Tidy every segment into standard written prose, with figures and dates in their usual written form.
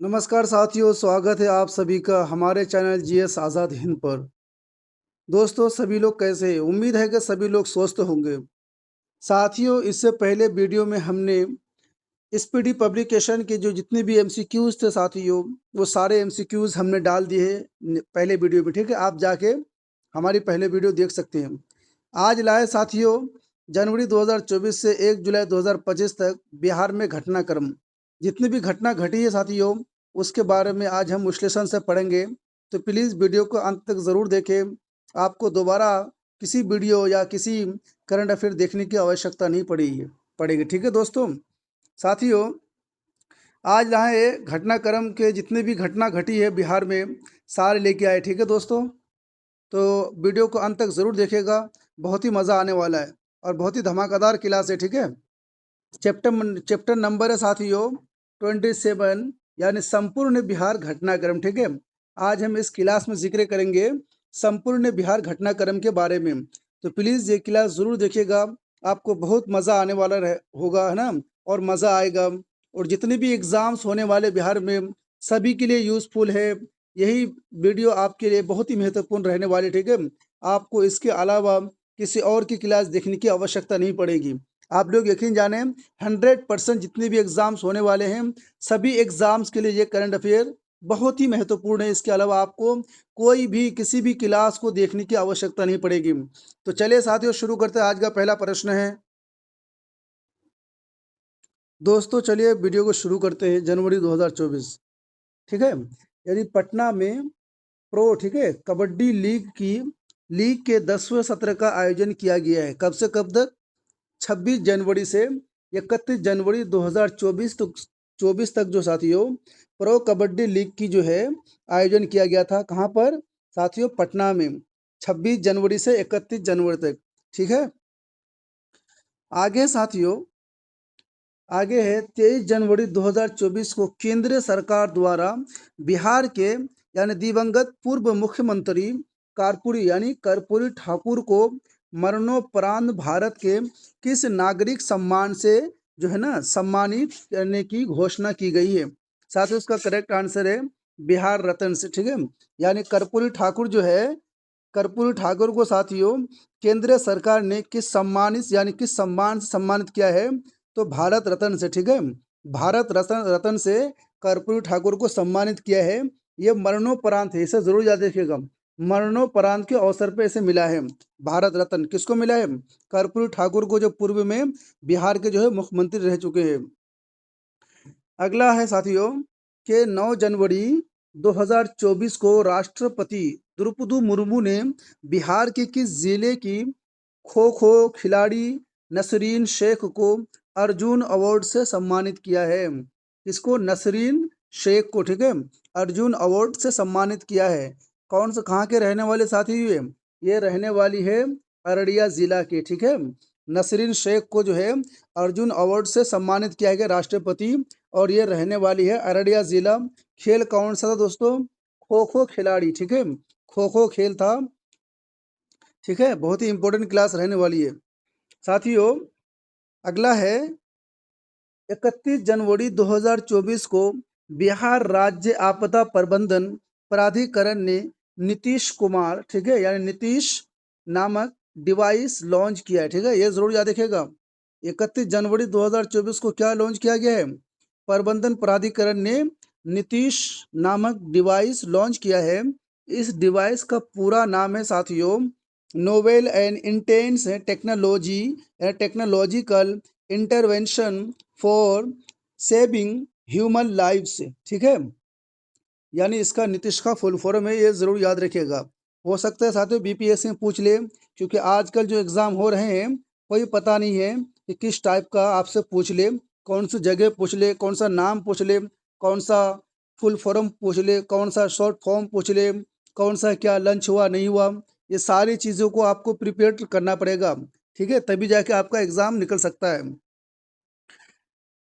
नमस्कार साथियों, स्वागत है आप सभी का हमारे चैनल जीएस आज़ाद हिंद पर। दोस्तों, सभी लोग कैसे हैं? उम्मीद है कि सभी लोग स्वस्थ होंगे। साथियों, इससे पहले वीडियो में हमने स्पीडी पब्लिकेशन के जो जितने भी एमसीक्यूज़ थे साथियों, वो सारे एमसीक्यूज़ हमने डाल दिए हैं पहले वीडियो में, ठीक है? आप जाके हमारी पहले वीडियो देख सकते हैं। आज लाए साथियों जनवरी 2024 से 1 जुलाई 2025 तक बिहार में घटनाक्रम। जितनी भी घटना घटी है साथियों, उसके बारे में आज हम विश्लेषण से पढ़ेंगे। तो प्लीज़ वीडियो को अंत तक ज़रूर देखें। आपको दोबारा किसी वीडियो या किसी करंट अफेयर देखने की आवश्यकता नहीं पड़ेगी, ठीक है दोस्तों? साथियों, आज लाए घटनाक्रम के जितने भी घटना घटी है बिहार में, सारे लेके आए, ठीक है दोस्तों? तो वीडियो को अंत तक ज़रूर देखिएगा, बहुत ही मज़ा आने वाला है और बहुत ही धमाकेदार क्लास है, ठीक है? चैप्टर नंबर है साथियों 27, यानी संपूर्ण बिहार घटनाक्रम, ठीक है? आज हम इस क्लास में जिक्र करेंगे संपूर्ण बिहार घटनाक्रम के बारे में। तो प्लीज़ ये क्लास ज़रूर देखिएगा, आपको बहुत मज़ा आने वाला होगा, है ना? और मज़ा आएगा। और जितने भी एग्ज़ाम्स होने वाले बिहार में, सभी के लिए यूज़फुल है। यही वीडियो आपके लिए बहुत ही महत्वपूर्ण रहने वाली, ठीक है? आपको इसके अलावा किसी और की क्लास देखने की आवश्यकता नहीं पड़ेगी। आप लोग यकीन जाने 100% जितने भी एग्ज़ाम्स होने वाले हैं, सभी एग्ज़ाम्स के लिए ये करंट अफेयर बहुत ही महत्वपूर्ण है। इसके अलावा आपको कोई भी किसी भी क्लास को देखने की आवश्यकता नहीं पड़ेगी। तो चलिए साथियों, शुरू करते हैं। आज का पहला प्रश्न है दोस्तों, चलिए वीडियो को शुरू करते हैं। जनवरी 2024, ठीक है? यानी पटना में ठीक है, कबड्डी लीग के 10वें सत्र का आयोजन किया गया है। कब से कब तक? 26 जनवरी से 31 जनवरी 2024 तक जो साथियों प्रो कबड्डी लीग की जो है आयोजन किया गया था। कहाँ पर साथियों? पटना में, 26 जनवरी से 31 जनवरी तक, ठीक है? आगे साथियों, आगे है 23 जनवरी 2024 को केंद्र सरकार द्वारा बिहार के यानी दिवंगत पूर्व मुख्यमंत्री कर्पूरी ठाकुर को मरणोपरांत भारत के किस नागरिक सम्मान से जो है ना सम्मानित करने की घोषणा की गई है? साथ ही उसका करेक्ट आंसर है बिहार रत्न से, ठीक है? यानी कर्पूरी ठाकुर को साथियों केंद्र सरकार ने किस सम्मान से सम्मानित किया है? तो भारत रत्न से, ठीक है? भारत रत्न से कर्पूरी ठाकुर को सम्मानित किया है। ये मरणोपरांत है, इसे जरूर याद रखिएगा। मरणोपरांत के अवसर पे इसे मिला है भारत रत्न। किसको मिला है? कर्पूरी ठाकुर को, जो पूर्व में बिहार के जो है मुख्यमंत्री रह चुके हैं। अगला है साथियों कि 9 जनवरी 2024 को राष्ट्रपति द्रौपदी मुर्मू ने बिहार के किस जिले की खो खो खिलाड़ी नसरीन शेख को अर्जुन अवार्ड से सम्मानित किया है? इसको नसरीन शेख को, ठीक है, अर्जुन अवार्ड से सम्मानित किया है। कौन सा, कहाँ के रहने वाले साथी? ये रहने वाली है अररिया जिला के, ठीक है? नसरीन शेख को जो है अर्जुन अवार्ड से सम्मानित किया गया राष्ट्रपति, और ये रहने वाली है अररिया जिला। खेल कौन सा था दोस्तों? खो खो खिलाड़ी, ठीक है? खो खो खेल था, ठीक है? बहुत ही इंपॉर्टेंट क्लास रहने वाली है साथियों। अगला है 31 जनवरी 2024 को बिहार राज्य आपदा प्रबंधन प्राधिकरण ने नीतीश कुमार, ठीक है, यानी नीतीश नामक डिवाइस लॉन्च किया है, ठीक है? ये जरूर याद रखिएगा। 31 जनवरी 2024 को क्या लॉन्च किया गया है? प्रबंधन प्राधिकरण ने नीतीश नामक डिवाइस लॉन्च किया है। इस डिवाइस का पूरा नाम है साथियों novel and intense technological intervention for saving human lives, ठीक है? यानी इसका नीतीश का फुल फॉर्म है, ये ज़रूर याद रखिएगा। हो सकता है साथियों बीपीएससी में पूछ ले, क्योंकि आजकल जो एग्ज़ाम हो रहे हैं कोई पता नहीं है कि किस टाइप का आपसे पूछ ले, कौन सी जगह पूछ ले, कौन सा नाम पूछ ले, कौन सा फुल फॉर्म पूछ ले, कौन सा शॉर्ट फॉर्म पूछ ले, कौन सा क्या लंच हुआ नहीं हुआ। ये सारी चीज़ों को आपको प्रिपेयर करना पड़ेगा, ठीक है? तभी जाके आपका एग्ज़ाम निकल सकता है।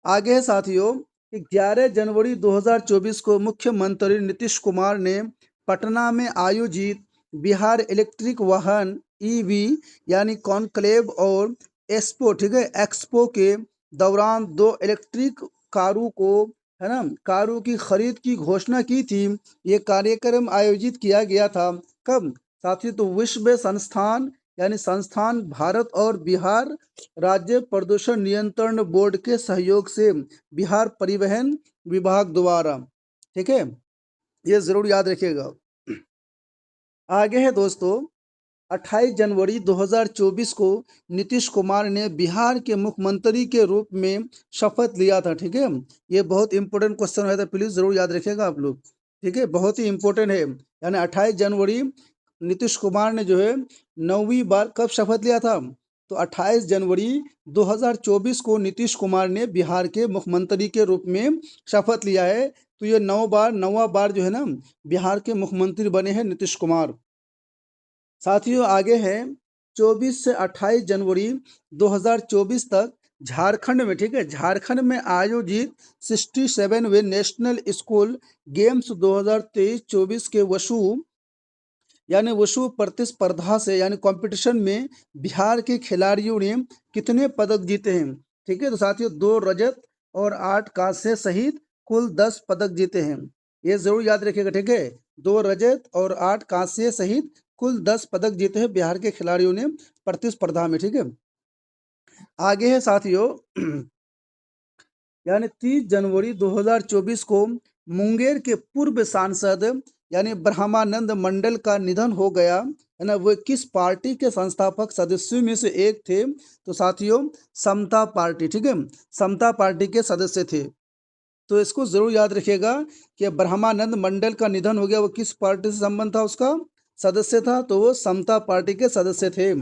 आगे है साथियों कि 11 जनवरी 2024 को मुख्यमंत्री नीतीश कुमार ने पटना में आयोजित बिहार इलेक्ट्रिक वाहन ईवी यानी कॉन्क्लेव और एक्सपो, ठीक है, एक्सपो के दौरान 2 इलेक्ट्रिक कारों को है ना, कारों की खरीद की घोषणा की थी। ये कार्यक्रम आयोजित किया गया था कब साथियों? तो विश्व संस्थान यानी संस्थान भारत और बिहार राज्य प्रदूषण नियंत्रण बोर्ड के सहयोग से बिहार परिवहन विभाग द्वारा। ठीक है, ये जरूर याद रखिएगा। आगे है दोस्तों, 28 जनवरी 2024 को नीतीश कुमार ने बिहार के मुख्यमंत्री के रूप में शपथ लिया था। ठीक है, ये बहुत इंपॉर्टेंट क्वेश्चन है, तो प्लीज जरूर याद रखिएगा आप लोग। ठीक है, बहुत ही इंपॉर्टेंट है। यानी 28 जनवरी नीतीश कुमार ने जो है 9वीं बार कब शपथ लिया था? तो 28 जनवरी 2024 को नीतीश कुमार ने बिहार के मुख्यमंत्री के रूप में शपथ लिया है। तो ये 9वां बार जो है ना बिहार के मुख्यमंत्री बने हैं नीतीश कुमार। साथियों आगे है 24 से 28 जनवरी 2024 तक झारखंड में, ठीक है, झारखंड में आयोजित 67वें नेशनल स्कूल गेम्स 2023-24 के वसु प्रतिस्पर्धा से यानी कंपटीशन में बिहार के खिलाड़ियों ने कितने पदक जीते हैं? ठीक है, तो साथियों 2 रजत और 8 कांस्य सहित कुल 10 पदक जीते हैं। ये जरूर याद रखिएगा। ठीक है, 2 रजत और 8 कांस्य सहित कुल 10 पदक जीते हैं बिहार के खिलाड़ियों ने प्रतिस्पर्धा में। ठीक है, आगे है साथियों यानी 30 जनवरी 2024 को मुंगेर के पूर्व सांसद यानी ब्रह्मानंद मंडल का निधन हो गया, है ना। वो किस पार्टी के संस्थापक सदस्यों में से एक थे? तो साथियों समता पार्टी। ठीक है, समता पार्टी के सदस्य थे। तो इसको जरूर याद रखिएगा कि ब्रह्मानंद मंडल का निधन हो गया। वो किस पार्टी से संबंध था, उसका सदस्य था? तो वो समता पार्टी के सदस्य थे।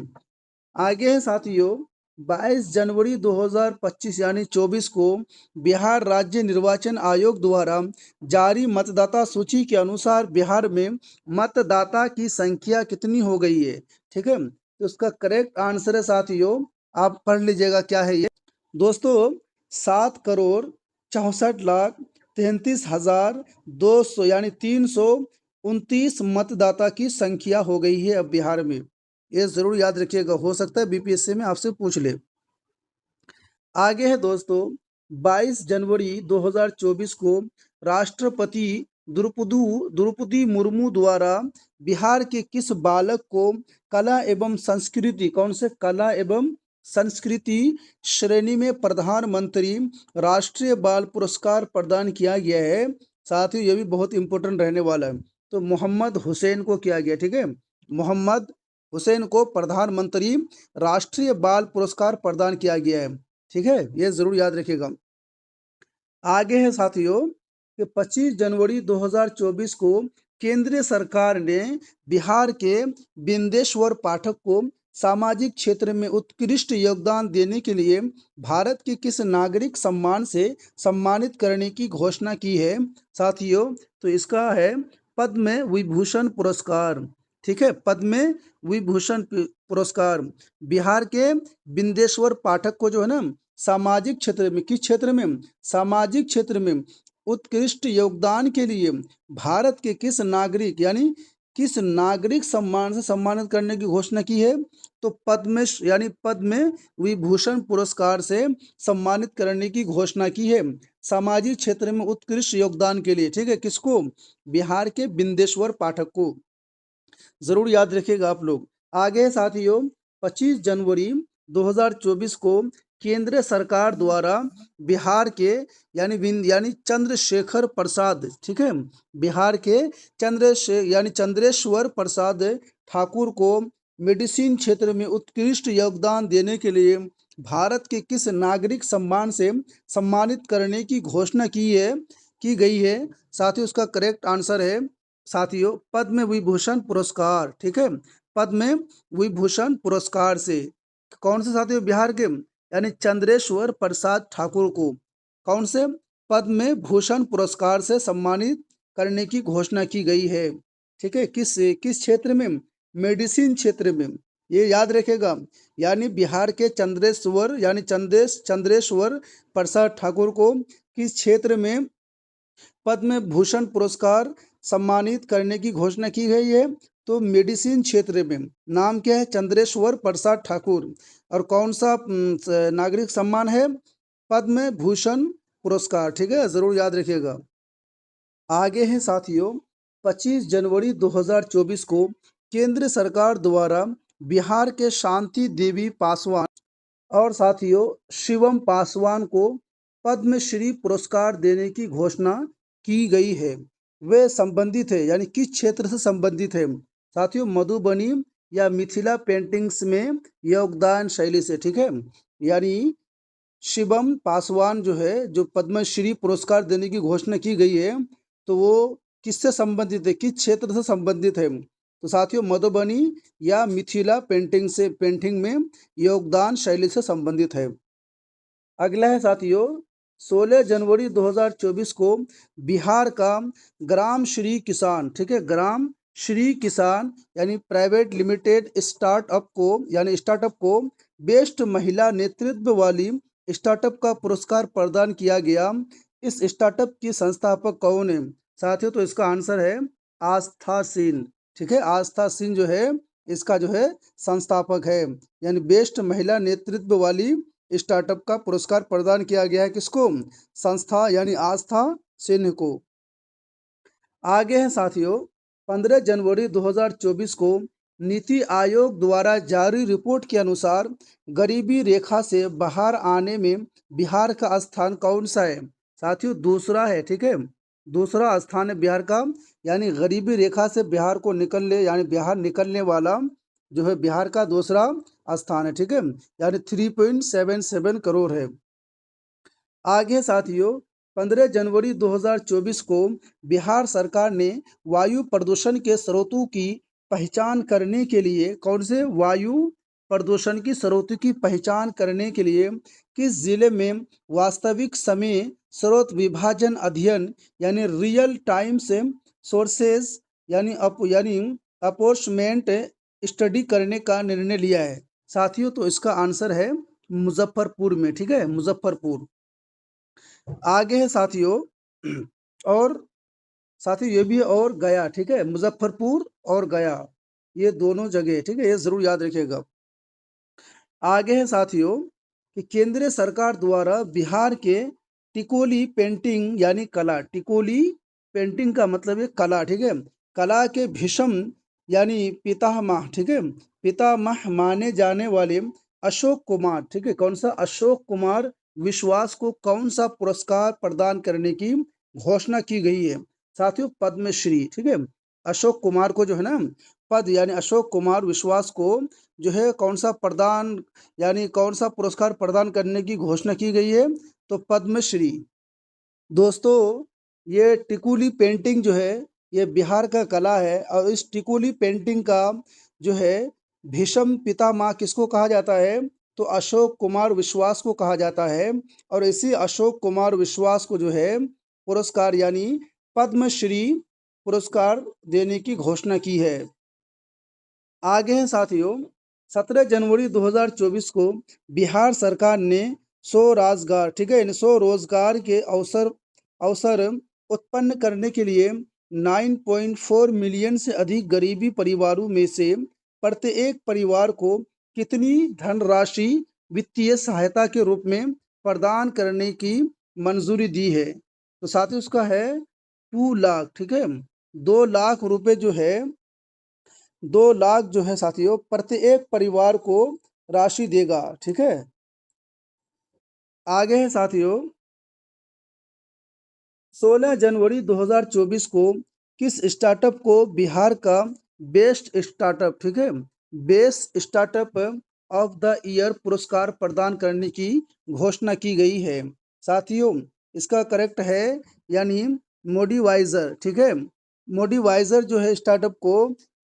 आगे है साथियों 22 जनवरी 2025 यानी 24 को बिहार राज्य निर्वाचन आयोग द्वारा जारी मतदाता सूची के अनुसार बिहार में मतदाता की संख्या कितनी हो गई है? ठीक है, तो उसका करेक्ट आंसर है साथियों, आप पढ़ लीजिएगा क्या है ये दोस्तों। 7,64,33,200 यानी 329 मतदाता की संख्या हो गई है अब बिहार में। ये जरूर याद रखिएगा, हो सकता है बीपीएससी में आपसे पूछ ले। आगे है दोस्तों 22 जनवरी 2024 को राष्ट्रपति द्रौपदी मुर्मू द्वारा बिहार के किस बालक को कला एवं संस्कृति, कौन से कला एवं संस्कृति श्रेणी में प्रधानमंत्री राष्ट्रीय बाल पुरस्कार प्रदान किया गया है? साथ ही ये भी बहुत इंपॉर्टेंट रहने वाला है। तो मोहम्मद हुसैन को किया गया। ठीक है, मोहम्मद हुसैन को प्रधानमंत्री राष्ट्रीय बाल पुरस्कार प्रदान किया गया है। ठीक है, ये जरूर याद रखिएगा। आगे है साथियों कि 25 जनवरी 2024 को केंद्र सरकार ने बिहार के बिंदेश्वर पाठक को सामाजिक क्षेत्र में उत्कृष्ट योगदान देने के लिए भारत के किस नागरिक सम्मान से सम्मानित करने की घोषणा की है? साथियों तो इसका है पद्म विभूषण पुरस्कार। ठीक है, पद्म विभूषण पुरस्कार बिहार के बिंदेश्वर पाठक को जो है ना सामाजिक क्षेत्र में, किस क्षेत्र में? सामाजिक क्षेत्र में उत्कृष्ट योगदान के लिए भारत के किस नागरिक यानी किस नागरिक सम्मान से सम्मानित करने की घोषणा की है? तो पद्म विभूषण पुरस्कार से सम्मानित करने की घोषणा की है सामाजिक क्षेत्र में उत्कृष्ट योगदान के लिए। ठीक है, किसको? बिहार के बिंदेश्वर पाठक को। जरूर याद रखिएगा आप लोग। आगे साथियों 25 जनवरी 2024 को केंद्र सरकार द्वारा बिहार के यानी चंद्रशेखर प्रसाद, ठीक है, बिहार के चंद्रेश्वर प्रसाद ठाकुर को मेडिसिन क्षेत्र में उत्कृष्ट योगदान देने के लिए भारत के किस नागरिक सम्मान से सम्मानित करने की घोषणा की गई है? साथियों उसका करेक्ट आंसर है साथियों पद्म विभूषण पुरस्कार। ठीक है, पद्म विभूषण पुरस्कार से कौन से साथियों? बिहार के यानी चंद्रेश्वर प्रसाद ठाकुर को कौन से पद्म भूषण पुरस्कार से सम्मानित करने की घोषणा की गई है। ठीक है, किस क्षेत्र में? मेडिसिन क्षेत्र में। ये याद रखेगा, यानी बिहार के चंद्रेश्वर प्रसाद ठाकुर को किस क्षेत्र में पद्म भूषण पुरस्कार सम्मानित करने की घोषणा की गई है? तो मेडिसिन क्षेत्र में। नाम क्या है? चंद्रेश्वर प्रसाद ठाकुर। और कौन सा नागरिक सम्मान है? पद्म भूषण पुरस्कार, ठीक है, ज़रूर याद रखिएगा। आगे है साथियों, 25 जनवरी 2024 को केंद्र सरकार द्वारा बिहार के शांति देवी पासवान और साथियों शिवम पासवान को पद्मश्री पुरस्कार देने की घोषणा की गई है। वे संबंधित है, यानी किस क्षेत्र से संबंधित है साथियों? मधुबनी या मिथिला पेंटिंग्स में योगदान शैली से, ठीक है। यानी शिवम पासवान जो है, जो पद्मश्री पुरस्कार देने की घोषणा की गई है, तो वो किससे संबंधित है, किस क्षेत्र से संबंधित है? तो साथियों मधुबनी या मिथिला पेंटिंग में योगदान शैली से संबंधित है। अगला है साथियों, 16 जनवरी 2024 को बिहार का ग्राम श्री किसान, ठीक है, ग्राम श्री किसान यानी प्राइवेट लिमिटेड स्टार्टअप को बेस्ट महिला नेतृत्व वाली स्टार्टअप का पुरस्कार प्रदान किया गया। इस स्टार्टअप की संस्थापक कौन है साथियों? तो इसका आंसर है आस्था सिंह, ठीक है। आस्था सिंह जो है इसका जो है संस्थापक है। यानी बेस्ट महिला नेतृत्व वाली स्टार्टअप का पुरस्कार प्रदान किया गया है किसको? संस्था यानी आस्था सिंह को। आगे है साथियों, 15 जनवरी 2024 को नीति आयोग द्वारा जारी रिपोर्ट के अनुसार गरीबी रेखा से बाहर आने में बिहार का स्थान कौन सा है साथियों? दूसरा है, ठीक है, दूसरा स्थान है बिहार का। यानी गरीबी रेखा से बिहार को निकलने, यानी बिहार निकलने वाला जो है बिहार का दूसरा स्थान है, ठीक है। यानी 3.77 करोड़ है। आगे साथियों, 15 जनवरी 2024 को बिहार सरकार ने वायु प्रदूषण के स्रोतों की पहचान करने के लिए, कौन से वायु प्रदूषण की स्रोतों की पहचान करने के लिए किस जिले में वास्तविक समय स्रोत विभाजन अध्ययन यानी रियल टाइम से सोर्सेज यानी अपोर्चमेंट स्टडी करने का निर्णय लिया है साथियों? तो इसका आंसर है मुजफ्फरपुर में, ठीक है, मुजफ्फरपुर। आगे है साथियों और साथियों ये भी है और गया, ठीक है, मुजफ्फरपुर और गया ये दोनों जगह, ठीक है, ये जरूर याद रखिएगा। आगे है साथियों कि केंद्र सरकार द्वारा बिहार के टिकोली पेंटिंग यानी कला, टिकोली पेंटिंग का मतलब है कला, ठीक है, कला के भीषम यानी पितामह, ठीक है, पितामह माने जाने वाले अशोक कुमार, ठीक है, कौन सा? अशोक कुमार विश्वास को कौन सा पुरस्कार प्रदान करने की घोषणा की गई है साथियों? पद्मश्री, ठीक है। अशोक कुमार को जो है ना पद यानी अशोक कुमार विश्वास को जो है कौन सा प्रदान यानी कौन सा पुरस्कार प्रदान करने की घोषणा की गई है? तो पद्मश्री। दोस्तों ये टिकुली पेंटिंग जो है ये बिहार का कला है और इस टिकुली पेंटिंग का जो है भीषम पितामह किसको कहा जाता है? तो अशोक कुमार विश्वास को कहा जाता है। और इसी अशोक कुमार विश्वास को जो है पुरस्कार यानी पद्मश्री पुरस्कार देने की घोषणा की है। आगे है साथियों, 17 जनवरी 2024 को बिहार सरकार ने स्वरोजगार, ठीक है, स्वरोजगार के अवसर उत्पन्न करने के लिए 9.4 मिलियन से अधिक गरीबी परिवारों में से प्रत्येक परिवार को कितनी धनराशि वित्तीय सहायता के रूप में प्रदान करने की मंजूरी दी है? तो साथियों उसका है 2 लाख, ठीक है, 2 लाख रुपए जो है 2 लाख जो है साथियों प्रत्येक परिवार को राशि देगा, ठीक है। आगे है साथियों, 16 जनवरी 2024 को किस स्टार्टअप को बिहार का बेस्ट स्टार्टअप, ठीक है, best startup of the year पुरस्कार प्रदान करने की घोषणा की गई है साथियों? इसका करेक्ट है यानी मोडिवाइजर, ठीक है। मोडिवाइजर जो है स्टार्टअप को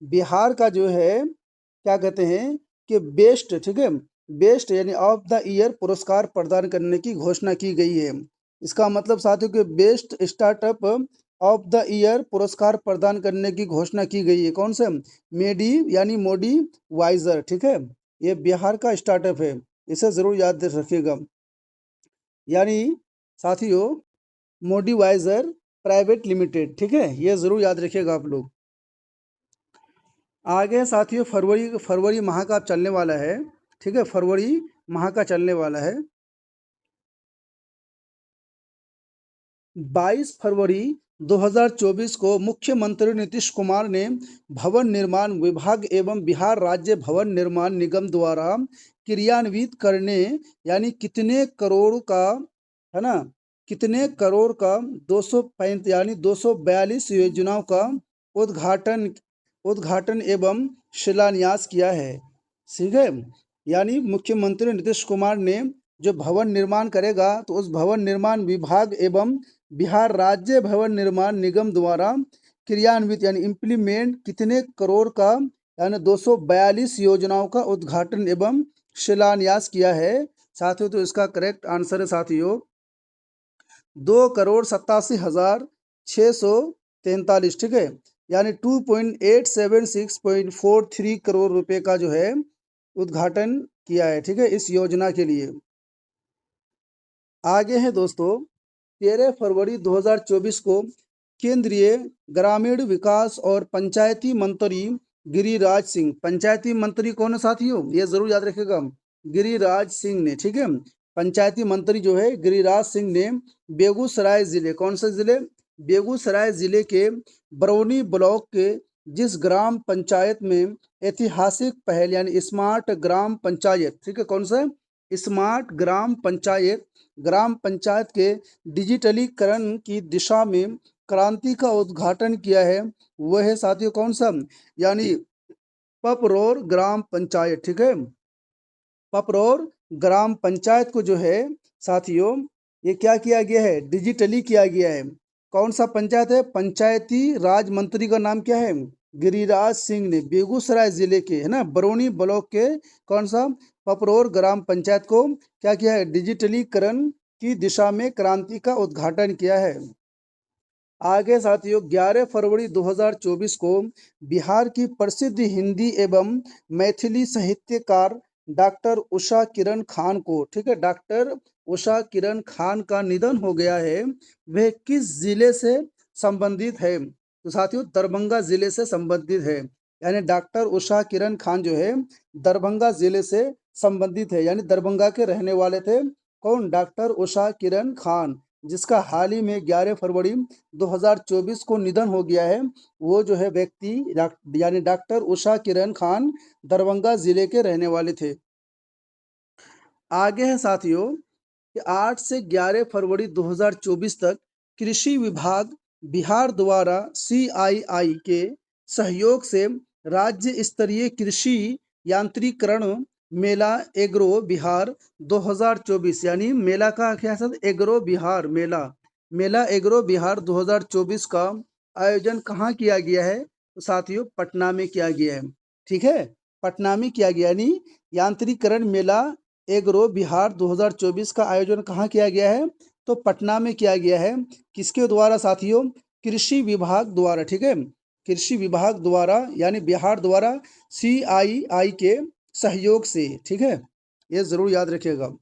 बिहार का जो है क्या कहते हैं कि बेस्ट, ठीक है, बेस्ट यानी ऑफ द ईयर पुरस्कार प्रदान करने की घोषणा की गई है। इसका मतलब साथियों कि best startup of the year पुरस्कार प्रदान करने की घोषणा की गई है कौन से? मेडी यानी मोडी वाइजर, ठीक है, ये बिहार का स्टार्टअप है, इसे जरूर याद रखिएगा। यानी साथियों मोडी वाइजर प्राइवेट लिमिटेड, ठीक है, ये जरूर याद रखिएगा आप लोग। आगे साथियों फरवरी माह का चलने वाला है, ठीक है, फरवरी माह का चलने वाला है। 22 फरवरी 2024 को मुख्यमंत्री नीतीश कुमार ने भवन निर्माण विभाग एवं बिहार राज्य भवन निर्माण निगम द्वारा क्रियान्वित करने यानी कितने करोड़ का, है ना, कितने करोड़ का 235 यानी 242 योजनाओं का उद्घाटन उद्घाटन एवं शिलान्यास किया है। ठीक है, यानी मुख्यमंत्री नीतीश कुमार ने जो भवन निर्माण करेगा तो उस भवन निर्माण विभाग एवं बिहार राज्य भवन निर्माण निगम द्वारा क्रियान्वित यानी इम्प्लीमेंट कितने करोड़ का यानी 242 योजनाओं का उद्घाटन एवं शिलान्यास किया है साथियों। तो इसका करेक्ट आंसर है साथियों 2,87,643। ठीक है, यानी 2.876.43 करोड़ रुपए का जो है उद्घाटन किया है। ठीक है, इस योजना के लिए। आगे है दोस्तों 13 फरवरी 2024 को केंद्रीय ग्रामीण विकास और पंचायती मंत्री गिरिराज सिंह, पंचायती मंत्री कौन है साथियों, ये जरूर याद रखिएगा, गिरिराज सिंह ने, ठीक है, पंचायती मंत्री जो है गिरिराज सिंह ने बेगूसराय जिले, कौन से जिले, बेगूसराय जिले के बरौनी ब्लॉक के जिस ग्राम पंचायत में ऐतिहासिक पहल यानी स्मार्ट ग्राम पंचायत, ठीक है, कौन सा स्मार्ट ग्राम पंचायत के डिजिटलीकरण की दिशा में क्रांति का उद्घाटन किया है, वह है साथियों कौन सा, यानी पपरोर ग्राम पंचायत। ठीक है, पपरोर ग्राम पंचायत को जो है साथियों ये क्या किया गया है, डिजिटली किया गया है। कौन सा पंचायत है, पंचायती राज मंत्री का नाम क्या है, गिरिराज सिंह ने बेगूसराय जिले के, है ना, बरौनी ब्लॉक के कौन सा पपरोर ग्राम पंचायत को क्या किया है, डिजिटलीकरण की दिशा में क्रांति का उद्घाटन किया है। आगे साथियों 11 फरवरी 2024 को बिहार की प्रसिद्ध हिंदी एवं मैथिली साहित्यकार डॉक्टर उषा किरण खान को, ठीक है, डॉक्टर उषा किरण खान का निधन हो गया है। वह किस जिले से संबंधित है, तो साथियों दरभंगा जिले से संबंधित है। यानी डॉक्टर उषा किरण खान जो है दरभंगा जिले से संबंधित है, यानी दरभंगा के रहने वाले थे। कौन, डॉक्टर उषा किरण खान, जिसका हाल ही में 11 फरवरी 2024 को निधन हो गया है। वो जो है व्यक्ति यानी डॉक्टर उषा किरण खान दरभंगा जिले के रहने वाले थे। आगे है साथियों कि 8 से 11 फरवरी 2024 तक कृषि विभाग बिहार द्वारा CII के सहयोग से राज्य स्तरीय कृषि यांत्रिकरण मेला एग्रो बिहार 2024 यानी मेला का क्या है, एग्रो बिहार मेला एग्रो बिहार 2024 का आयोजन कहाँ किया गया है, तो साथियों पटना में किया गया है। ठीक है, पटना में किया गया, यानी यांत्रिकरण मेला एग्रो बिहार 2024 का आयोजन कहाँ किया गया है, तो पटना में किया गया है। किसके द्वारा साथियों, कृषि विभाग द्वारा। ठीक है, कृषि विभाग द्वारा यानी बिहार द्वारा CII के सहयोग से। ठीक है, ये जरूर याद रखिएगा।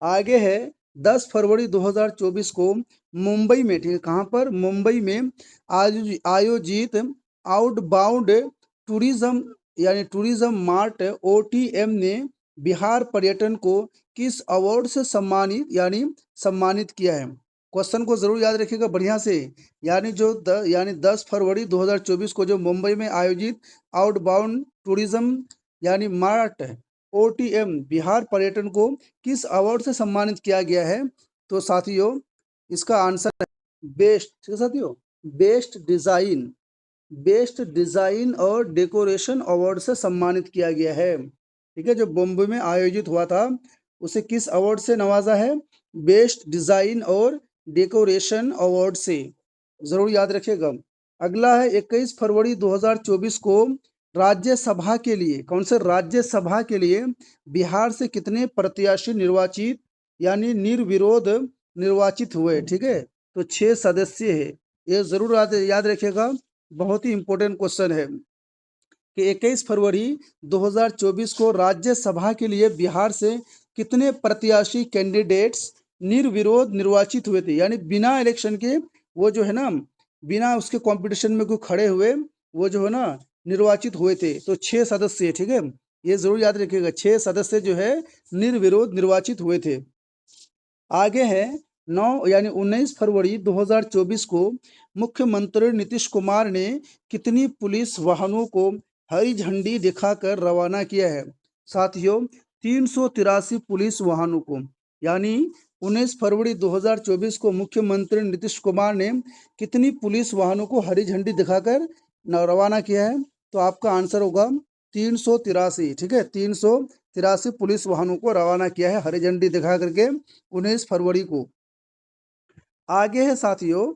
आगे है 10 फरवरी 2024 को मुंबई में, ठीक है, कहाँ पर, मुंबई में आयोजित आउटबाउंड टूरिज्म यानी टूरिज्म मार्ट OTM ने बिहार पर्यटन को किस अवार्ड से सम्मानित किया है। क्वेश्चन को जरूर याद रखिएगा बढ़िया से। यानी 10 फरवरी 2024 को जो मुंबई में आयोजित आउटबाउंड टूरिज्म यानी मार्ट OTM बिहार पर्यटन को किस अवार्ड से सम्मानित किया गया है, तो साथियों इसका आंसर है बेस्ट, ठीक है साथियों, बेस्ट डिजाइन और डेकोरेशन अवार्ड से सम्मानित किया गया है। ठीक है, जो बॉम्बे में आयोजित हुआ था उसे किस अवार्ड से नवाजा है, बेस्ट डिजाइन और डेकोरेशन अवार्ड से, जरूर याद रखिएगा। अगला है 21 फरवरी 2024 को राज्यसभा के लिए, कौन से राज्यसभा के लिए बिहार से कितने प्रत्याशी निर्वाचित यानी निर्विरोध निर्वाचित हुए। ठीक है, तो 6 सदस्य है, ये जरूर याद रखिएगा, बहुत ही इंपॉर्टेंट क्वेश्चन है कि 21 फरवरी 2024 को राज्यसभा के लिए बिहार से कितने प्रत्याशी कैंडिडेट्स निर्विरोध निर्वाचित हुए थे, यानी बिना इलेक्शन के, वो जो है ना बिना उसके कंपटीशन में कोई खड़े हुए, वो जो है ना निर्वाचित हुए थे। तो 6 सदस्य, ठीक है, ये जरूर याद रखिएगा, 6 सदस्य जो है निर्विरोध निर्वाचित हुए थे। आगे है 19 फरवरी 2024 को मुख्यमंत्री नीतीश कुमार ने कितनी पुलिस वाहनों को हरी झंडी दिखाकर रवाना किया है? साथियों, 383 पुलिस वाहनों को, यानी 19 फरवरी 2024 को मुख्यमंत्री नीतीश कुमार ने कितनी पुलिस वाहनों को हरी झंडी दिखाकर रवाना किया है? तो आपका आंसर होगा 383। ठीक है, 383 पुलिस वाहनों को रवाना किया है हरी झंडी दिखा करके 19 फरवरी को। आगे है साथियों,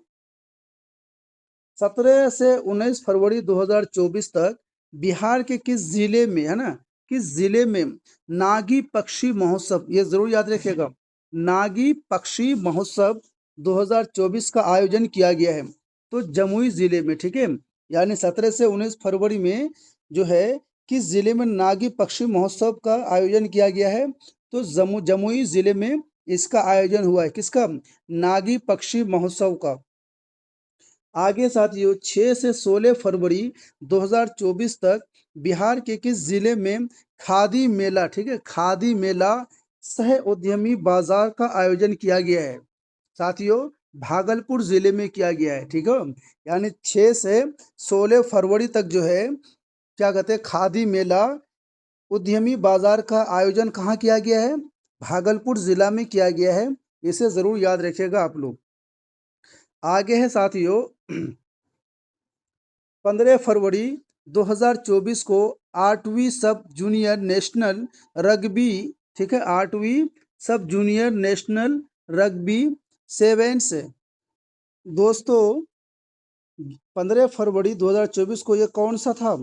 17 से 19 फरवरी 2024 तक बिहार के किस जिले में, है ना, किस जिले में नागी पक्षी महोत्सव, ये जरूर याद रखिएगा, नागी पक्षी महोत्सव 2024 का आयोजन किया गया है? तो जमुई जिले में। ठीक है, यानी 17 से 19 फरवरी में जो है किस जिले में नागी पक्षी महोत्सव का आयोजन किया गया है? तो जमुई जिले में इसका आयोजन हुआ है। किसका? नागी पक्षी महोत्सव का। आगे साथियों, 6 से 16 फरवरी 2024 तक बिहार के किस जिले में खादी मेला, ठीक है, खादी मेला सह उद्यमी बाजार का आयोजन किया गया है? साथियों, भागलपुर जिले में किया गया है। ठीक है, यानी 6 से 16 फरवरी तक जो है क्या कहते हैं, खादी मेला उद्यमी बाजार का आयोजन कहाँ किया गया है? भागलपुर जिला में किया गया है। इसे जरूर याद रखिएगा आप लोग। आगे है साथियों, 15 फरवरी 2024 को 8वीं सब जूनियर नेशनल रग्बी, ठीक है, 8वीं सब जूनियर नेशनल रग्बी सेवेंस, दोस्तों 15 फरवरी 2024 को ये कौन सा था?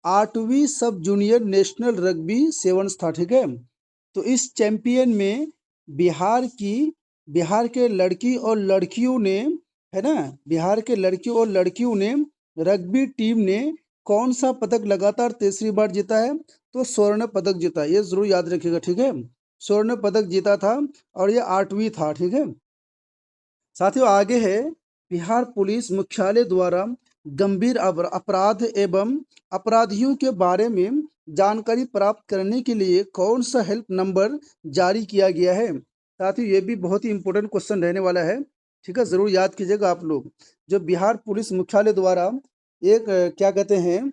8वीं सब जूनियर नेशनल रग्बी सेवन्स था। ठीक है, तो इस चैंपियन में बिहार के लड़की और लड़कियों ने, है ना, बिहार के लड़कियों और लड़कियों ने रग्बी टीम ने कौन सा पदक लगातार तीसरी बार जीता है? तो स्वर्ण पदक जीता। ये जरूर याद रखिएगा। ठीक है, स्वर्ण पदक जीता था और ये 8वीं था। ठीक है साथियों, आगे है, बिहार पुलिस मुख्यालय द्वारा गंभीर अपराध एवं अपराधियों के बारे में जानकारी प्राप्त करने के लिए कौन सा हेल्प नंबर जारी किया गया है? साथियों, ये भी बहुत ही इंपॉर्टेंट क्वेश्चन रहने वाला है। ठीक है, जरूर याद कीजिएगा आप लोग। जो बिहार पुलिस मुख्यालय द्वारा एक क्या कहते हैं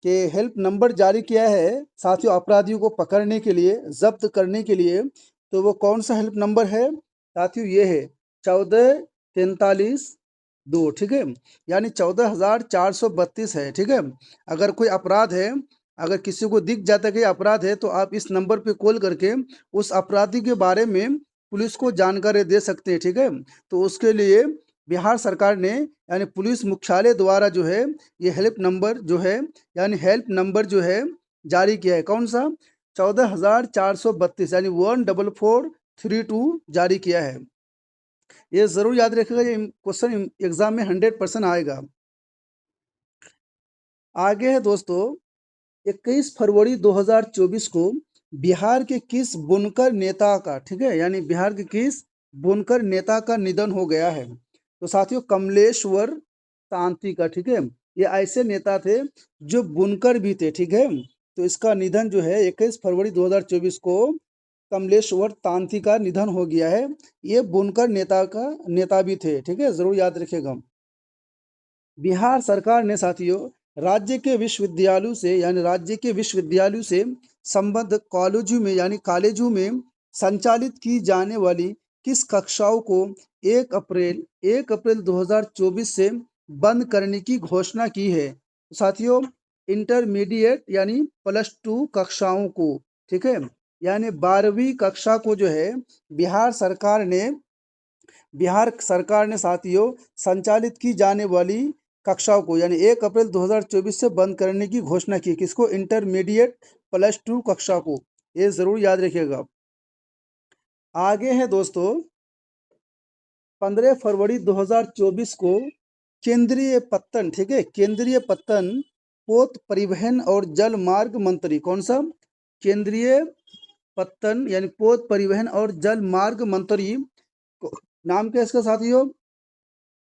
कि हेल्प नंबर जारी किया है साथियों अपराधियों को पकड़ने के लिए, जब्त करने के लिए, तो वो कौन सा हेल्प नंबर है साथियों? ये है 1443-2। ठीक है, यानी 14,432 है। ठीक है, अगर कोई अपराध है, अगर किसी को दिख जाता है कि अपराध है, तो आप इस नंबर पे कॉल करके उस अपराधी के बारे में पुलिस को जानकारी दे सकते हैं। ठीक है, तो उसके लिए बिहार सरकार ने यानी पुलिस मुख्यालय द्वारा जो है ये हेल्प नंबर जो है, यानी हेल्प नंबर जो है जारी किया है। कौन सा? 14,432 यानी 14432 जारी किया है। ये जरूर याद रखिएगा, ये क्वेश्चन एग्जाम में 100% आएगा। आगे है दोस्तों, 21 फरवरी 2024 को बिहार के किस बुनकर नेता का, ठीक है, यानी बिहार के किस बुनकर नेता का निधन हो गया है? तो साथियों कमलेश्वर तांती का। ठीक है, ये ऐसे नेता थे जो बुनकर भी थे। ठीक है, तो इसका निधन जो है 21 फरवरी 2024 को कमलेश्वर तांती का निधन हो गया है। ये बुनकर नेता भी थे। ठीक है, जरूर याद रखिएगा। बिहार सरकार ने साथियों राज्य के विश्वविद्यालयों से संबद्ध कॉलेजों में यानी कॉलेजों में संचालित की जाने वाली किस कक्षाओं को 1 अप्रैल 2024 से बंद करने की घोषणा की है? साथियों इंटरमीडिएट यानी +2 कक्षाओं को। ठीक है, यानी 12वीं कक्षा को जो है बिहार सरकार ने साथियों संचालित की जाने वाली कक्षाओं को यानी 1 अप्रैल 2024 से बंद करने की घोषणा की। किसको? इंटरमीडिएट +2 कक्षा को। ये जरूर याद रखिएगा। आगे है दोस्तों, 15 फरवरी 2024 को केंद्रीय पत्तन, ठीक है, केंद्रीय पत्तन पोत परिवहन और जल मार्ग मंत्री, कौन सा? केंद्रीय पत्तन यानी पोत परिवहन और जल मार्ग मंत्री, नाम क्या है इसका साथियों?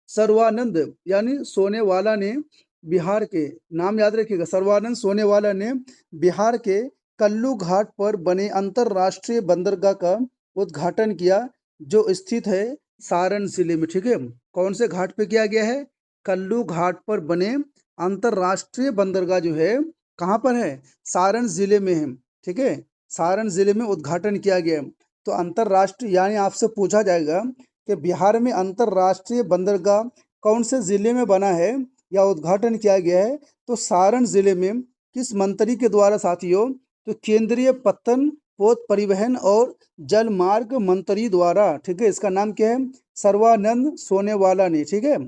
सर्वानंद यानी सोनेवाला ने बिहार के, नाम याद रखिएगा, सर्वानंद सोनेवाला ने बिहार के कल्लू घाट पर बने अंतरराष्ट्रीय बंदरगाह का उद्घाटन किया जो स्थित है सारण जिले में, ठीक है। कौन से घाट पे किया गया है? कल्लू घाट पर बने अंतरराष्ट्रीय बंदरगाह जो है कहाँ पर है? सारण जिले में है, ठीक है। सारण जिले में उद्घाटन किया गया है। तो अंतरराष्ट्रीय यानी आपसे पूछा जाएगा कि बिहार में अंतरराष्ट्रीय बंदरगाह कौन से जिले में बना है या उद्घाटन किया गया है? तो सारण जिले में। किस मंत्री के द्वारा साथियों? तो केंद्रीय पत्तन पोत परिवहन और जल मार्ग मंत्री द्वारा, ठीक है। इसका नाम क्या है? सर्वानंद सोनेवाला ने, ठीक है।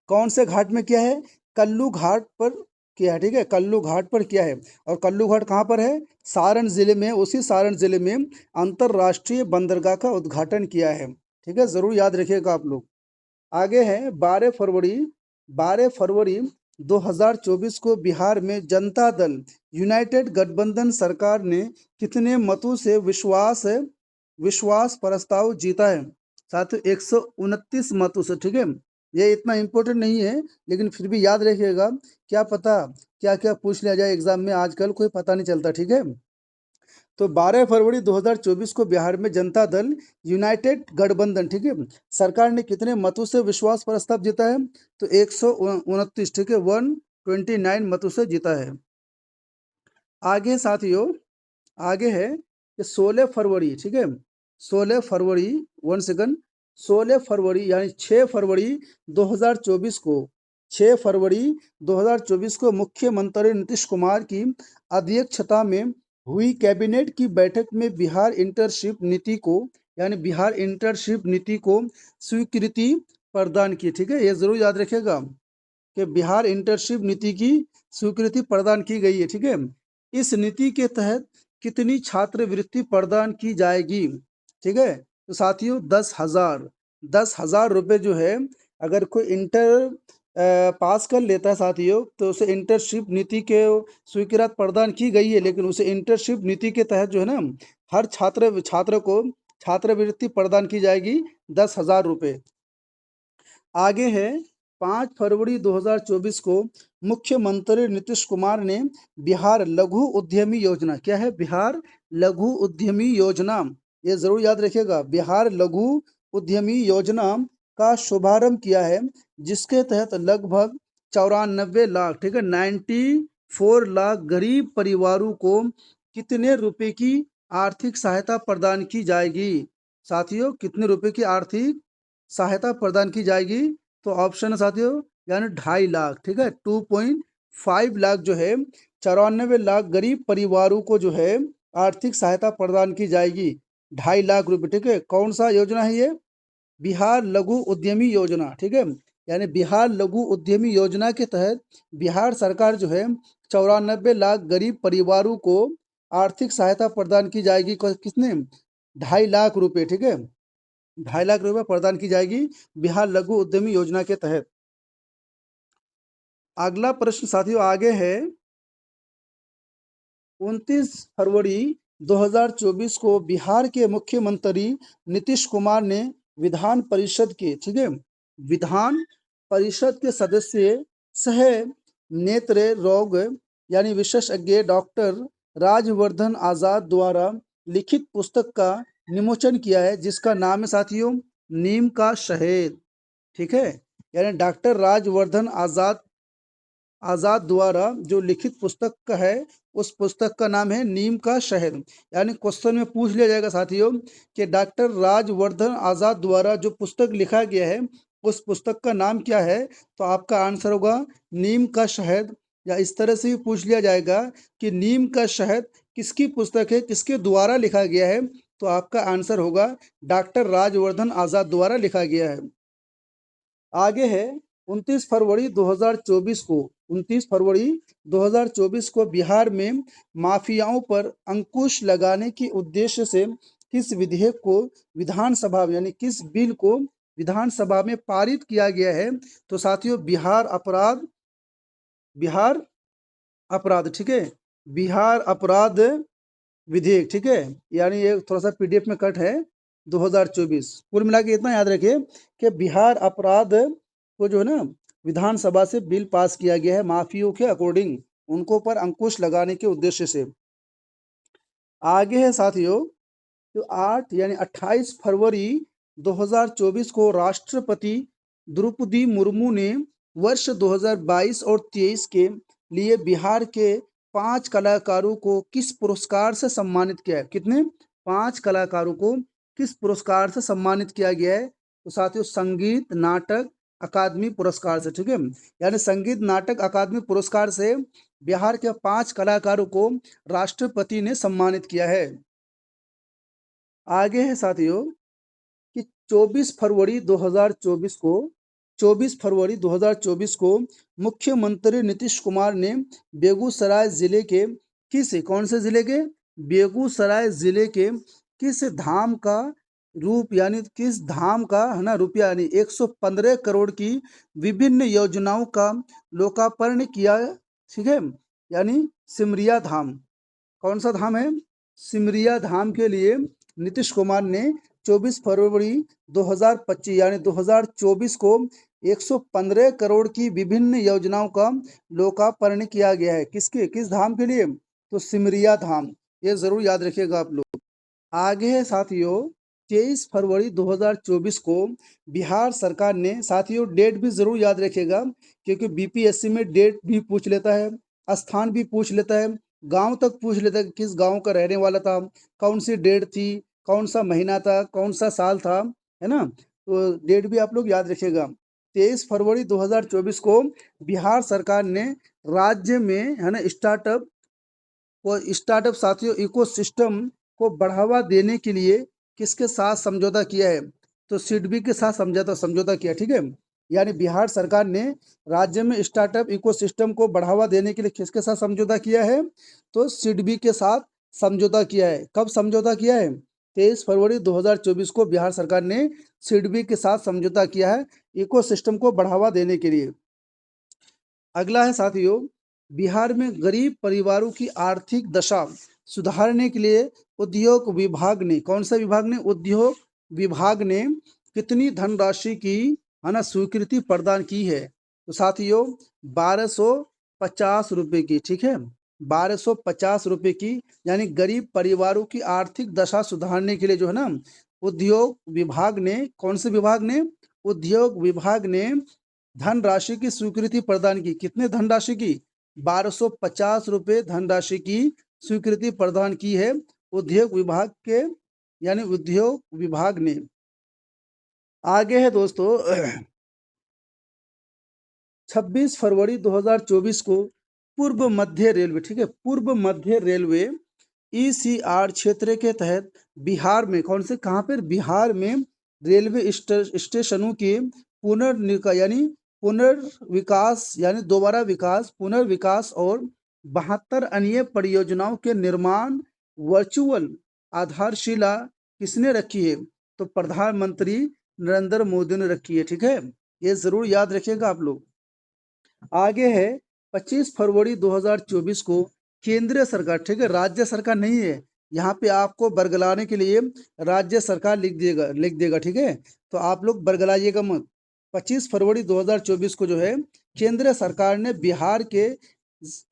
कौन से घाट में किया है? कल्लू घाट पर किया है, ठीक है। कल्लू घाट पर किया है। और कल्लू घाट कहाँ पर है? सारण जिले में। उसी सारण जिले में अंतरराष्ट्रीय बंदरगाह का उद्घाटन किया है, ठीक है। जरूर याद रखिएगा आप लोग। आगे है 12 फरवरी 2024 को बिहार में जनता दल यूनाइटेड गठबंधन सरकार ने कितने मतों से विश्वास प्रस्ताव जीता है? साथियों 129 मतों से, ठीक है। ये इतना इम्पोर्टेंट नहीं है, लेकिन फिर भी याद रखिएगा। क्या पता क्या क्या पूछ लिया जाए एग्जाम में, आजकल कोई पता नहीं चलता, ठीक है। तो 12 फरवरी 2024 को बिहार में जनता दल यूनाइटेड गठबंधन, ठीक है, सरकार ने कितने मतों से विश्वास प्रस्ताव जीता है? तो 129, ठीक है, 129 मतों से जीता है। आगे साथियों, आगे है कि 16 फरवरी, ठीक है, 16 फरवरी, 1 सेकंड, 16 फरवरी यानी 6 फरवरी 2024 को, 6 फरवरी 2024 को मुख्यमंत्री नीतीश कुमार की अध्यक्षता में हुई कैबिनेट की बैठक में बिहार इंटर्नशिप नीति को, यानी बिहार इंटर्नशिप नीति को स्वीकृति प्रदान की, ठीक है। ये जरूर याद रखिएगा कि बिहार इंटर्नशिप नीति की स्वीकृति प्रदान की गई है, ठीक है। इस नीति के तहत कितनी छात्रवृत्ति प्रदान की जाएगी? ठीक है। तो साथियों 10,000 रुपये जो है, अगर कोई इंटर पास कर लेता है साथियों, तो उसे इंटर्नशिप नीति के स्वीकृति प्रदान की गई है, लेकिन उसे इंटर्नशिप नीति के तहत जो है ना, हर छात्र को छात्रवृत्ति प्रदान की जाएगी 10,000 रुपये। आगे है 5 फरवरी 2024 को मुख्यमंत्री नीतीश कुमार ने बिहार लघु उद्यमी योजना, क्या है? बिहार लघु उद्यमी योजना, ये जरूर याद रखिएगा, बिहार लघु उद्यमी योजना का शुभारंभ किया है, जिसके तहत लगभग 94 लाख, ठीक है, 94 लाख गरीब परिवारों को कितने रुपए की आर्थिक सहायता प्रदान की जाएगी? साथियों कितने रुपए की आर्थिक सहायता प्रदान की जाएगी? तो ऑप्शन है साथियों, यानी 2.5 लाख, ठीक है, 2.5 लाख जो है, 94 लाख गरीब परिवारों को जो है आर्थिक सहायता प्रदान की जाएगी, 2.5 लाख रुपए, ठीक है। कौन सा योजना है ये? बिहार लघु उद्यमी योजना, ठीक है। यानी बिहार लघु उद्यमी योजना के तहत बिहार सरकार जो है 94 लाख गरीब परिवारों को आर्थिक सहायता प्रदान की जाएगी। कितने? 2.5 लाख रुपए, ठीक है, 2.5 लाख रुपए प्रदान की जाएगी बिहार लघु उद्यमी योजना के तहत। अगला प्रश्न साथियों आगे है 29 फरवरी 2024 को बिहार के मुख्यमंत्री नीतीश कुमार ने विधान परिषद के, ठीक है, विधान परिषद के सदस्य सह नेत्र रोग यानी विशेषज्ञ डॉक्टर राजवर्धन आजाद द्वारा लिखित पुस्तक का विमोचन किया है, जिसका नाम है साथियों नीम का शहद, ठीक है। यानी डॉक्टर राजवर्धन आजाद द्वारा जो लिखित पुस्तक का है, उस पुस्तक का नाम है नीम का शहद। यानी क्वेश्चन में पूछ लिया जाएगा साथियों कि डॉक्टर राजवर्धन आजाद द्वारा जो पुस्तक लिखा गया है, उस पुस्तक का नाम क्या है? तो आपका आंसर होगा नीम का शहद। या इस तरह से भी पूछ लिया जाएगा कि नीम का शहद किसकी पुस्तक है, किसके द्वारा लिखा गया है? तो आपका आंसर होगा डॉक्टर राजवर्धन आजाद द्वारा लिखा गया है। आगे है 29 फरवरी 2024 को, 29 फरवरी 2024 को बिहार में माफियाओं पर अंकुश लगाने के उद्देश्य से किस विधेयक को विधानसभा में, यानी किस बिल को विधानसभा में पारित किया गया है? तो साथियों बिहार अपराध, ठीक है, बिहार अपराध विधेयक, ठीक है। यानी ये थोड़ा सा पीडीएफ में कट है 2024। कुल मिला के इतना याद रखिए कि बिहार अपराध को जो है ना विधानसभा से बिल पास किया गया है माफियों के अकॉर्डिंग, उनको पर अंकुश लगाने के उद्देश्य से। आगे है साथियों तो 8 यानी 28 फरवरी 2024 को राष्ट्रपति द्रौपदी मुर्मू ने वर्ष 2022 और 23 के लिए बिहार के 5 कलाकारों को किस पुरस्कार से सम्मानित किया है? कितने? 5 कलाकारों को किस पुरस्कार से सम्मानित किया गया है? तो साथियों, संगीत नाटक अकादमी पुरस्कार से, ठीक है। यानी संगीत नाटक अकादमी पुरस्कार से बिहार के 5 कलाकारों को राष्ट्रपति ने सम्मानित किया है। आगे है साथियों कि 24 फरवरी 2024 को मुख्यमंत्री नीतीश कुमार ने बेगूसराय जिले के कौन से जिले के? बेगूसराय जिले के किस धाम का रूप यानी किस धाम का है ना रुपया यानी 115 करोड़ की विभिन्न योजनाओं का लोकार्पण किया, ठीक है। यानी सिमरिया धाम, कौन सा धाम है? सिमरिया धाम के लिए नीतीश कुमार ने 24 फरवरी 2025 यानी 2024 को 115 करोड़ की विभिन्न योजनाओं का लोकार्पण किया गया है। किस धाम के लिए? तो सिमरिया धाम। ये जरूर याद रखिएगा आप लोग। आगे है साथियों 23 फरवरी 2024 को बिहार सरकार ने, साथियों डेट भी जरूर याद रखिएगा क्योंकि बीपीएससी में डेट भी पूछ लेता है, स्थान भी पूछ लेता है, गांव तक पूछ लेता है, किस गांव का रहने वाला था, कौन सी डेट थी, कौन सा महीना था, कौन सा साल था, है ना। तो डेट भी आप लोग याद रखिएगा। 23 फरवरी 2024 को बिहार सरकार ने राज्य में है ना स्टार्टअप साथियों इकोसिस्टम को बढ़ावा देने के लिए किसके साथ समझौता किया है? तो सिडबी के साथ समझौता किया, ठीक है। यानी बिहार सरकार ने राज्य में स्टार्टअप इकोसिस्टम को बढ़ावा देने के लिए किसके साथ समझौता किया है? तो सिडबी के साथ समझौता किया है। कब समझौता किया है? 23 फरवरी 2024 को बिहार सरकार ने सिडबी के साथ समझौता किया है इकोसिस्टम को बढ़ावा देने के लिए। अगला है साथियों बिहार में गरीब परिवारों की आर्थिक दशा सुधारने के लिए उद्योग विभाग ने, कौन सा विभाग ने? उद्योग विभाग ने कितनी धनराशि की है ना स्वीकृति प्रदान की है? तो साथियों 1250 रुपए की, ठीक है। 1250 रुपए की, यानी गरीब परिवारों की आर्थिक दशा सुधारने के लिए जो है ना उद्योग विभाग ने, कौन से विभाग ने? उद्योग विभाग ने धनराशि की स्वीकृति प्रदान की। कितने धनराशि की? 1250 रुपए धनराशि की स्वीकृति प्रदान की है उद्योग विभाग के, यानी उद्योग विभाग ने। आगे है दोस्तों 26 फरवरी 2024 को पूर्व मध्य रेलवे, ठीक है, पूर्व मध्य रेलवे ईसीआर क्षेत्र के तहत बिहार में कौन से, कहाँ पर? बिहार में रेलवे स्टेशनों के पुनर्विकास यानी दोबारा विकास, पुनर्विकास और 72 अन्य परियोजनाओं के निर्माण वर्चुअल आधारशिला किसने रखी है? तो प्रधानमंत्री नरेंद्र मोदी ने रखी है, ठीक है। ये जरूर याद रखिएगा आप लोग। आगे है 25 फरवरी 2024 को केंद्रीय सरकार, ठीक है, राज्य सरकार नहीं है, यहाँ पे आपको बरगलाने के लिए राज्य सरकार लिख देगा, ठीक है। तो आप लोग बरगलाइएगा मत। 25 फरवरी 2024 को जो है केंद्र सरकार ने बिहार के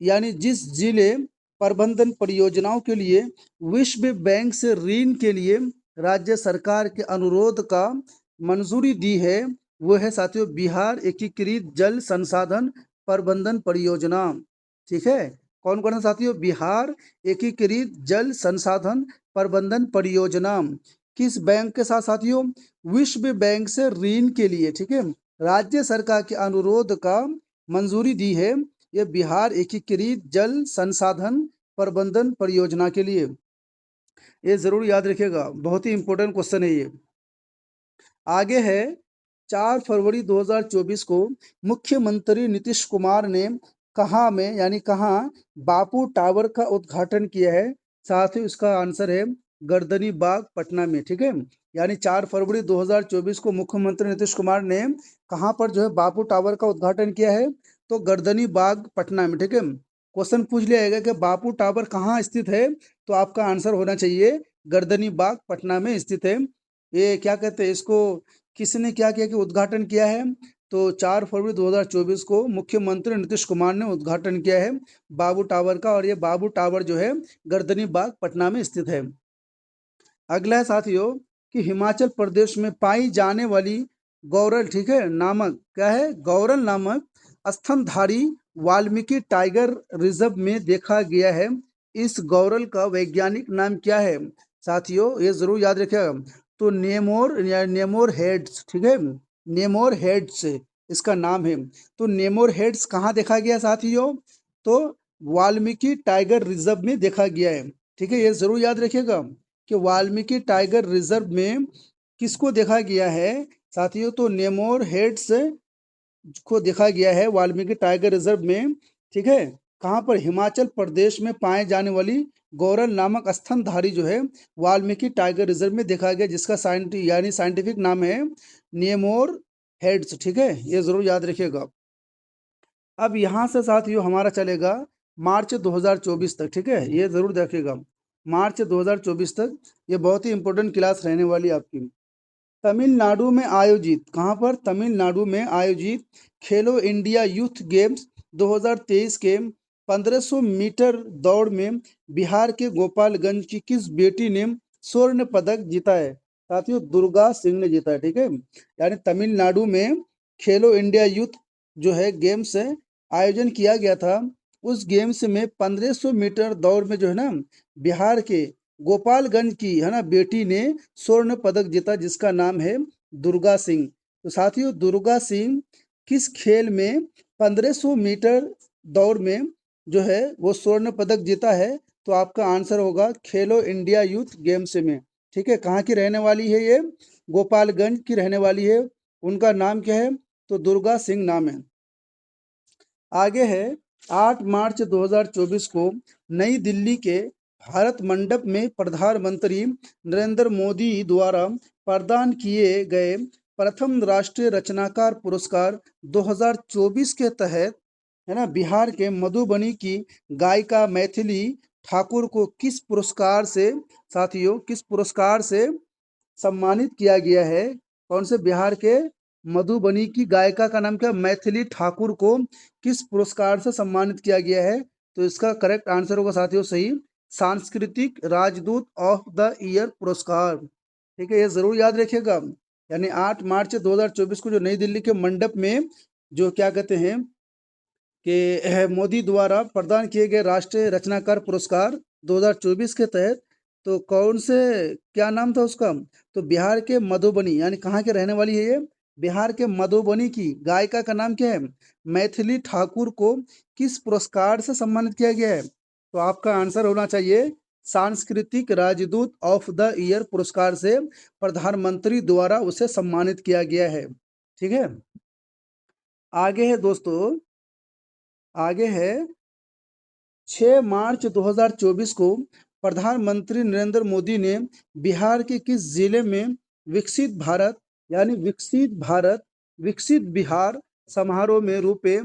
यानी जिस जिले प्रबंधन परियोजनाओं के लिए विश्व बैंक से ऋण के लिए राज्य सरकार के अनुरोध का मंजूरी दी है, वो है साथियों बिहार एकीकृत जल संसाधन प्रबंधन परियोजना, ठीक है। कौन कौन है साथियों? बिहार एकीकृत जल संसाधन प्रबंधन परियोजना किस बैंक के साथ साथियों? विश्व बैंक से ऋण के लिए, ठीक है, राज्य सरकार के अनुरोध का मंजूरी दी है ये बिहार एकीकृत जल संसाधन प्रबंधन परियोजना के लिए। ये जरूर याद रखिएगा, बहुत ही इंपॉर्टेंट क्वेश्चन है ये। आगे है 4 फरवरी 2024 को मुख्यमंत्री नीतीश कुमार ने कहाँ में यानी कहाँ बापू टावर का उद्घाटन किया है? साथ ही इसका आंसर है गर्दनी बाग पटना में, ठीक है। यानी 4 फरवरी 2024 को मुख्यमंत्री नीतीश कुमार ने कहाँ पर जो है बापू टावर का उद्घाटन किया है? तो गर्दनी बाग पटना में, ठीक है। क्वेश्चन पूछ लिया जाएगा कि बापू टावर कहाँ स्थित है, तो आपका आंसर होना चाहिए गर्दनी बाग पटना में स्थित है। ये क्या कहते हैं इसको, किसने क्या किया कि उद्घाटन किया है? तो 4 फरवरी 2024 को मुख्यमंत्री नीतीश कुमार ने उद्घाटन किया है बाबू टावर का, और ये बाबू टावर जो है गर्दनी बाग पटना में स्थित है। अगला है साथियों कि हिमाचल प्रदेश में पाई जाने वाली गौरल, ठीक है, नामक, क्या है, गौरल नामक स्तनधारी वाल्मीकि टाइगर रिजर्व में देखा गया है। इस गौरल का वैज्ञानिक नाम क्या है? साथियों ये जरूर याद रखिएगा। तो नेमोर या नेमोर हेड्स, ठीक है, नेमोर हेड्स इसका नाम है। तो नेमोर हेड्स कहाँ देखा गया साथियों? तो वाल्मीकि टाइगर रिजर्व में देखा गया है। ठीक है, ये जरूर याद रखिएगा कि वाल्मीकि टाइगर रिजर्व में किसको देखा गया है साथियों? तो नेमोर हेड्स को देखा गया है वाल्मीकि टाइगर रिजर्व में। ठीक है, कहाँ पर? हिमाचल प्रदेश में पाए जाने वाली गौरल नामक स्तनधारी जो है वाल्मीकि टाइगर रिजर्व में देखा गया, जिसका साइंटिफिक नाम है नेमोर हेड्स। ठीक है, ये जरूर याद रखिएगा। अब यहाँ से साथियों हमारा चलेगा मार्च 2024 तक। ठीक है, ये जरूर देखिएगा, मार्च 2024 तक ये बहुत ही इंपॉर्टेंट क्लास रहने वाली आपकी। तमिलनाडु में आयोजित, कहाँ पर? तमिलनाडु में आयोजित खेलो इंडिया यूथ गेम्स 2023 के 1500 मीटर दौड़ में बिहार के गोपालगंज की किस बेटी ने स्वर्ण पदक जीता है? साथियों दुर्गा सिंह ने जीता है। ठीक है, यानी तमिलनाडु में खेलो इंडिया यूथ जो है गेम्स आयोजन किया गया था। उस गेम्स में 1500 मीटर दौड़ में जो है ना बिहार के गोपालगंज की है ना बेटी ने स्वर्ण पदक जीता, जिसका नाम है दुर्गा सिंह। तो साथियों दुर्गा सिंह किस खेल में 1500 मीटर दौड़ में जो है वो स्वर्ण पदक जीता है? तो आपका आंसर होगा खेलो इंडिया यूथ गेम्स में। ठीक है, कहाँ की रहने वाली है ये? गोपालगंज की रहने वाली है। उनका नाम क्या है? तो दुर्गा सिंह नाम है। आगे है 8 मार्च 2024 को नई दिल्ली के भारत मंडप में प्रधानमंत्री नरेंद्र मोदी द्वारा प्रदान किए गए प्रथम राष्ट्रीय रचनाकार पुरस्कार 2024 के तहत है ना बिहार के मधुबनी की गायिका मैथिली ठाकुर को किस पुरस्कार से, साथियों किस पुरस्कार से सम्मानित किया गया है? कौन से? बिहार के मधुबनी की गायिका का नाम क्या? मैथिली ठाकुर को किस पुरस्कार से सम्मानित किया गया है? तो इसका करेक्ट आंसर होगा साथियों सही, सांस्कृतिक राजदूत ऑफ द ईयर पुरस्कार। ठीक है, ये जरूर याद रखिएगा। यानी 8 मार्च 2024 को जो नई दिल्ली के मंडप में जो क्या कहते हैं कि मोदी द्वारा प्रदान किए गए राष्ट्रीय रचनाकार पुरस्कार 2024 के तहत, तो कौन से, क्या नाम था उसका? तो बिहार के मधुबनी, यानी कहाँ के रहने वाली है ये? बिहार के मधुबनी की गायिका का नाम क्या है? मैथिली ठाकुर को किस पुरस्कार से सम्मानित किया गया है? तो आपका आंसर होना चाहिए सांस्कृतिक राजदूत ऑफ द ईयर पुरस्कार से प्रधानमंत्री द्वारा उसे सम्मानित किया गया है। ठीक है, आगे है दोस्तों, आगे है 6 मार्च 2024 को प्रधानमंत्री नरेंद्र मोदी ने बिहार के किस जिले में विकसित भारत, यानी विकसित बिहार समारोह में रुपए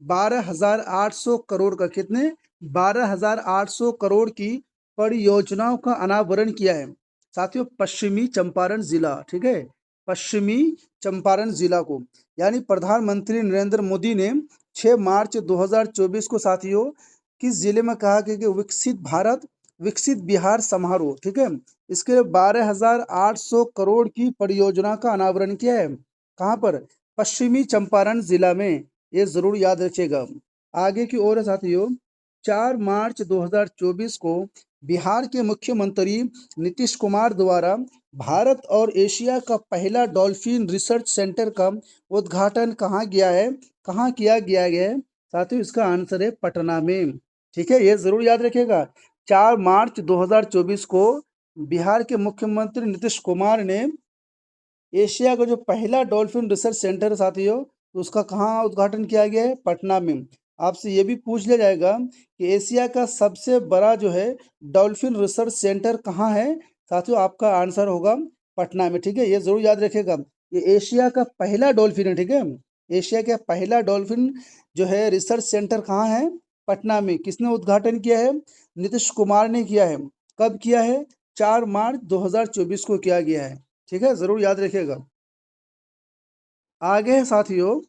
12,800 करोड़ का, कितने? 12,800 करोड़ की परियोजनाओं का अनावरण किया है। साथियों पश्चिमी चंपारण जिला, ठीक है, पश्चिमी चंपारण जिला को, यानी प्रधानमंत्री नरेंद्र मोदी ने 6 मार्च 2024 को साथियों किस जिले में कहा कि विकसित भारत विकसित बिहार समारोह, ठीक है, इसके लिए 12,800 करोड़ की परियोजना का अनावरण किया है। कहाँ पर? पश्चिमी चंपारण जिला में। ये जरूर याद रखिएगा। आगे की ओर है साथियों 4 मार्च 2024 को बिहार के मुख्यमंत्री नीतीश कुमार द्वारा भारत और एशिया का पहला डॉल्फिन रिसर्च सेंटर का उद्घाटन कहाँ किया गया है? साथियों इसका आंसर है पटना में। ठीक है, ये जरूर याद रखिएगा। 4 मार्च 2024 को बिहार के मुख्यमंत्री नीतीश कुमार ने एशिया का जो पहला डॉल्फिन रिसर्च सेंटर है साथियों, तो उसका कहाँ उद्घाटन किया गया है? पटना में। आपसे ये भी पूछ लिया जाएगा कि एशिया का सबसे बड़ा जो है डॉल्फिन रिसर्च सेंटर कहाँ है? साथियों आपका आंसर होगा पटना में। ठीक है, ये जरूर याद रखिएगा। ये एशिया का पहला डॉल्फिन है। ठीक है, एशिया का पहला डॉल्फिन जो है रिसर्च सेंटर कहाँ है? पटना में। किसने उद्घाटन किया है? नीतीश कुमार ने किया है। कब किया है? 4 मार्च 2024 को किया गया है। ठीक है, जरूर याद रखिएगा। आगे है साथियों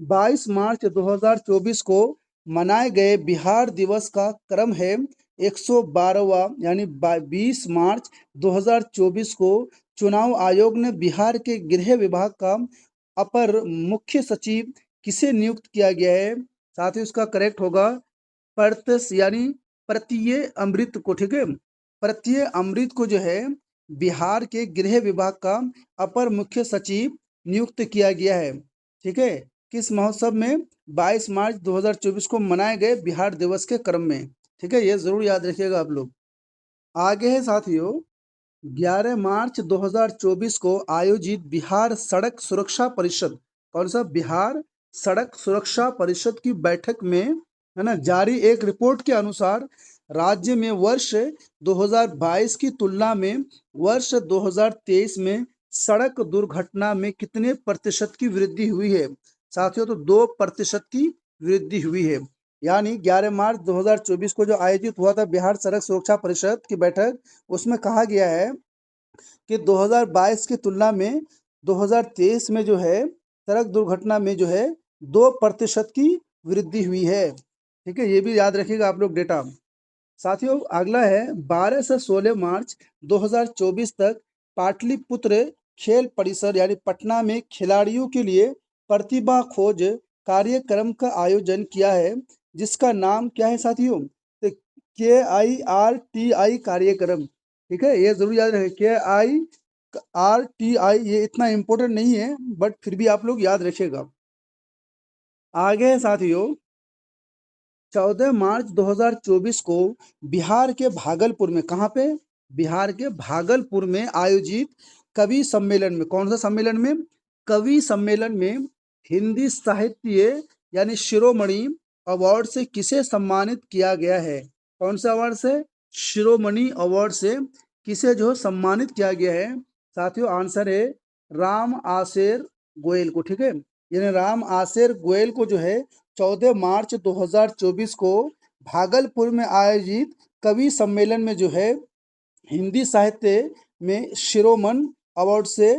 22 मार्च 2024 को मनाए गए बिहार दिवस का क्रम है 112वां, यानी 20 मार्च 2024 को चुनाव आयोग ने बिहार के गृह विभाग का अपर मुख्य सचिव किसे नियुक्त किया गया है? साथ ही उसका करेक्ट होगा परतस यानी प्रत्यय अमृत को। ठीक है, प्रत्यय अमृत को जो है बिहार के गृह विभाग का अपर मुख्य सचिव नियुक्त किया गया है। ठीक है, किस महोत्सव में? 22 मार्च 2024 को मनाए गए बिहार दिवस के क्रम में। ठीक है, ये जरूर याद रखिएगा आप लोग। आगे है साथियों, 11 मार्च 2024 को आयोजित बिहार सड़क सुरक्षा परिषद, कौन सा? बिहार सड़क सुरक्षा परिषद की बैठक में, है ना, जारी एक रिपोर्ट के अनुसार राज्य में वर्ष 2022 की तुलना में वर्ष 2023 में सड़क दुर्घटना में कितने प्रतिशत की वृद्धि हुई है? साथियों, तो 2% की वृद्धि हुई है। यानी 11 मार्च 2024 को जो आयोजित हुआ था बिहार सड़क सुरक्षा परिषद की बैठक, उसमें कहा गया है कि 2022 की तुलना में 2023 में जो है सड़क दुर्घटना में जो है 2% की वृद्धि हुई है। ठीक है, ये भी याद रखिएगा आप लोग डेटा। साथियों, अगला है 12 से 16 मार्च 2024 तक पाटलिपुत्र खेल परिसर यानी पटना में खिलाड़ियों के लिए प्रतिभा खोज कार्यक्रम का आयोजन किया है, जिसका नाम क्या है साथियों? तो KIRTI कार्यक्रम। ठीक है, ये जरूर याद रखें, KIRTI। ये इतना इम्पोर्टेंट नहीं है बट फिर भी आप लोग याद रखिएगा। आगे है साथियों, 14 मार्च 2024 को बिहार के भागलपुर में, कहाँ पे? बिहार के भागलपुर में आयोजित कवि सम्मेलन में, कौन सा सम्मेलन में? कवि सम्मेलन में हिंदी साहित्य यानी शिरोमणि अवार्ड से किसे सम्मानित किया गया है? कौन सा अवार्ड से? शिरोमणि अवार्ड से किसे जो सम्मानित किया गया है? साथियों, आंसर है राम आसेर गोयल को। ठीक है, यानी राम आसेर गोयल को जो है 14 मार्च 2024 को भागलपुर में आयोजित कवि सम्मेलन में जो है हिंदी साहित्य में शिरोमणि अवार्ड से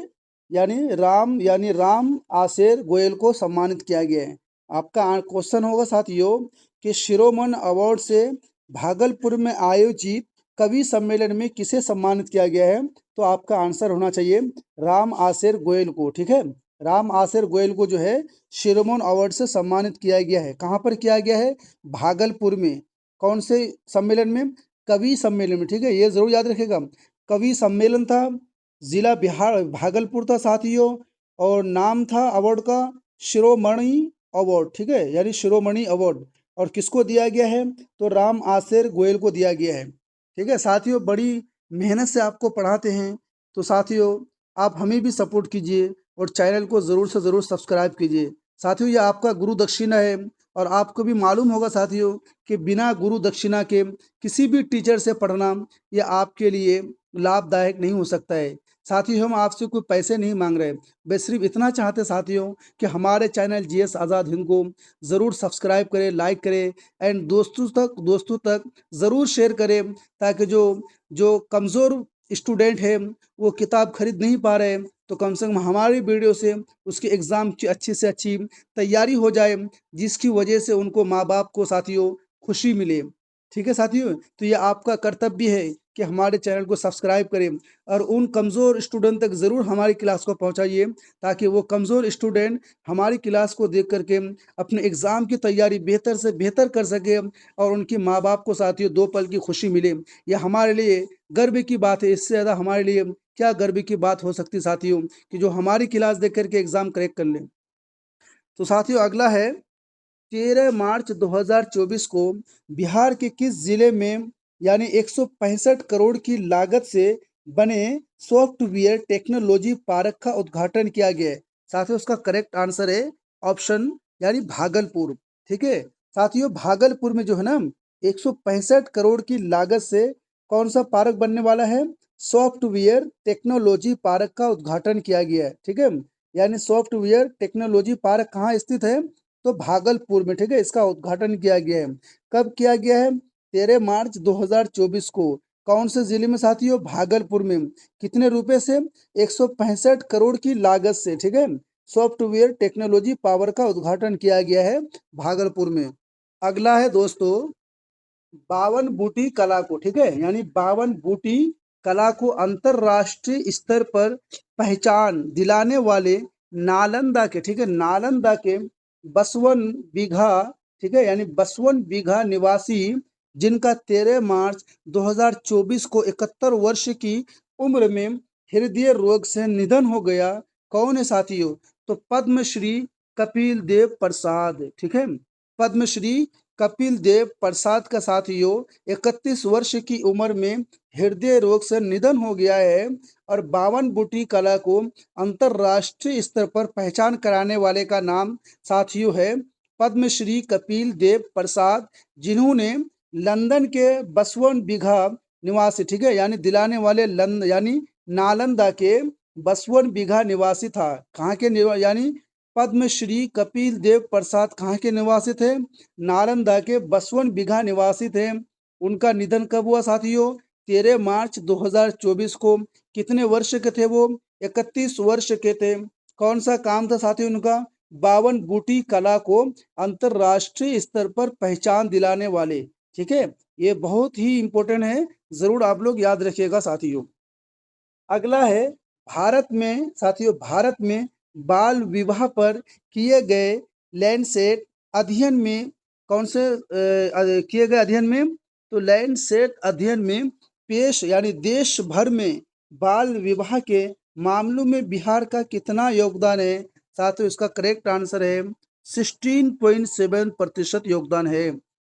यानी राम आसेर गोयल को सम्मानित किया गया है। आपका क्वेश्चन होगा साथियों कि शिरोमणि अवार्ड से भागलपुर में आयोजित कवि सम्मेलन में किसे सम्मानित किया गया है? तो आपका आंसर होना चाहिए राम आसेर गोयल को। ठीक है, राम आसेर गोयल को जो है शिरोमणि अवार्ड से सम्मानित किया गया है। कहाँ पर किया गया है? भागलपुर में। कौन से सम्मेलन में? कवि सम्मेलन में। ठीक है, ये जरूर याद रखेगा। कवि सम्मेलन था, जिला बिहार भागलपुर था साथियों, और नाम था अवार्ड का शिरोमणि अवार्ड। ठीक है, यानी शिरोमणि अवार्ड। और किसको दिया गया है? तो राम आसेर गोयल को दिया गया है। ठीक है साथियों, बड़ी मेहनत से आपको पढ़ाते हैं, तो साथियों आप हमें भी सपोर्ट कीजिए और चैनल को ज़रूर से ज़रूर सब्सक्राइब कीजिए। साथियों, ये आपका गुरु दक्षिणा है, और आपको भी मालूम होगा साथियों कि बिना गुरु दक्षिणा के किसी भी टीचर से पढ़ना ये आपके लिए लाभदायक नहीं हो सकता है। साथियों, हम आपसे कोई पैसे नहीं मांग रहे, बस सिर्फ इतना चाहते साथियों कि हमारे चैनल GS आज़ाद हिंद को ज़रूर सब्सक्राइब करें, लाइक करें, एंड दोस्तों तक ज़रूर शेयर करें, ताकि जो जो कमज़ोर स्टूडेंट है वो किताब खरीद नहीं पा रहे, तो कम से कम हमारी वीडियो से उसके एग्ज़ाम की अच्छी से अच्छी तैयारी हो जाए, जिसकी वजह से उनको माँ बाप को साथियों खुशी मिले। ठीक है साथियों, तो ये आपका कर्तव्य है कि हमारे चैनल को सब्सक्राइब करें और उन कमज़ोर स्टूडेंट तक ज़रूर हमारी क्लास को पहुंचाइए, ताकि वो कमज़ोर स्टूडेंट हमारी क्लास को देख करके अपने एग्ज़ाम की तैयारी बेहतर से बेहतर कर सके, और उनके माँ बाप को साथियों 2 पल की खुशी मिले। यह हमारे लिए गर्व की बात है। इससे ज़्यादा हमारे लिए क्या गर्व की बात हो सकती है साथियों, कि जो हमारी क्लास देख करके एग्ज़ाम क्रैक कर लें। तो साथियों, अगला है 13 मार्च 2024 को बिहार के किस जिले में यानी 165 करोड़ की लागत से बने सॉफ्टवेयर टेक्नोलॉजी पार्क का उद्घाटन किया गया है? साथियों, उसका करेक्ट आंसर है ऑप्शन यानी भागलपुर। ठीक है साथियों, भागलपुर में जो है ना 165 करोड़ की लागत से कौन सा पार्क बनने वाला है? सॉफ्टवेयर टेक्नोलॉजी पार्क का उद्घाटन किया गया है। ठीक है, यानी सॉफ्टवेयर टेक्नोलॉजी पार्क कहाँ स्थित है? तो भागलपुर में। ठीक है, इसका उद्घाटन किया गया है। कब किया गया है? 13 मार्च 2024 को। कौन से जिले में साथियों? भागलपुर में। कितने रुपए से? 165 करोड़ की लागत से। ठीक है, सॉफ्टवेयर टेक्नोलॉजी पावर का उद्घाटन किया गया है भागलपुर में। अगला है दोस्तों 52 बूटी कला को। ठीक है, यानी 52 बूटी कला को अंतरराष्ट्रीय स्तर पर पहचान दिलाने वाले नालंदा के, ठीक है, नालंदा के बसवन बीघा, ठीक है, यानी बसवन बीघा निवासी, जिनका 13 मार्च 2024 को 71 वर्ष की उम्र में हृदय रोग से निधन हो गया। कौन है साथियों? तो पद्मश्री कपिल देव प्रसाद, ठीक है, पद्मश्री कपिल देव प्रसाद का साथियों 31 वर्ष की उम्र में हृदय रोग से निधन हो गया है। और बावन बूटी कला को अंतरराष्ट्रीय स्तर पर पहचान कराने वाले का नाम साथियों है पद्मश्री कपिल देव प्रसाद, जिन्होंने लंदन के बसवन बीघा निवासी, ठीक है, यानी दिलाने वाले यानी नालंदा के बसवन बीघा निवासी था। कहाँ के यानी पद्मश्री कपिल देव प्रसाद कहाँ के निवासी थे? नालंदा के बसवन बीघा निवासी थे। उनका निधन कब हुआ साथियों? 13 मार्च 2024 को। कितने वर्ष के थे वो? 31 वर्ष के थे। कौन सा काम था साथियों उनका? बावन बूटी कला को अंतरराष्ट्रीय स्तर पर पहचान दिलाने वाले, ठीक है, ये बहुत ही इंपॉर्टेंट है, जरूर आप लोग याद रखिएगा साथियों। अगला है भारत में साथियों, भारत में बाल विवाह पर किए गए लैंडसेट अध्ययन में कौन से किए गए अध्ययन में? तो लैंडसेट अध्ययन में पेश यानी देश भर में बाल विवाह के मामलों में बिहार का कितना योगदान है साथियों? इसका करेक्ट आंसर है 16.7% योगदान है।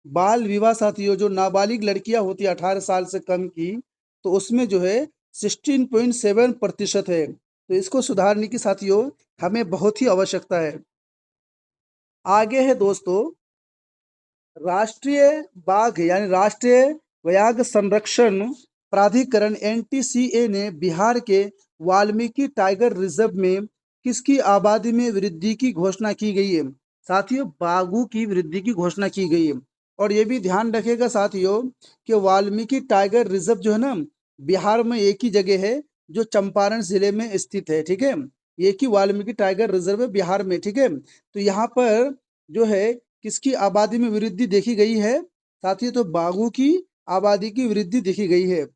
बाल विवाह साथियों, जो नाबालिग लड़कियां होती है 18 साल से कम की, तो उसमें जो है 16.7% है। तो इसको सुधारने की साथियों हमें बहुत ही आवश्यकता है। आगे है दोस्तों, राष्ट्रीय बाघ यानी राष्ट्रीय व्याघ्र संरक्षण प्राधिकरण एनटीसीए ने बिहार के वाल्मीकि टाइगर रिजर्व में किसकी आबादी में वृद्धि की घोषणा की गई है? साथियों बाघों की वृद्धि की घोषणा की गई है। और ये भी ध्यान रखिएगा साथियों कि वाल्मीकि टाइगर रिजर्व जो है ना, बिहार में एक ही जगह है जो चंपारण जिले में स्थित है, ठीक है, एक ही वाल्मीकि टाइगर रिजर्व है बिहार में, ठीक है। तो यहाँ पर जो है किसकी आबादी में वृद्धि देखी गई है साथियों? तो बाघों की आबादी की वृद्धि देखी गई है।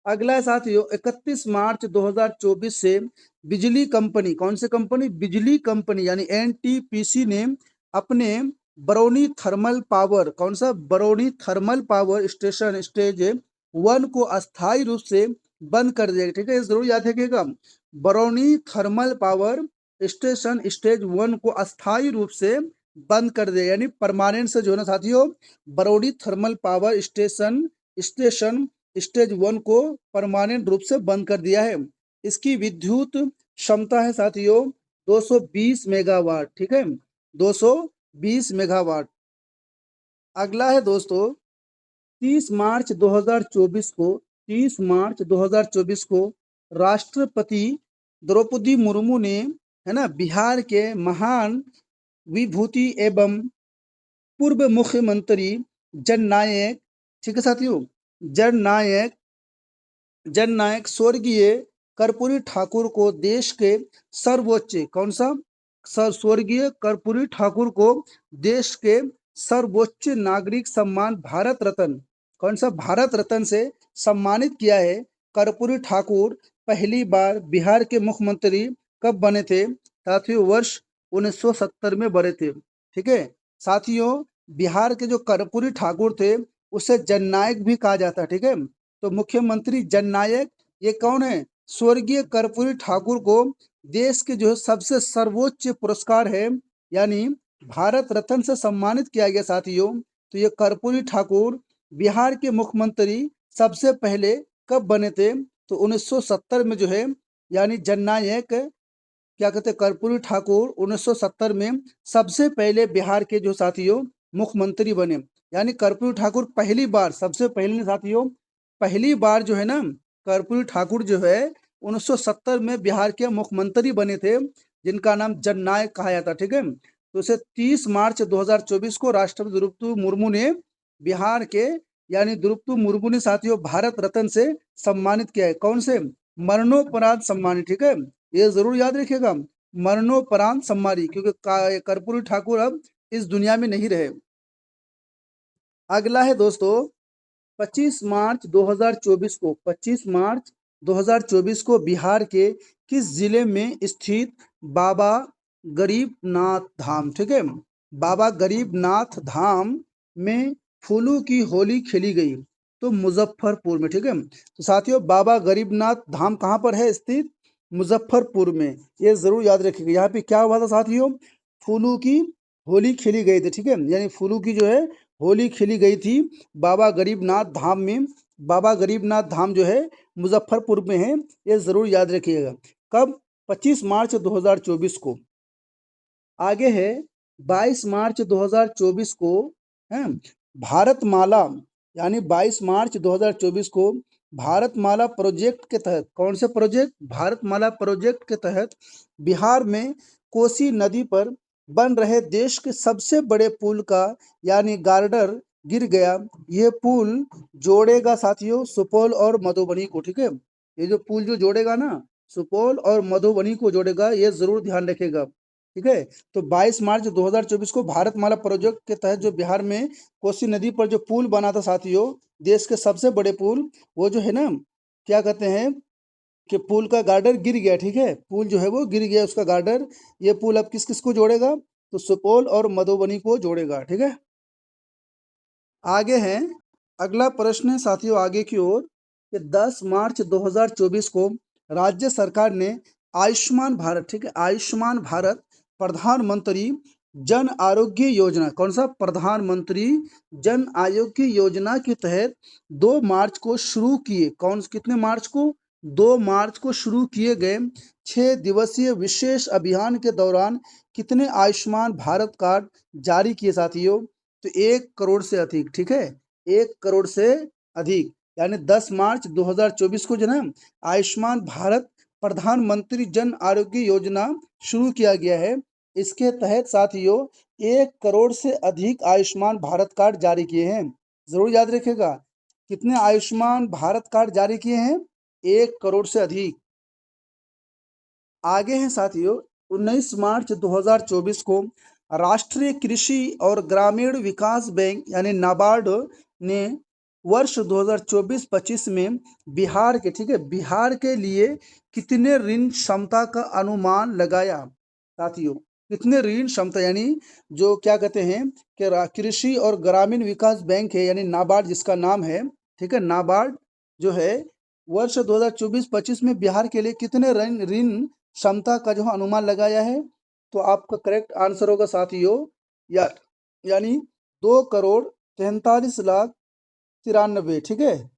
अगला है साथियों 31 मार्च 2024 से बिजली कंपनी, कौन सी कंपनी? बिजली कंपनी यानी एनटीपीसी ने अपने बरौनी थर्मल पावर, कौन सा? Barauni thermal power station stage 1 को अस्थायी रूप से बंद कर दिया, ठीक है, ये जरूर याद रखिएगा। Barauni thermal power station stage 1 को अस्थायी रूप से बंद कर दिया, यानी परमानेंट से जो है ना साथियों, Barauni thermal power station station stage 1 को परमानेंट रूप से बंद कर दिया है। इसकी विद्युत क्षमता है साथियों 220 मेगावाट, ठीक है, 220 मेगावाट। अगला है दोस्तों 30 मार्च 2024 को, 30 मार्च 2024 को राष्ट्रपति द्रौपदी मुर्मू ने, है ना, बिहार के महान विभूति एवं पूर्व मुख्यमंत्री जननायक, ठीक है साथियों, जननायक जननायक स्वर्गीय कर्पूरी ठाकुर को देश के सर्वोच्च, कौन सा? स्वर्गीय कर्पूरी ठाकुर को देश के सर्वोच्च नागरिक सम्मान भारत रत्न, कौन सा? भारत रत्न से सम्मानित किया है। कर्पूरी ठाकुर पहली बार बिहार के मुख्यमंत्री कब बने थे साथियों? वर्ष 1970 में बने थे, ठीक है साथियों। बिहार के जो कर्पूरी ठाकुर थे उसे जननायक भी कहा जाता है, ठीक है। तो मुख्यमंत्री जननायक ये कौन है? स्वर्गीय कर्पूरी ठाकुर को देश के जो सबसे सर्वोच्च पुरस्कार है यानी भारत रत्न से सम्मानित किया गया साथियों। तो ये कर्पूरी ठाकुर बिहार के मुख्यमंत्री सबसे पहले कब बने थे? तो 1970 में जो है, यानी जननायक क्या कहते हैं, कर्पूरी ठाकुर 1970 में सबसे पहले बिहार के जो साथियों मुख्यमंत्री बने। यानी कर्पूरी ठाकुर पहली बार, सबसे पहले साथियों पहली बार जो है ना, कर्पूरी ठाकुर जो है 1970 में बिहार के मुख्यमंत्री बने थे, जिनका नाम जननायक कहा जाता, ठीक है। तो उसे 30 मार्च 2024 को राष्ट्रपति द्रौपदी मुर्मू ने बिहार के, यानी द्रौपदी मुर्मू ने साथियों भारत रत्न से सम्मानित किया है। कौन से? मरणोपरांत सम्मानित, ठीक है, ये जरूर याद रखिएगा, मरणोपरांत सम्मानित, क्योंकि कर्पूरी ठाकुर अब इस दुनिया में नहीं रहे। अगला है दोस्तों 25 मार्च 2024 को 25 मार्च 2024 को बिहार के किस जिले में स्थित बाबा गरीबनाथ धाम, ठीक है, बाबा गरीबनाथ धाम में फूलों की होली खेली गई? तो मुजफ्फरपुर में, ठीक है। तो साथियों, बाबा गरीबनाथ धाम कहाँ पर है स्थित? मुजफ्फरपुर में। ये जरूर याद रखिएगा। यहाँ पे क्या हुआ था साथियों? फूलों की होली खेली गई थी, ठीक है, यानी फूलों की जो है होली खेली गई थी बाबा गरीबनाथ धाम में। बाबा गरीबनाथ धाम जो है मुजफ्फरपुर में है, ये जरूर याद रखिएगा। कब? 25 मार्च 2024 को। आगे है 22 मार्च 2024 को है भारतमाला, यानी 22 मार्च 2024 को भारतमाला प्रोजेक्ट के तहत, कौन से प्रोजेक्ट? भारतमाला प्रोजेक्ट के तहत बिहार में कोसी नदी पर बन रहे देश के सबसे बड़े पुल का यानी गार्डर गिर गया। यह पुल जोड़ेगा साथियों सुपौल और मधुबनी को, ठीक है। ये जो पुल जो जोड़ेगा ना, सुपौल और मधुबनी को जोड़ेगा, ये जरूर ध्यान रखेगा, ठीक है। तो 22 मार्च 2024 को भारतमाला प्रोजेक्ट के तहत जो बिहार में कोसी नदी पर जो पुल बना था साथियों, देश के सबसे बड़े पुल, वो जो है ना, क्या कहते हैं कि पुल का गार्डर गिर गया, ठीक है, पुल जो है वो गिर गया उसका गार्डर। ये पुल अब किस किस को जोड़ेगा? तो सुपौल और मधुबनी को जोड़ेगा, ठीक है। आगे है अगला प्रश्न है साथियों, आगे की ओर, कि 10 मार्च 2024 को राज्य सरकार ने आयुष्मान भारत, ठीक है, आयुष्मान भारत प्रधानमंत्री जन आरोग्य योजना, कौन सा? प्रधानमंत्री जन आरोग्य योजना के तहत 2 मार्च को शुरू किए, कौन, कितने मार्च को? 2 मार्च को शुरू किए गए 6 दिवसीय विशेष अभियान के दौरान कितने आयुष्मान भारत कार्ड जारी किए साथियों? तो 1 करोड़ से अधिक, ठीक है, 1 करोड़ से अधिक, यानी 10 मार्च 2024 को जो है आयुष्मान भारत प्रधानमंत्री जन आरोग्य योजना शुरू किया गया है। इसके तहत साथियों 1 करोड़ से अधिक आयुष्मान भारत कार्ड जारी किए हैं। जरूर याद रखिएगा, कितने आयुष्मान भारत कार्ड जारी किए हैं? 1 करोड़ से अधिक। आगे हैं साथियों, 19 मार्च 2024 को राष्ट्रीय कृषि और ग्रामीण विकास बैंक यानी नाबार्ड ने वर्ष 2024-25 में बिहार के, ठीक है, बिहार के लिए कितने ऋण क्षमता का अनुमान लगाया साथियों? कितने ऋण क्षमता, यानी जो क्या कहते हैं कि कृषि और ग्रामीण विकास बैंक है यानी नाबार्ड जिसका नाम है, ठीक है, नाबार्ड जो है वर्ष 2024-25 में बिहार के लिए कितने ऋण ऋण क्षमता का जो अनुमान लगाया है? तो आपका करेक्ट आंसर होगा साथियों या यानी 2 करोड़ 43 लाख 93, ठीक है,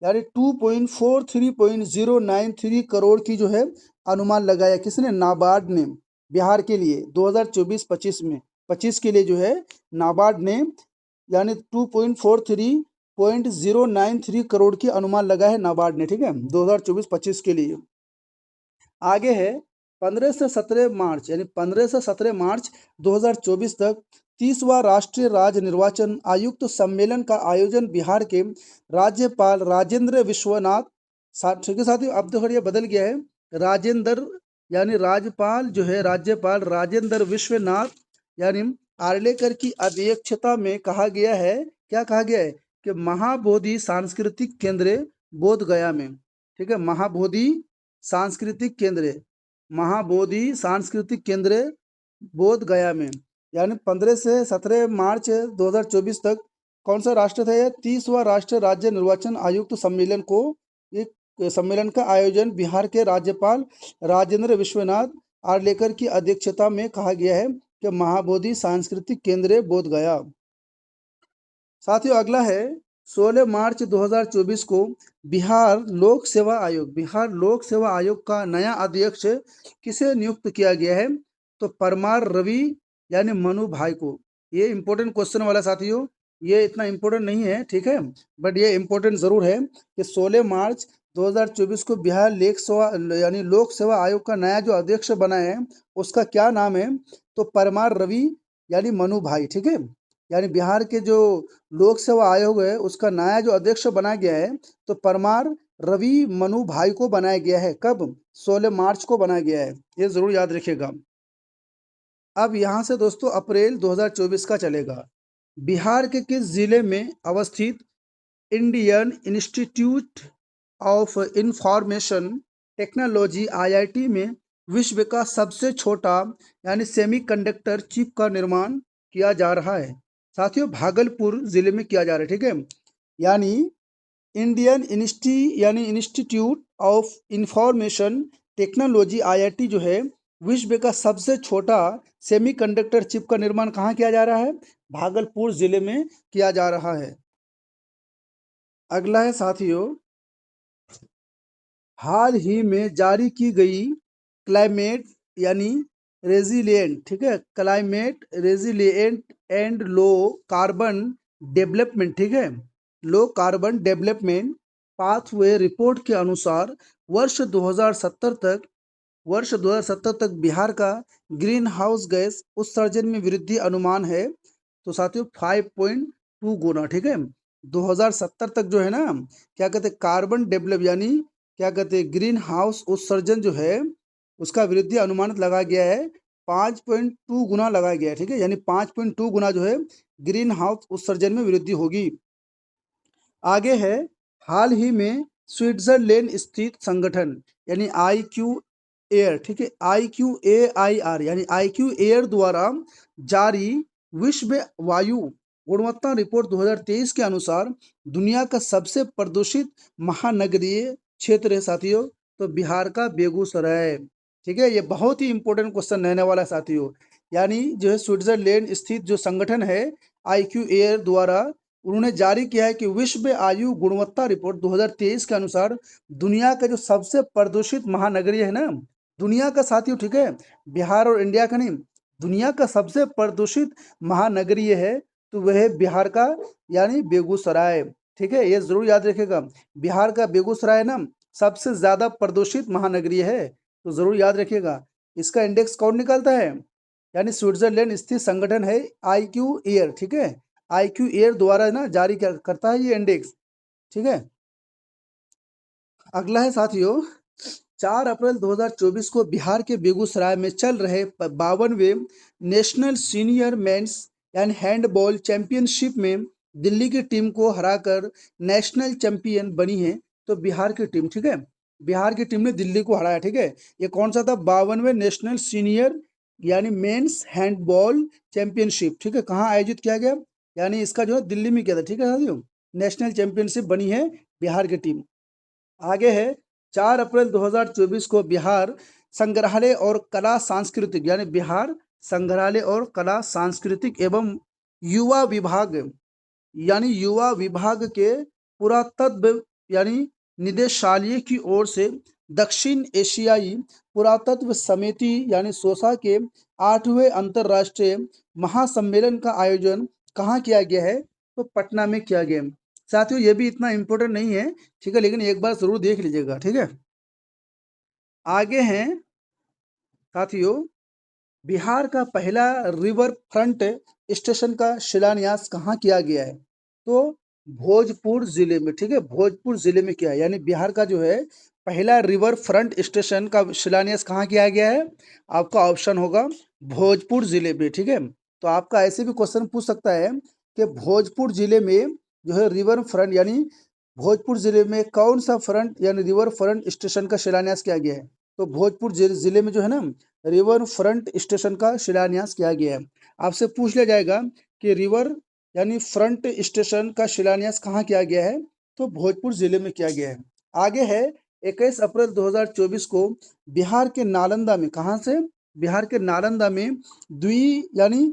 यानी 2.43.093 करोड़ की जो है अनुमान लगाया किसने? नाबार्ड ने बिहार के लिए 2024-25 में, 25 के लिए जो है नाबार्ड ने यानी 2.43.093 करोड़ की अनुमान लगा है नाबार्ड ने, ठीक है, 2024-25 के लिए। आगे है 15 से 17 मार्च, यानी 15 से 17 मार्च 2024 तक 30वां राष्ट्रीय राज्य निर्वाचन आयुक्त सम्मेलन का आयोजन बिहार के राज्यपाल राजेंद्र विश्वनाथ, ठीक है साथियों, अब तो ये बदल गया है, राजेंद्र, यानी राज्यपाल जो है राज्यपाल राजेंद्र विश्वनाथ यानी आर्लेकर की अध्यक्षता में कहा गया है। क्या कहा गया है? कि महाबोधि सांस्कृतिक केंद्र बोध गया में, ठीक है, महाबोधि सांस्कृतिक केंद्र, महाबोधि सांस्कृतिक केंद्र बोध गया में, यानी 15 से 17 मार्च 2024 तक कौन सा राष्ट्र था? 30वां राष्ट्रीय राज्य निर्वाचन आयुक्त सम्मेलन को, एक सम्मेलन का आयोजन बिहार के राज्यपाल राजेंद्र विश्वनाथ आर्लेकर की अध्यक्षता में कहा गया है कि महाबोधि सांस्कृतिक केंद्र बोध गया। साथियों अगला है 16 मार्च 2024 को बिहार लोक सेवा आयोग, बिहार लोक सेवा आयोग का नया अध्यक्ष किसे नियुक्त किया गया है? तो परमार रवि यानी मनु भाई को। ये इंपॉर्टेंट क्वेश्चन वाला साथियों, ये इतना इंपॉर्टेंट नहीं है, ठीक है, बट ये इंपॉर्टेंट जरूर है कि 16 मार्च 2024 को बिहार लोक सेवा यानी लोक सेवा आयोग का नया जो अध्यक्ष बना है उसका क्या नाम है? तो परमार रवि यानी मनु भाई, ठीक है, यानी बिहार के जो लोक सेवा आयोग है उसका नया जो अध्यक्ष बनाया गया है तो परमार रवि मनु भाई को बनाया गया है। कब? 16 मार्च को बनाया गया है, ये जरूर याद रखिएगा। अब यहाँ से दोस्तों अप्रैल 2024 का चलेगा। बिहार के किस जिले में अवस्थित Indian institute of information technology IIT में विश्व का सबसे छोटा यानी सेमीकंडक्टर चिप का निर्माण किया जा रहा है। साथियों, भागलपुर जिले में किया जा रहा है, ठीक है। यानी Indian institute of information technology IIT जो है, विश्व का सबसे छोटा सेमीकंडक्टर चिप का निर्माण कहाँ किया जा रहा है? भागलपुर जिले में किया जा रहा है। अगला है साथियों, हाल ही में जारी की गई क्लाइमेट यानी रेजिलिएंट, ठीक है, climate resilient and low carbon development, ठीक है, low carbon development pathway report के अनुसार वर्ष 2070 तक बिहार का ग्रीन हाउस गैस उत्सर्जन में वृद्धि अनुमान है। तो साथियों 5.2 गुना, ठीक है। 2070 तक जो है ना, क्या कहते हैं, कार्बन डेवलप यानी क्या कहते हैं, ग्रीन हाउस उत्सर्जन जो है उसका वृद्धि अनुमानित लगा गया है 5.2 गुना लगाया गया है, ठीक है। यानी 5.2 गुना जो है ग्रीन हाउस उत्सर्जन में वृद्धि होगी। आगे है, हाल ही में स्विट्जरलैंड स्थित संगठन यानी IQ एयर, ठीक है, IQAIR यानी IQ एयर द्वारा जारी विश्व वायु गुणवत्ता रिपोर्ट 2023 के अनुसार दुनिया का सबसे प्रदूषित महानगरीय क्षेत्र है साथियों, तो बिहार का बेगूसराय, ठीक है। ये बहुत ही इंपॉर्टेंट क्वेश्चन रहने वाला है साथियों। यानी जो है स्विट्जरलैंड स्थित जो संगठन है IQ एयर द्वारा, उन्होंने जारी किया है कि विश्व आयु गुणवत्ता रिपोर्ट 2023 के अनुसार दुनिया का जो सबसे प्रदूषित महानगरीय है ना, दुनिया का साथियों, ठीक है, बिहार और इंडिया का नहीं, दुनिया का सबसे प्रदूषित महानगरीय है तो वह है बिहार का यानी बेगूसराय, ठीक है। ये जरूर याद रखिएगा, बिहार का बेगूसराय ना सबसे ज्यादा प्रदूषित महानगरीय है, तो जरूर याद रखिएगा। इसका इंडेक्स कौन निकालता है? यानी स्विट्जरलैंड स्थित संगठन है IQ एयर, ठीक है, IQ एयर द्वारा ना जारी करता है ये इंडेक्स, ठीक है। अगला है साथियों, 4 अप्रैल 2024 को बिहार के बेगूसराय में चल रहे 52वें नेशनल सीनियर मेंस यानी हैंडबॉल चैंपियनशिप में दिल्ली की टीम को हराकर नेशनल चैंपियन बनी है। तो बिहार की टीम, ठीक है, बिहार की टीम ने दिल्ली को हराया, ठीक है। ये कौन सा था? 52वें नेशनल सीनियर यानी मेंस हैंडबॉल चैंपियनशिप, ठीक है, कहाँ आयोजित किया गया? यानी इसका जो है दिल्ली में किया था, ठीक है साथियों। नेशनल चैंपियनशिप बनी है बिहार की टीम। आगे है, 4 अप्रैल 2024 को बिहार संग्रहालय और कला सांस्कृतिक यानी बिहार संग्रहालय और कला सांस्कृतिक एवं युवा विभाग यानी युवा विभाग के पुरातत्व यानी निदेशालय की ओर से दक्षिण एशियाई पुरातत्व समिति यानी सोसा के 8वें अंतर्राष्ट्रीय महासम्मेलन का आयोजन कहाँ किया गया है? तो पटना में किया गया। साथियों ये भी इतना इम्पोर्टेंट नहीं है, ठीक है, लेकिन एक बार जरूर देख लीजिएगा, ठीक है। आगे हैं साथियों, बिहार का पहला रिवर फ्रंट स्टेशन का शिलान्यास कहाँ किया गया है? तो भोजपुर जिले में, ठीक है, भोजपुर जिले में किया है। यानी बिहार का जो है पहला रिवर फ्रंट स्टेशन का शिलान्यास कहाँ किया गया है? आपका ऑप्शन होगा भोजपुर जिले में, ठीक है। तो आपका ऐसे भी क्वेश्चन पूछ सकता है कि भोजपुर जिले में जो है रिवर फ्रंट यानी भोजपुर जिले में कौन सा फ्रंट यानी रिवर फ्रंट स्टेशन का शिलान्यास किया गया है? तो भोजपुर जिले में जो है ना रिवर फ्रंट स्टेशन का शिलान्यास किया गया है। आपसे पूछ लिया जाएगा कि रिवर यानी फ्रंट स्टेशन का शिलान्यास कहाँ किया गया है? तो भोजपुर जिले में किया गया है। आगे है, 21 अप्रैल 2024 को बिहार के नालंदा में, कहाँ से? बिहार के नालंदा में द्विवसीय,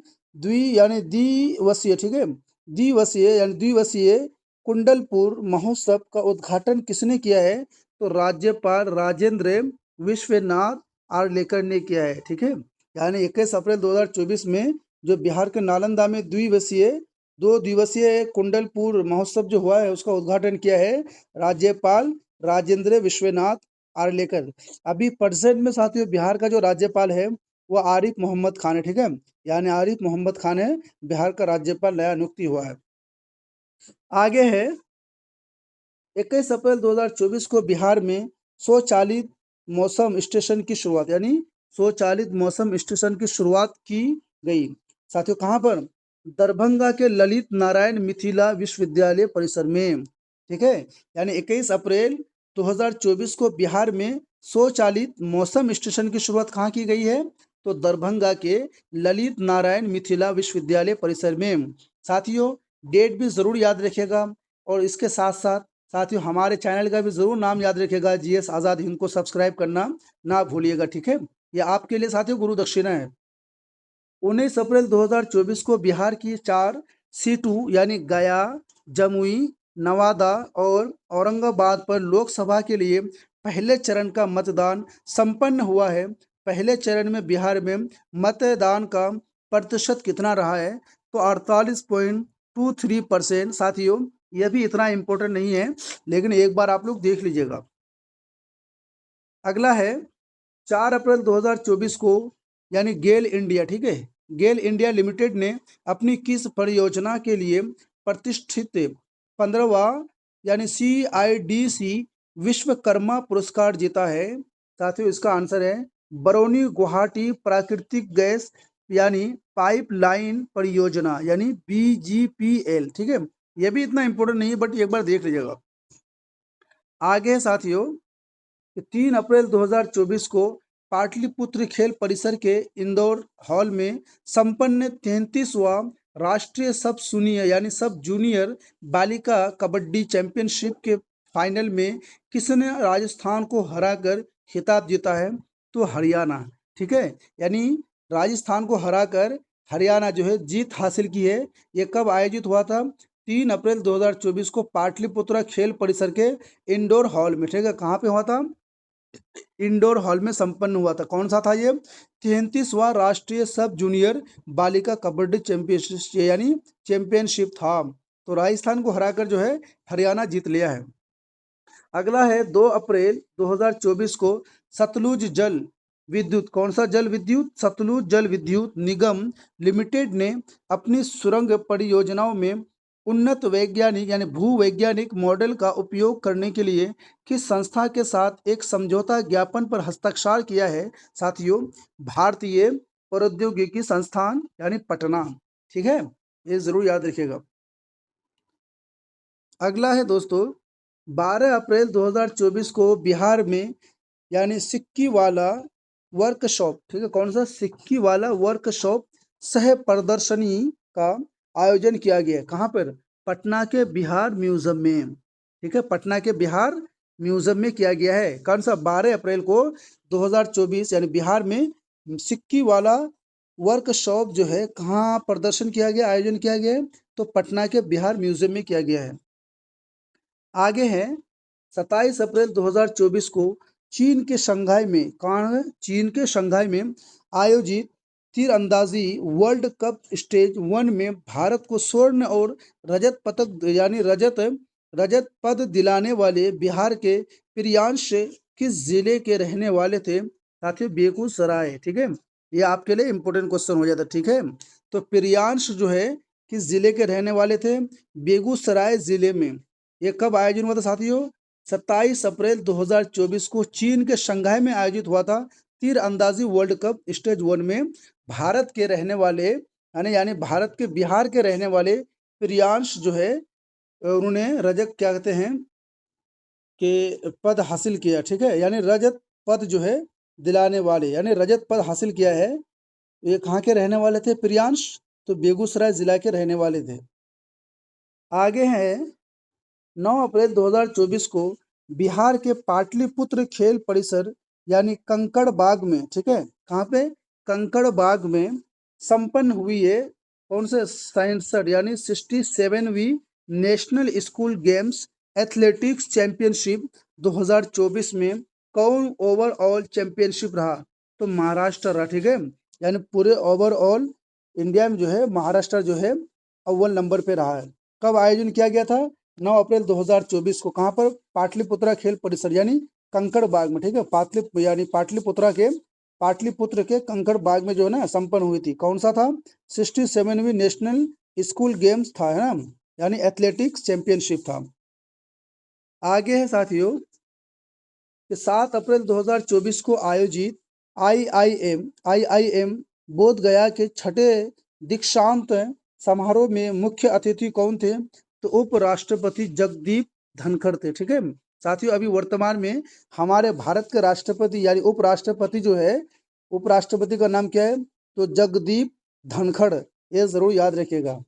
ठीक है, द्विवसीय कुंडलपुर महोत्सव का उद्घाटन किसने किया है? तो राज्यपाल राजेंद्र विश्वनाथ आर्लेकर ने किया है, ठीक है। यानी 21 अप्रैल 2024 में जो बिहार के नालंदा में 2 दिवसीय कुंडलपुर महोत्सव जो हुआ है उसका उद्घाटन किया है राज्यपाल राजेंद्र विश्वनाथ आर्लेकर। अभी प्रेजेंट में साथियों बिहार का जो राज्यपाल है वो आरिफ मोहम्मद खान है, ठीक है। यानी आरिफ मोहम्मद खान है बिहार का राज्यपाल, नया नियुक्ति हुआ है। आगे है, 21 अप्रैल 2024 को बिहार में स्वचालित मौसम स्टेशन की शुरुआत यानी स्वचालित मौसम स्टेशन की शुरुआत की गई। साथियों कहाँ पर? दरभंगा के ललित नारायण मिथिला विश्वविद्यालय परिसर में, ठीक है। यानी 21 अप्रैल 2024 को बिहार में स्वचालित मौसम स्टेशन की शुरुआत कहाँ की गई है? तो दरभंगा के ललित नारायण मिथिला विश्वविद्यालय परिसर में। साथियों, डेट भी जरूर याद रखिएगा और इसके साथ साथ साथियों हमारे चैनल का भी जरूर नाम याद रखिएगा, जीएस आजाद हिंद को सब्सक्राइब करना ना भूलिएगा। ठीक है, ये आपके लिए साथियों गुरु दक्षिणा है। 19 अप्रैल 2024 को बिहार की 4 सीटों यानी गया, जमुई, नवादा और औरंगाबाद पर लोकसभा के लिए पहले चरण का मतदान संपन्न हुआ है। पहले चरण में बिहार में मतदान का प्रतिशत कितना रहा है? तो 48.23%। साथियों, यह भी इतना इम्पोर्टेंट नहीं है, लेकिन एक बार आप लोग देख लीजिएगा। अगला है 4 अप्रैल 2024 को यानी गेल इंडिया, ठीक है, गेल इंडिया लिमिटेड ने अपनी किस परियोजना के लिए प्रतिष्ठित 15वां यानी CIDC विश्वकर्मा पुरस्कार जीता है? साथियों, इसका आंसर है बरौनी गुवाहाटी प्राकृतिक गैस यानी पाइपलाइन परियोजना यानी BGPL। ठीक है, यह भी इतना इंपॉर्टेंट नहीं है, बट एक बार देख लीजिएगा। आगे है साथियों कि 3 अप्रैल 2024 को पाटलिपुत्र खेल परिसर के इंदौर हॉल में संपन्न 33वां राष्ट्रीय सब जूनियर यानी सब जूनियर बालिका कबड्डी चैंपियनशिप के फाइनल में किसने राजस्थान को हराकर खिताब जीता है? तो हरियाणा। ठीक है, यानी राजस्थान को हराकर हरियाणा जो है जीत हासिल की है। ये कब आयोजित हुआ था? 3 अप्रैल 2024 को पाटलिपुत्र खेल परिसर के इंडोर हॉल में। ठीक है, कहाँ पे हुआ था? इंडोर हॉल में संपन्न हुआ था। कौन सा था ये? 33वां राष्ट्रीय सब जूनियर बालिका कबड्डी चैंपियनशिप यानी चैंपियनशिप था। तो राजस्थान को हराकर जो है हरियाणा जीत लिया है। अगला है 2 अप्रैल 2024 को सतलुज जल विद्युत, कौन सा जल विद्युत? सतलुज जल विद्युत निगम लिमिटेड ने अपनी सुरंग परियोजनाओं में उन्नत वैज्ञानिक यानी भूवैज्ञानिक मॉडल का उपयोग करने के लिए किस संस्था के साथ एक समझौता ज्ञापन पर हस्ताक्षर किया है? साथियों, भारतीय प्रौद्योगिकी संस्थान यानी पटना। ठीक है, ये जरूर याद रखिएगा। अगला है दोस्तों 12 अप्रैल 2024 को बिहार में यानी सिक्की वाला वर्कशॉप, ठीक है, कौन सा? सिक्की वाला वर्कशॉप सह प्रदर्शनी का आयोजन किया गया है। कहाँ पर? पटना के बिहार म्यूजियम में। ठीक है, पटना के बिहार म्यूजियम में किया गया है। कौन सा? 12 अप्रैल को 2024 यानी बिहार में सिक्की वाला वर्कशॉप जो है कहाँ प्रदर्शन किया गया, आयोजन किया गया है? तो पटना के बिहार म्यूजियम में किया गया है। आगे है 27 अप्रैल 2024 को चीन के शंघाई में, कहाँ है? चीन के शंघाई में आयोजित तीरंदाजी वर्ल्ड कप स्टेज 1 में भारत को स्वर्ण और रजत पदक यानी रजत पद दिलाने वाले बिहार के प्रियांश किस जिले के रहने वाले थे? साथियों, बेगूसराय। ठीक है, ये आपके लिए इंपॉर्टेंट क्वेश्चन हो जाता है। ठीक है, तो प्रियांश जो है किस जिले के रहने वाले थे? बेगूसराय जिले में। ये कब आयोजन हुआ था साथियों? 27 अप्रैल 2024 को चीन के शंघाई में आयोजित हुआ था तीर अंदाजी वर्ल्ड कप स्टेज 1 में भारत के रहने वाले यानी भारत के बिहार के रहने वाले प्रियांश जो है उन्होंने रजत क्या कहते हैं कि पद हासिल किया। ठीक है, यानी रजत पद जो है दिलाने वाले यानी रजत पद हासिल किया है। ये कहाँ के रहने वाले थे प्रियांश? तो बेगूसराय जिला के रहने वाले थे। आगे है 9 अप्रैल 2024 को बिहार के पाटलिपुत्र खेल परिसर यानी कंकड़ बाग में, ठीक है, कहाँ पे? कंकड़ बाग में संपन्न हुई है कौन से? 67 यानी 67वीं national school games athletics championship 2024 में कौन ओवरऑल चैंपियनशिप रहा? तो महाराष्ट्र रहा। ठीक है, यानी पूरे ओवरऑल इंडिया में जो है महाराष्ट्र जो है अव्वल नंबर पे रहा है। कब आयोजन किया गया था? 9 अप्रैल 2024 को। कहाँ पर? पाटलिपुत्रा खेल परिसर यानी कंकड़ बाग में। ठीक है, पाटलिपुत्र के कंकड़ बाग में जो है ना संपन्न हुई थी। कौन सा था? 67वीं नेशनल स्कूल गेम्स था, है ना, यानी एथलेटिक्स चैंपियनशिप था। आगे है साथियों कि 7 अप्रैल 2024 को आयोजित आईआईएम बोध गया के छठे दीक्षांत समारोह में मुख्य अतिथि कौन थे? तो उपराष्ट्रपति जगदीप धनखड़ थे। ठीक है साथियों, अभी वर्तमान में हमारे भारत के राष्ट्रपति यानी उपराष्ट्रपति जो है, उपराष्ट्रपति का नाम क्या है? तो जगदीप धनखड़, ये जरूर याद रखिएगा।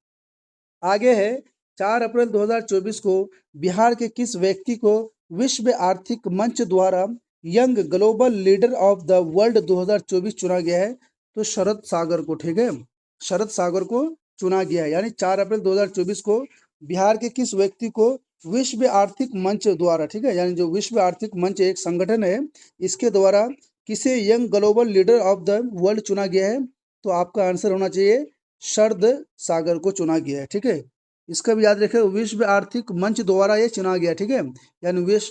आगे है 4 अप्रैल 2024 को बिहार के किस व्यक्ति को विश्व आर्थिक मंच द्वारा young global leader of the world 2024 चुना गया है? तो शरद सागर को। ठीक है, शरद सागर को चुना गया है। यानी 4 अप्रैल 2024 को बिहार के किस व्यक्ति को विश्व आर्थिक मंच द्वारा, ठीक है, यानी जो विश्व आर्थिक मंच एक संगठन है, इसके द्वारा किसे young global leader of the world चुना गया है? तो आपका आंसर होना चाहिए शरद सागर को चुना गया है। ठीक है, इसका भी याद रखें, विश्व आर्थिक मंच द्वारा ये चुना गया। ठीक है,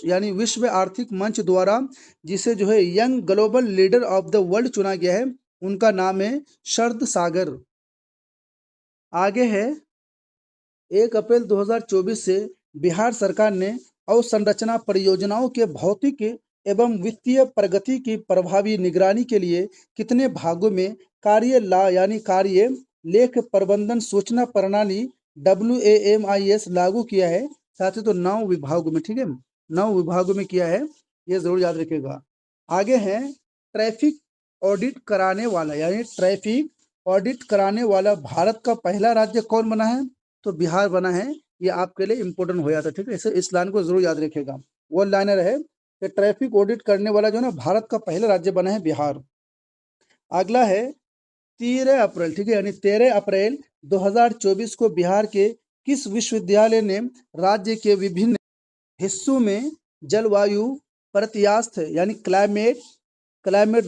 यानी विश्व आर्थिक मंच द्वारा जिसे जो है young global leader of the world चुना गया है, उनका नाम है शरद सागर। आगे है 1 अप्रैल 2024 से बिहार सरकार ने अवसंरचना परियोजनाओं के भौतिक एवं वित्तीय प्रगति की प्रभावी निगरानी के लिए कितने भागों में यानी कार्य लेख प्रबंधन सूचना प्रणाली WAMIS लागू किया है? साथ ही तो 9 विभागों में। ठीक है, 9 विभागों में किया है, ये जरूर याद रखिएगा। आगे है ट्रैफिक ऑडिट कराने वाला, यानी ट्रैफिक ऑडिट कराने वाला भारत का पहला राज्य कौन बना है? तो बिहार बना है। ये आपके लिए इंपॉर्टेंट हो जाता है। ठीक है, इस लाइन को जरूर याद रखिएगा। वो लाइनर है कि ट्रैफिक ऑडिट करने वाला जो है ना, भारत का पहला राज्य बना है बिहार। अगला है 13 अप्रैल, ठीक है, यानी 13 अप्रैल 2024 को बिहार के किस विश्वविद्यालय ने राज्य के विभिन्न हिस्सों में जलवायु प्रत्यास्थ यानी क्लाइमेट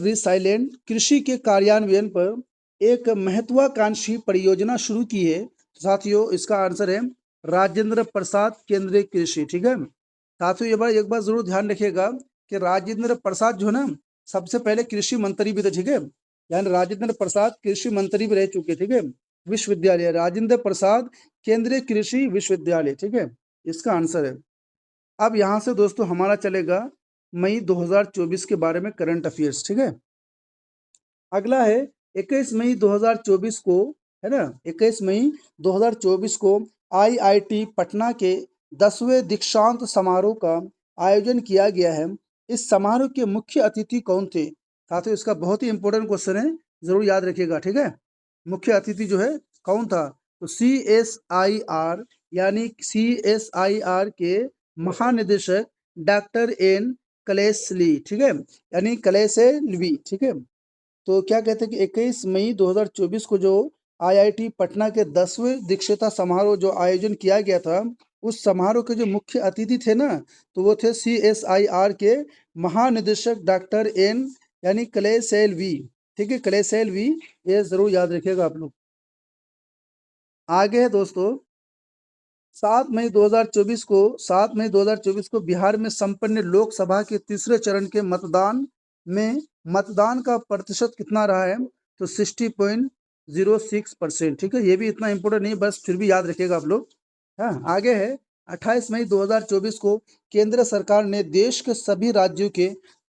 रिसाइलेंट कृषि के कार्यान्वयन पर एक महत्वाकांक्षी परियोजना शुरू की है? साथियों, इसका आंसर है राजेंद्र प्रसाद केंद्रीय कृषि। ठीक है साथियों, एक बार जरूर ध्यान रखिएगा कि राजेंद्र प्रसाद जो है ना, सबसे पहले कृषि मंत्री भी थे। ठीक है, यानी राजेंद्र प्रसाद कृषि मंत्री भी रह चुके। ठीक है, विश्वविद्यालय राजेंद्र प्रसाद केंद्रीय कृषि विश्वविद्यालय। ठीक है, इसका आंसर है। अब यहाँ से दोस्तों हमारा चलेगा मई 2024 के बारे में करंट अफेयर्स। ठीक है, अगला है 21 मई 2024 को, है ना, 21 मई 2024 को IIT पटना के 10वें दीक्षांत समारोह का आयोजन किया गया है। इस समारोह के मुख्य अतिथि कौन थे? साथियों, इसका बहुत ही इंपॉर्टेंट क्वेश्चन है, जरूर याद रखिएगा। ठीक है, मुख्य अतिथि जो है कौन था? तो CSIR यानी CSIR के महानिदेशक डॉक्टर N कलेसली। ठीक है, यानी कलेसेलवी। ठीक है, तो क्या कहते हैं कि 21 मई 2024 को जो IIT पटना के 10वें दीक्षता समारोह जो आयोजन किया गया था, उस समारोह के जो मुख्य अतिथि थे ना, तो वो थे CSIR के महानिदेशक डॉक्टर N यानी कलेसेलवी। ठीक है, कलेसेलवी, ये जरूर याद रखिएगा आप लोग। आगे है दोस्तों 7 मई 2024 को बिहार में संपन्न लोकसभा के तीसरे चरण के मतदान में मतदान का प्रतिशत कितना रहा है? तो 60.06%। ठीक है, ये भी इतना इंपॉर्टेंट नहीं, बस फिर भी याद रखिएगा आप लोग। हाँ, आगे है 28 मई 2024 को केंद्र सरकार ने देश के सभी राज्यों के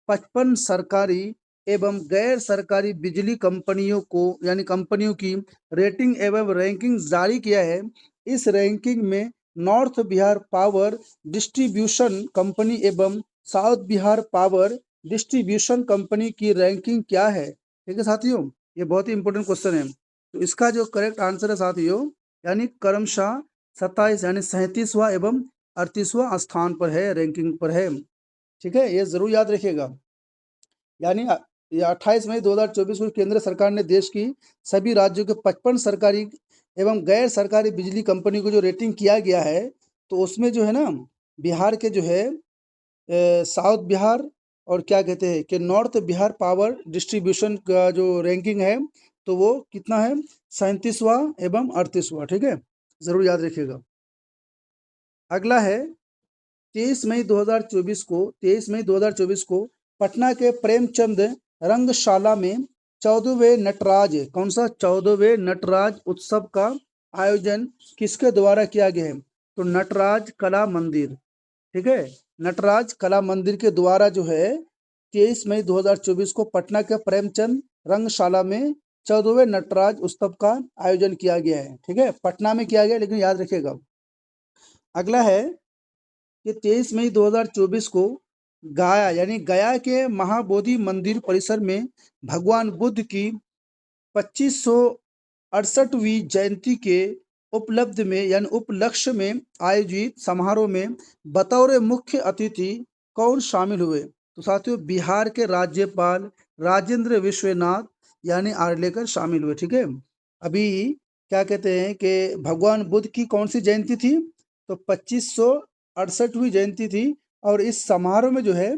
55 सरकारी एवं गैर सरकारी बिजली कंपनियों को, यानी कंपनियों की रेटिंग एवं रैंकिंग जारी किया है। इस रैंकिंग में north Bihar power distribution company एवं south Bihar power distribution company की रैंकिंग क्या है? ठीक है साथियों, ये बहुत ही इंपॉर्टेंट क्वेश्चन है। तो इसका जो करेक्ट आंसर है साथियों, यानी क्रमशः 27 यानी 37वां एवं 38वां स्थान पर है, रैंकिंग पर है। ठीक है, ये जरूर याद रखिएगा। यानी ये 28 मई 2024 को केंद्र सरकार ने देश की सभी राज्यों के 55 सरकारी एवं गैर सरकारी बिजली कंपनी को जो रेटिंग किया गया है, तो उसमें जो है ना, बिहार के जो है साउथ बिहार और क्या कहते हैं कि नॉर्थ बिहार पावर डिस्ट्रीब्यूशन का जो रैंकिंग है, तो वो कितना है? 37वां एवं 38वां। ठीक है, जरूर याद रखिएगा। अगला है 23 मई 2024 को पटना के प्रेमचंद रंगशाला में 14वें नटराज, कौन सा? 14वें नटराज उत्सव का आयोजन किसके द्वारा किया गया है? तो नटराज कला मंदिर। ठीक है, नटराज कला मंदिर के द्वारा जो है 23 मई 2024 को पटना के प्रेमचंद रंगशाला में 14वें नटराज उत्सव का आयोजन किया गया है। ठीक है, पटना में किया गया, लेकिन याद रखिएगा। अगला है कि 23 मई 2024 को गया यानी गया के महाबोधि मंदिर परिसर में भगवान बुद्ध की 2568वीं जयंती के उपलब्ध में यानी उपलक्ष्य में आयोजित समारोह में बतौर मुख्य अतिथि कौन शामिल हुए? तो साथियों, बिहार के राज्यपाल राजेंद्र विश्वनाथ यानी आर्लेकर शामिल हुए। ठीक है, अभी क्या कहते हैं कि भगवान बुद्ध की कौन सी जयंती थी? तो 2568वीं जयंती थी। और इस समारोह में जो है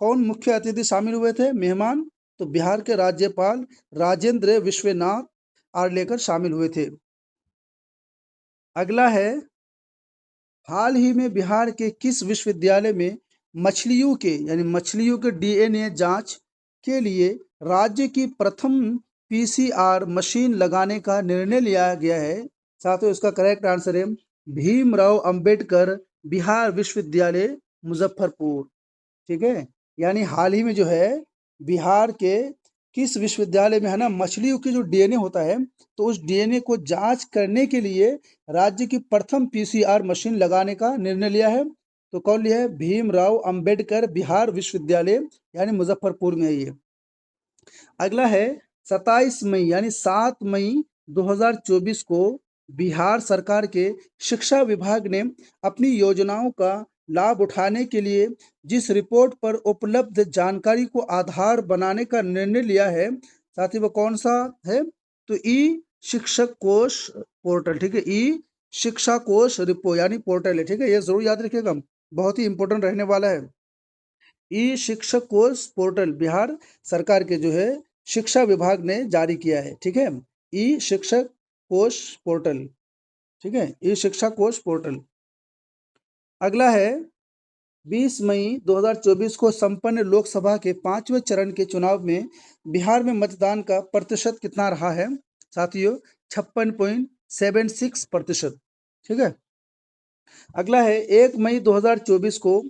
कौन मुख्य अतिथि शामिल हुए थे, मेहमान? तो बिहार के राज्यपाल राजेंद्र विश्वनाथ आर्लेकर शामिल हुए थे। अगला है, हाल ही में बिहार के किस विश्वविद्यालय में मछलियों के डीएनए जांच के लिए राज्य की प्रथम पीसीआर मशीन लगाने का निर्णय लिया गया है? साथियों, इसका करेक्ट आंसर है भीमराव अंबेडकर बिहार विश्वविद्यालय मुजफ्फरपुर। ठीक है, यानी हाल ही में जो है बिहार के किस विश्वविद्यालय में है ना मछलियों की जो डीएनए होता है, तो उस डीएनए को जांच करने के लिए राज्य की प्रथम पीसीआर मशीन लगाने का निर्णय लिया है। तो कौन लिया है? भीमराव अंबेडकर बिहार विश्वविद्यालय यानी मुजफ्फरपुर में है ये। अगला है, 27 मई यानी 7 मई 2024 को बिहार सरकार के शिक्षा विभाग ने अपनी योजनाओं का लाभ उठाने के लिए जिस रिपोर्ट पर उपलब्ध जानकारी को आधार बनाने का निर्णय लिया है, साथ ही वो कौन सा है? तो ई शिक्षक कोष पोर्टल। ठीक है, ई शिक्षा कोष रिपो यानी पोर्टल है। ठीक है, ये जरूर याद रखिएगा, बहुत ही इंपॉर्टेंट रहने वाला है। ई शिक्षक कोष पोर्टल बिहार सरकार के जो है शिक्षा विभाग ने जारी किया है। ठीक है, ई शिक्षक कोष पोर्टल। ठीक है, ई शिक्षा कोष पोर्टल। अगला है, 20 मई 2024 को संपन्न लोकसभा के 5वें चरण के चुनाव में बिहार में मतदान का प्रतिशत कितना रहा है? साथियों, 56.76%। ठीक है, अगला है, 1 मई 2024 को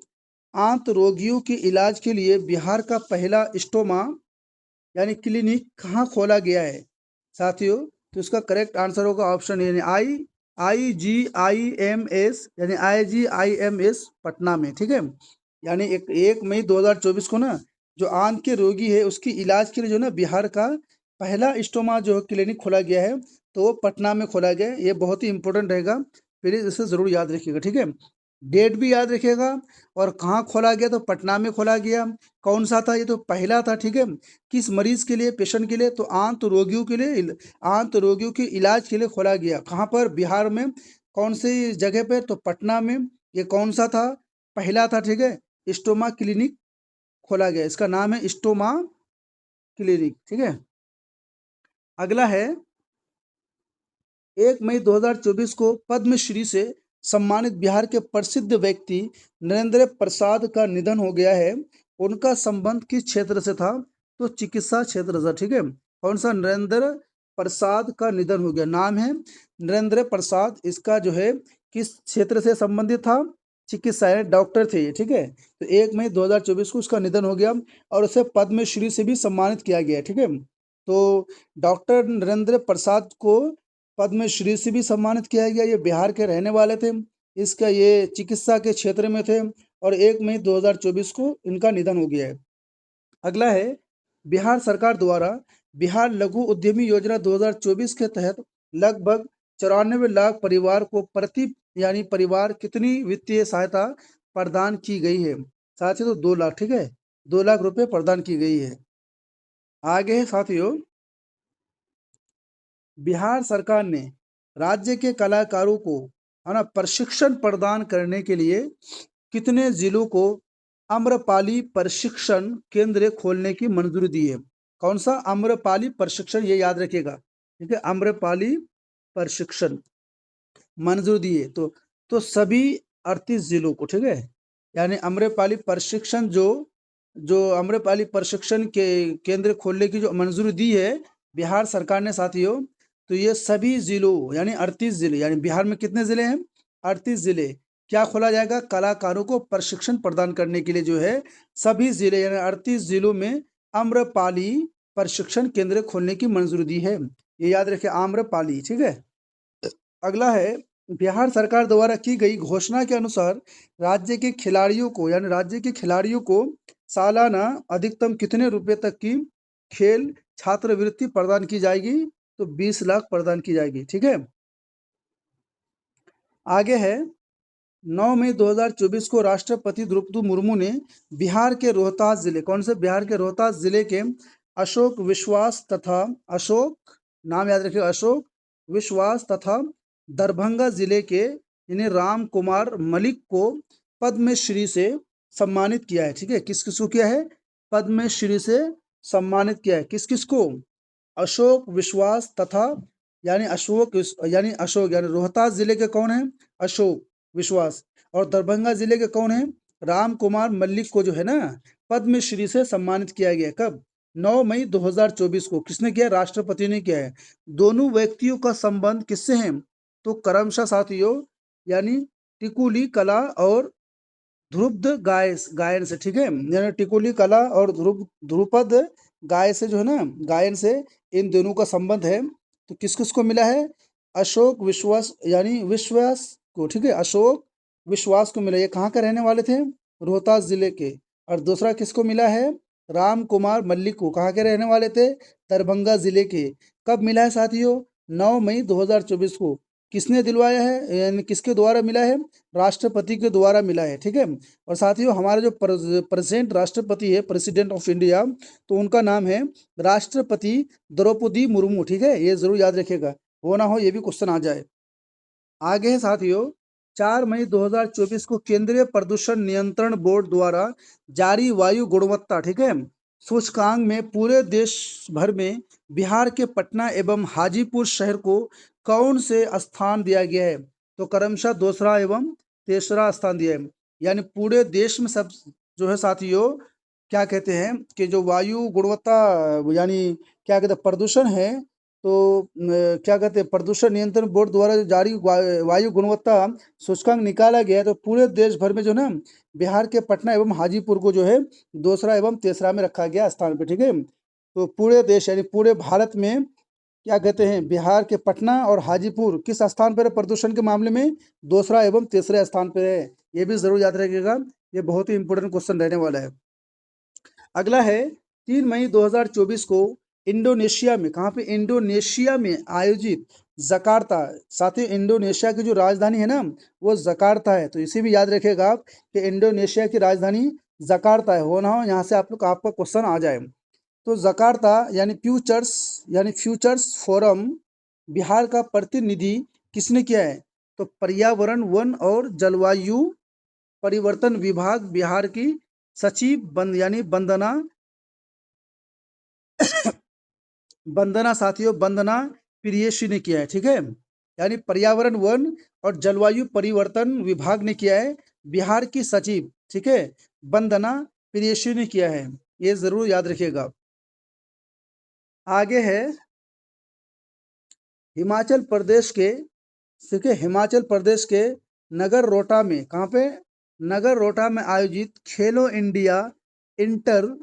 आंत रोगियों के इलाज के लिए बिहार का पहला स्टोमा यानी क्लिनिक कहाँ खोला गया है? साथियों, तो इसका करेक्ट आंसर होगा ऑप्शन यानी IGIMS यानी IGIMS पटना में। ठीक है, यानी 1 मई 2024 को ना जो आंत के रोगी है उसकी इलाज के लिए जो ना बिहार का पहला स्टोमा जो क्लिनिक खोला गया है, तो वो पटना में खोला गया है। ये बहुत ही इंपॉर्टेंट रहेगा, प्लीज इसे जरूर याद रखिएगा। ठीक है, डेट भी याद रखिएगा और कहाँ खोला गया, तो पटना में खोला गया। कौन सा था? ये तो पहला था। ठीक है, किस मरीज के लिए, पेशेंट के लिए? तो आंत रोगियों के लिए, आंत रोगियों के इलाज के लिए खोला गया। कहाँ पर? बिहार में। कौन सी जगह पे? तो पटना में। ये कौन सा था? पहला था। ठीक है, स्टोमा क्लिनिक खोला गया, इसका नाम है स्टोमा क्लिनिक। ठीक है, अगला है, 1 मई 2024 को पद्मश्री से सम्मानित बिहार के प्रसिद्ध व्यक्ति नरेंद्र प्रसाद का निधन हो गया है। उनका संबंध किस क्षेत्र से था? तो चिकित्सा क्षेत्र से। ठीक है, कौन सा? नरेंद्र प्रसाद का निधन हो गया, नाम है नरेंद्र प्रसाद। इसका जो है किस क्षेत्र से संबंधित था? चिकित्सा यानी डॉक्टर थे ये। ठीक है, तो 1 मई 2024 को उसका निधन हो गया और उसे पद्मश्री से भी सम्मानित किया गया। ठीक है, तो डॉक्टर नरेंद्र प्रसाद को पद्मश्री से भी सम्मानित किया गया। ये बिहार के रहने वाले थे, इसका ये चिकित्सा के क्षेत्र में थे और 1 मई 2024 को इनका निधन हो गया है। अगला है, बिहार सरकार द्वारा बिहार लघु उद्यमी योजना 2024 के तहत लगभग 94 लाख परिवार को प्रति यानी परिवार कितनी वित्तीय सहायता प्रदान की गई है? साथियों, तो 2 लाख। ठीक है, 2 लाख रुपए प्रदान की गई है। आगे है साथियों, बिहार सरकार ने राज्य के कलाकारों को है ना प्रशिक्षण प्रदान करने के लिए कितने जिलों को आम्रपाली प्रशिक्षण केंद्र खोलने की मंजूरी दी है? कौन सा? आम्रपाली प्रशिक्षण, ये याद रखिएगा। ठीक है, आम्रपाली प्रशिक्षण मंजूरी दी है तो सभी 38 जिलों को। ठीक है, यानी आम्रपाली प्रशिक्षण जो जो आम्रपाली प्रशिक्षण के केंद्र खोलने की जो मंजूरी दी है बिहार सरकार ने साथियों, तो ये सभी जिलों यानी 38 जिले, यानी बिहार में कितने जिले हैं? 38 जिले। क्या खोला जाएगा? कलाकारों को प्रशिक्षण प्रदान करने के लिए जो है सभी जिले यानी 38 जिलों में आम्रपाली प्रशिक्षण केंद्र खोलने की मंजूरी दी है। ये याद रखें, आम्रपाली। ठीक है, अगला है, बिहार सरकार द्वारा की गई घोषणा के अनुसार राज्य के खिलाड़ियों को सालाना अधिकतम कितने रुपए तक की खेल छात्रवृत्ति प्रदान की जाएगी? तो 20 लाख प्रदान की जाएगी। ठीक है, आगे है 9 मई 2024 को राष्ट्रपति द्रौपदी मुर्मू ने बिहार के रोहतास जिले, कौन से बिहार के रोहतास जिले के अशोक विश्वास तथा अशोक, नाम याद रखिए, अशोक विश्वास तथा दरभंगा जिले के इन्हें राम कुमार मलिक को पद्मश्री से सम्मानित किया है। ठीक है, किस किस को किया है? पद्मश्री से सम्मानित किया है। किस किस को? अशोक विश्वास तथा यानी रोहतास जिले के कौन है? अशोक विश्वास। और दरभंगा जिले के कौन है? राम कुमार मल्लिक को जो है ना पद्मश्री से सम्मानित किया गया। कब? 9 मई 2024 को। किसने किया? राष्ट्रपति ने किया है। दोनों व्यक्तियों का संबंध किससे है? तो क्रमशः साथियों यानी टिकुली कला और ध्रुपद गायन से। ठीक है, यानी टिकुली कला और ध्रुपद गाय से जो है ना गायन से इन दोनों का संबंध है। तो किस किस को मिला है? अशोक विश्वास यानी विश्वास को। ठीक है, अशोक विश्वास को मिला। ये कहाँ के रहने वाले थे? रोहतास जिले के। और दूसरा किसको मिला है? राम कुमार मल्लिक को। कहाँ के रहने वाले थे? दरभंगा जिले के। कब मिला है साथियों? 9 मई 2024 को। किसने दिलवाया है, यानी किसके द्वारा मिला है? राष्ट्रपति के द्वारा मिला है। ठीक है, और साथियों हमारे जो प्रेजेंट राष्ट्रपति है, प्रेसिडेंट ऑफ इंडिया, तो उनका नाम है राष्ट्रपति द्रौपदी मुर्मू। ठीक है, ये जरूर याद रखिएगा, हो ना हो ये भी क्वेश्चन आ जाए। आगे है साथियों 4 मई 2024 को केंद्रीय प्रदूषण नियंत्रण बोर्ड द्वारा जारी वायु गुणवत्ता, ठीक है, सूचकांक में पूरे देश भर में बिहार के पटना एवं हाजीपुर शहर को कौन से स्थान दिया गया है? तो क्रमशः दूसरा एवं तीसरा स्थान दिया है। यानी पूरे देश में सब जो है साथियों क्या कहते हैं कि जो वायु गुणवत्ता यानी क्या कहते हैं प्रदूषण है, तो क्या कहते हैं प्रदूषण नियंत्रण बोर्ड द्वारा जो जारी वायु गुणवत्ता सूचकांक निकाला गया है, तो पूरे देश भर में जो ना बिहार के पटना एवं हाजीपुर को जो है दूसरा एवं तीसरा में रखा गया स्थान पे। ठीक है, तो पूरे देश यानी पूरे भारत में क्या कहते हैं बिहार के पटना और हाजीपुर किस स्थान पर है प्रदूषण के मामले में? दूसरा एवं तीसरे स्थान पर है। ये भी जरूर याद रखिएगा, ये बहुत ही इंपॉर्टेंट क्वेश्चन रहने वाला है। अगला है 3 मई 2024 को इंडोनेशिया में, कहाँ पे? इंडोनेशिया में आयोजित जकार्ता, साथ ही इंडोनेशिया की जो राजधानी है ना वो जकार्ता है। तो इसे भी याद रखिएगा आप कि इंडोनेशिया की राजधानी जकार्ता है। हो ना हो यहाँ से आपका क्वेश्चन आ जाए। तो जकार्ता यानी फ्यूचर्स फोरम बिहार का प्रतिनिधि किसने किया है? तो पर्यावरण वन और जलवायु परिवर्तन विभाग बिहार की सचिव यानी वंदना प्रियेशी ने किया है। ठीक है, यानी पर्यावरण वन और जलवायु परिवर्तन विभाग ने किया है, बिहार की सचिव, ठीक है, वंदना प्रियेशी ने किया है। ये जरूर याद रखिएगा। आगे है हिमाचल प्रदेश के, ठीक है, हिमाचल प्रदेश के नगर रोटा में, कहाँ पे? नगर रोटा में आयोजित खेलो इंडिया इंटर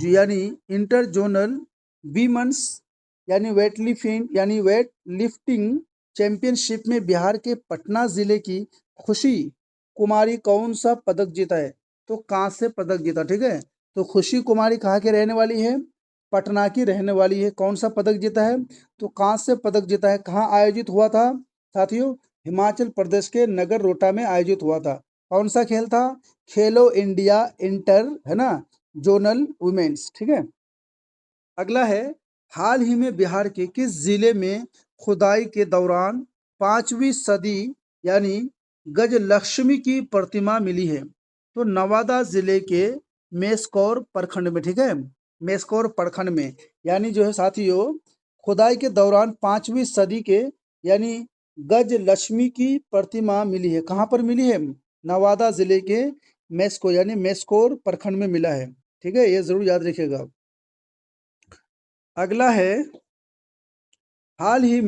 यानी inter zonal women's weight lifting championship में बिहार के पटना जिले की खुशी कुमारी कौन सा पदक जीता है? तो कांस्य पदक जीता। ठीक है, तो खुशी कुमारी कहाँ के रहने वाली है? पटना की रहने वाली है। कौन सा पदक जीता है? तो कांस्य पदक जीता है। कहाँ आयोजित हुआ था साथियों? हिमाचल प्रदेश के नगर रोटा में आयोजित हुआ था। कौन सा खेल था? खेलो इंडिया इंटर, है ना, जोनल वुमेन्स। ठीक है, अगला है हाल ही में बिहार के किस जिले में खुदाई के दौरान 5वीं सदी यानी गजलक्ष्मी की प्रतिमा मिली है? तो नवादा जिले के मेस्कौर प्रखंड में। ठीक है, मेस्कौर प्रखंड में, यानी जो है साथियों खुदाई के दौरान 5वीं सदी के यानी गजलक्ष्मी की प्रतिमा मिली है। कहाँ पर मिली है? नवादा जिले के मेस्कौर प्रखंड में मिला है। ठीक है, ये जरूर याद रखिएगा। अगला है हाल ही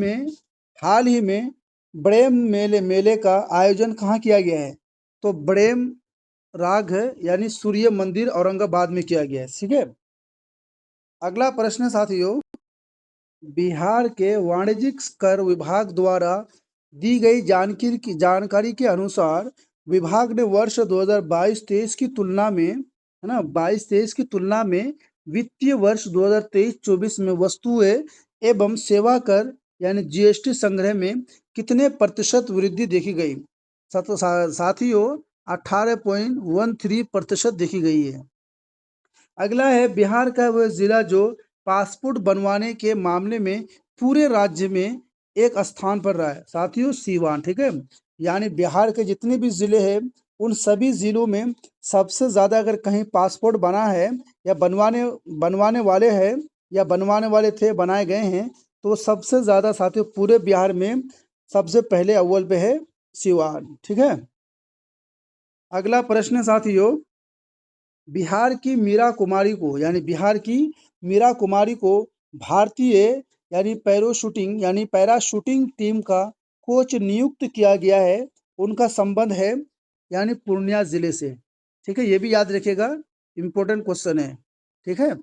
में ब्रेम मेले का आयोजन कहाँ किया गया है? तो ब्रेम राग है यानी सूर्य मंदिर औरंगाबाद में किया गया है। ठीक है, अगला प्रश्न है साथियों बिहार के वाणिज्यिक कर विभाग द्वारा दी गई जानकारी के अनुसार विभाग ने वर्ष 2022-23 की तुलना में, है ना, 22-23 की तुलना में वित्तीय वर्ष 2023-24 में वस्तुएं एवं सेवा कर यानी जीएसटी संग्रह में कितने प्रतिशत वृद्धि देखी गई? साथियों 18.13% देखी गई है। अगला है बिहार का वह जिला जो पासपोर्ट बनवाने के मामले में पूरे राज्य में एक स्थान पर रहा है। साथियों सीवान, ठीक है, यानी बिहार के जितने भी जिले हैं उन सभी जिलों में सबसे ज़्यादा अगर कहीं पासपोर्ट बना है या बनवाने वाले हैं या बनवाने वाले थे बनाए गए हैं तो सबसे ज़्यादा साथियों पूरे बिहार में सबसे पहले अव्वल पे है सीवान, ठीक है। अगला प्रश्न साथियों, बिहार की मीरा कुमारी को भारतीय यानी पैराशूटिंग टीम का कोच नियुक्त किया गया है। उनका संबंध है यानी पूर्णिया जिले से, ठीक है, ये भी याद रखिएगा, इंपॉर्टेंट क्वेश्चन है, ठीक है।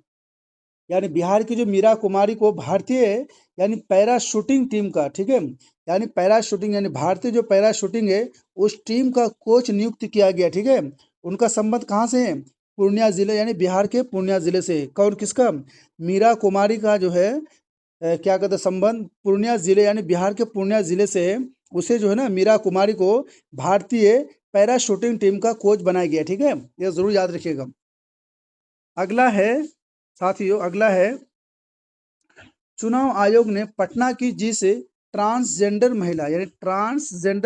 यानी बिहार की जो मीरा कुमारी को भारतीय यानी पैराशूटिंग टीम का, ठीक है, यानी पैराशूटिंग यानी भारतीय जो पैराशूटिंग है उस टीम का कोच नियुक्त किया गया, ठीक है। उनका संबंध कहाँ से है? पूर्णिया जिले यानी बिहार के पूर्णिया जिले से। कौन किसका? मीरा कुमारी का जो है क्या कहते हैं संबंध पूर्णिया जिले यानी बिहार के पूर्णिया जिले से है। उसे जो है ना मीरा कुमारी को भारतीय पैराशूटिंग टीम का कोच बनाया गया, ठीक है, ये जरूर याद रखिएगा। अगला है साथियों, अगला है चुनाव आयोग ने पटना की जिस ट्रांसजेंडर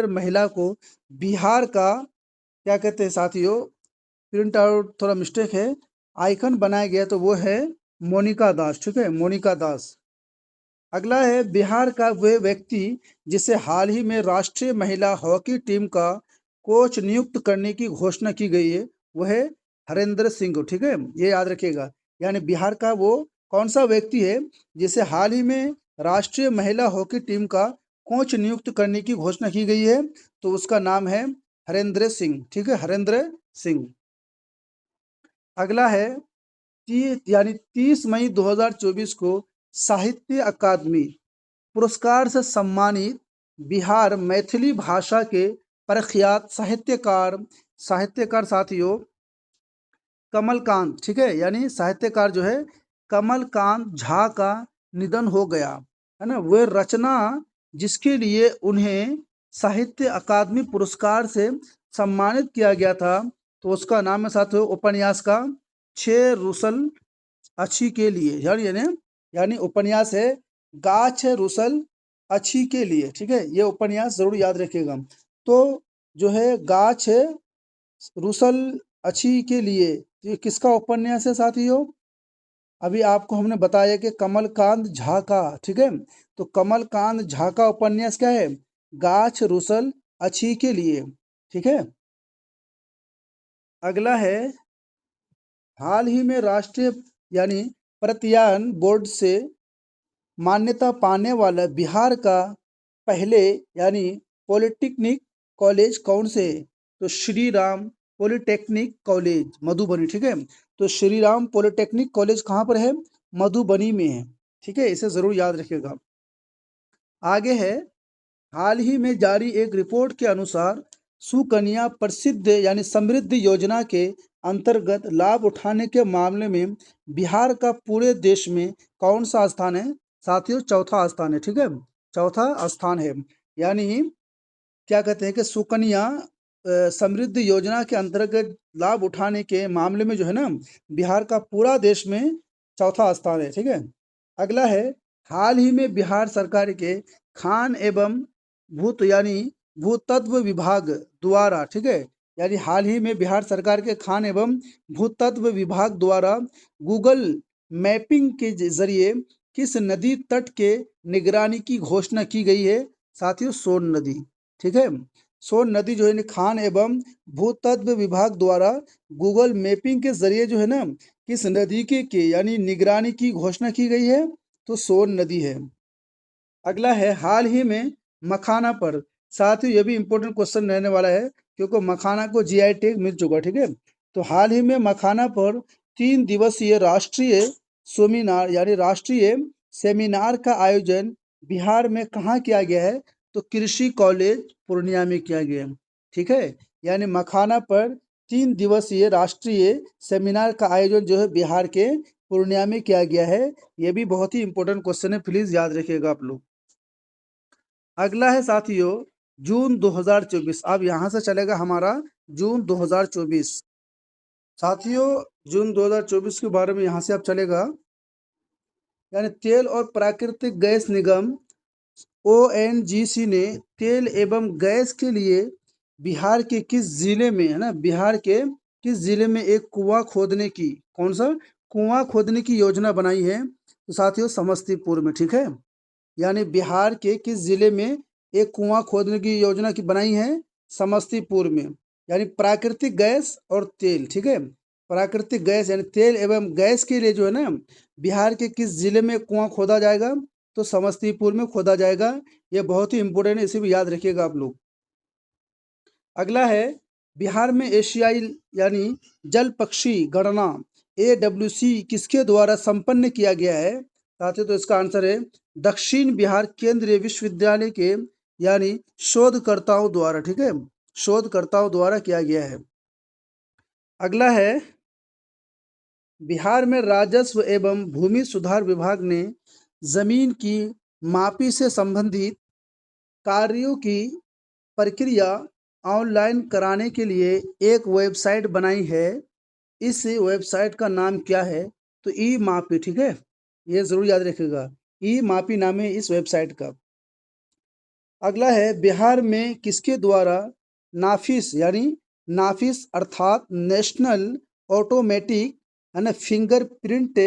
महिला को बिहार का क्या कहते हैं साथियों, प्रिंट आउट थोड़ा मिस्टेक है, आइकन बनाया गया तो वो है मोनिका दास, ठीक है, मोनिका दास। अगला है बिहार का वह व्यक्ति जिसे हाल ही में राष्ट्रीय महिला हॉकी टीम का कोच नियुक्त करने की घोषणा की गई है, वह है हरेंद्र सिंह, ठीक है, ये याद रखिएगा। यानी बिहार का वो कौन सा व्यक्ति है जिसे हाल ही में राष्ट्रीय महिला हॉकी टीम का कोच नियुक्त करने की घोषणा की गई है, तो उसका नाम है हरेंद्र सिंह, ठीक है, हरेंद्र सिंह। अगला है 30 मई 2024 को साहित्य अकादमी पुरस्कार से सम्मानित बिहार मैथिली भाषा के प्रख्यात साहित्यकार साथियों कमलकांत, ठीक है, यानी साहित्यकार जो है कमलकांत झा का निधन हो गया, है ना। वह रचना जिसके लिए उन्हें साहित्य अकादमी पुरस्कार से सम्मानित किया गया था तो उसका नाम है साथियों उपन्यास का छे रुसल अच्छी के लिए, यानी उपन्यास है गाछ रुसल अच्छी के लिए, ठीक है, ये उपन्यास जरूर याद रखिएगा। तो जो है गाछ रुसल अच्छी के लिए ये किसका उपन्यास है साथियों? अभी आपको हमने बताया कि कमलकांत झा का, ठीक है, तो कमलकांत झा का उपन्यास क्या है? गाछ रुसल अच्छी के लिए, ठीक है। अगला है हाल ही में राष्ट्रीय यानी प्रत्यायन बोर्ड से मान्यता पाने वाला बिहार का पहले यानी पॉलिटेक्निक कॉलेज कौन से है? तो श्री राम पॉलिटेक्निक कॉलेज मधुबनी, ठीक है, तो श्री राम पॉलिटेक्निक कॉलेज कहाँ पर है? मधुबनी में है, ठीक है, इसे जरूर याद रखिएगा। आगे है हाल ही में जारी एक रिपोर्ट के अनुसार सुकन्या प्रसिद्ध यानी समृद्धि योजना के अंतर्गत लाभ उठाने के मामले में बिहार का पूरे देश में कौन सा स्थान है? साथियों चौथा स्थान है, ठीक है, चौथा स्थान है। यानी क्या कहते हैं कि सुकन्या समृद्धि योजना के अंतर्गत लाभ उठाने के मामले में जो है ना बिहार का पूरा देश में चौथा स्थान है, ठीक है। अगला है हाल ही में बिहार सरकार के खान एवं भूतत्व विभाग द्वारा, ठीक है, यानी हाल ही में बिहार सरकार के खान एवं भूतत्व विभाग द्वारा गूगल मैपिंग के जरिए किस नदी तट के निगरानी की घोषणा की गई है? साथियों सोन नदी, ठीक है, सोन नदी जो है खान एवं भूतत्व विभाग द्वारा गूगल मैपिंग के जरिए जो है ना किस नदी के यानी निगरानी की घोषणा की गई है? तो सोन नदी है। अगला है हाल ही में मखाना पर, साथियों ये भी इंपॉर्टेंट क्वेश्चन रहने वाला है क्योंकि मखाना को जीआई टैग मिल चुका है, ठीक है, तो हाल ही में मखाना पर 3 दिवसीय राष्ट्रीय सेमिनार का आयोजन बिहार में कहाँ किया गया है? तो कृषि कॉलेज पूर्णिया में किया गया। ठीक है, यानी मखाना पर 3 दिवसीय राष्ट्रीय सेमिनार का आयोजन जो है बिहार के पूर्णिया में किया गया है। ये भी बहुत ही इंपॉर्टेंट क्वेश्चन है, प्लीज याद रखिएगा आप लोग। अगला है साथियों जून 2024। अब यहाँ से चलेगा हमारा जून 2024। साथियों जून 2024 के बारे में यहाँ से अब चलेगा, यानी तेल और प्राकृतिक गैस निगम ONGC ने तेल एवं गैस के लिए बिहार के किस जिले में, है ना, बिहार के किस जिले में एक कुआं खोदने की, कौन सा कुआं खोदने की योजना बनाई है? तो साथियों समस्तीपुर में। ठीक है, यानी बिहार के किस जिले में एक कुआं खोदने की योजना की बनाई है? समस्तीपुर में। यानी प्राकृतिक गैस और तेल। ठीक है, प्राकृतिक गैस यानी तेल एवं गैस के लिए जो है ना बिहार के किस जिले में कुआं खोदा जाएगा? तो समस्तीपुर में खोदा जाएगा। ये बहुत ही इंपॉर्टेंट है, इसे भी याद रखिएगा आप लोग। अगला है बिहार में एशियाई यानी जल पक्षी गणना AWC किसके द्वारा संपन्न किया गया है? साथियों तो इसका आंसर है दक्षिण बिहार केंद्रीय विश्वविद्यालय के यानी शोधकर्ताओं द्वारा। ठीक है, शोधकर्ताओं द्वारा किया गया है। अगला है बिहार में राजस्व एवं भूमि सुधार विभाग ने जमीन की मापी से संबंधित कार्यों की प्रक्रिया ऑनलाइन कराने के लिए एक वेबसाइट बनाई है। इस वेबसाइट का नाम क्या है? तो ई मापी। ठीक है, ये जरूर याद रखिएगा, ई मापी नाम है इस वेबसाइट का। अगला है बिहार में किसके द्वारा नाफिस यानी नाफिस अर्थात नेशनल ऑटोमेटिक, है ना, फिंगरप्रिंट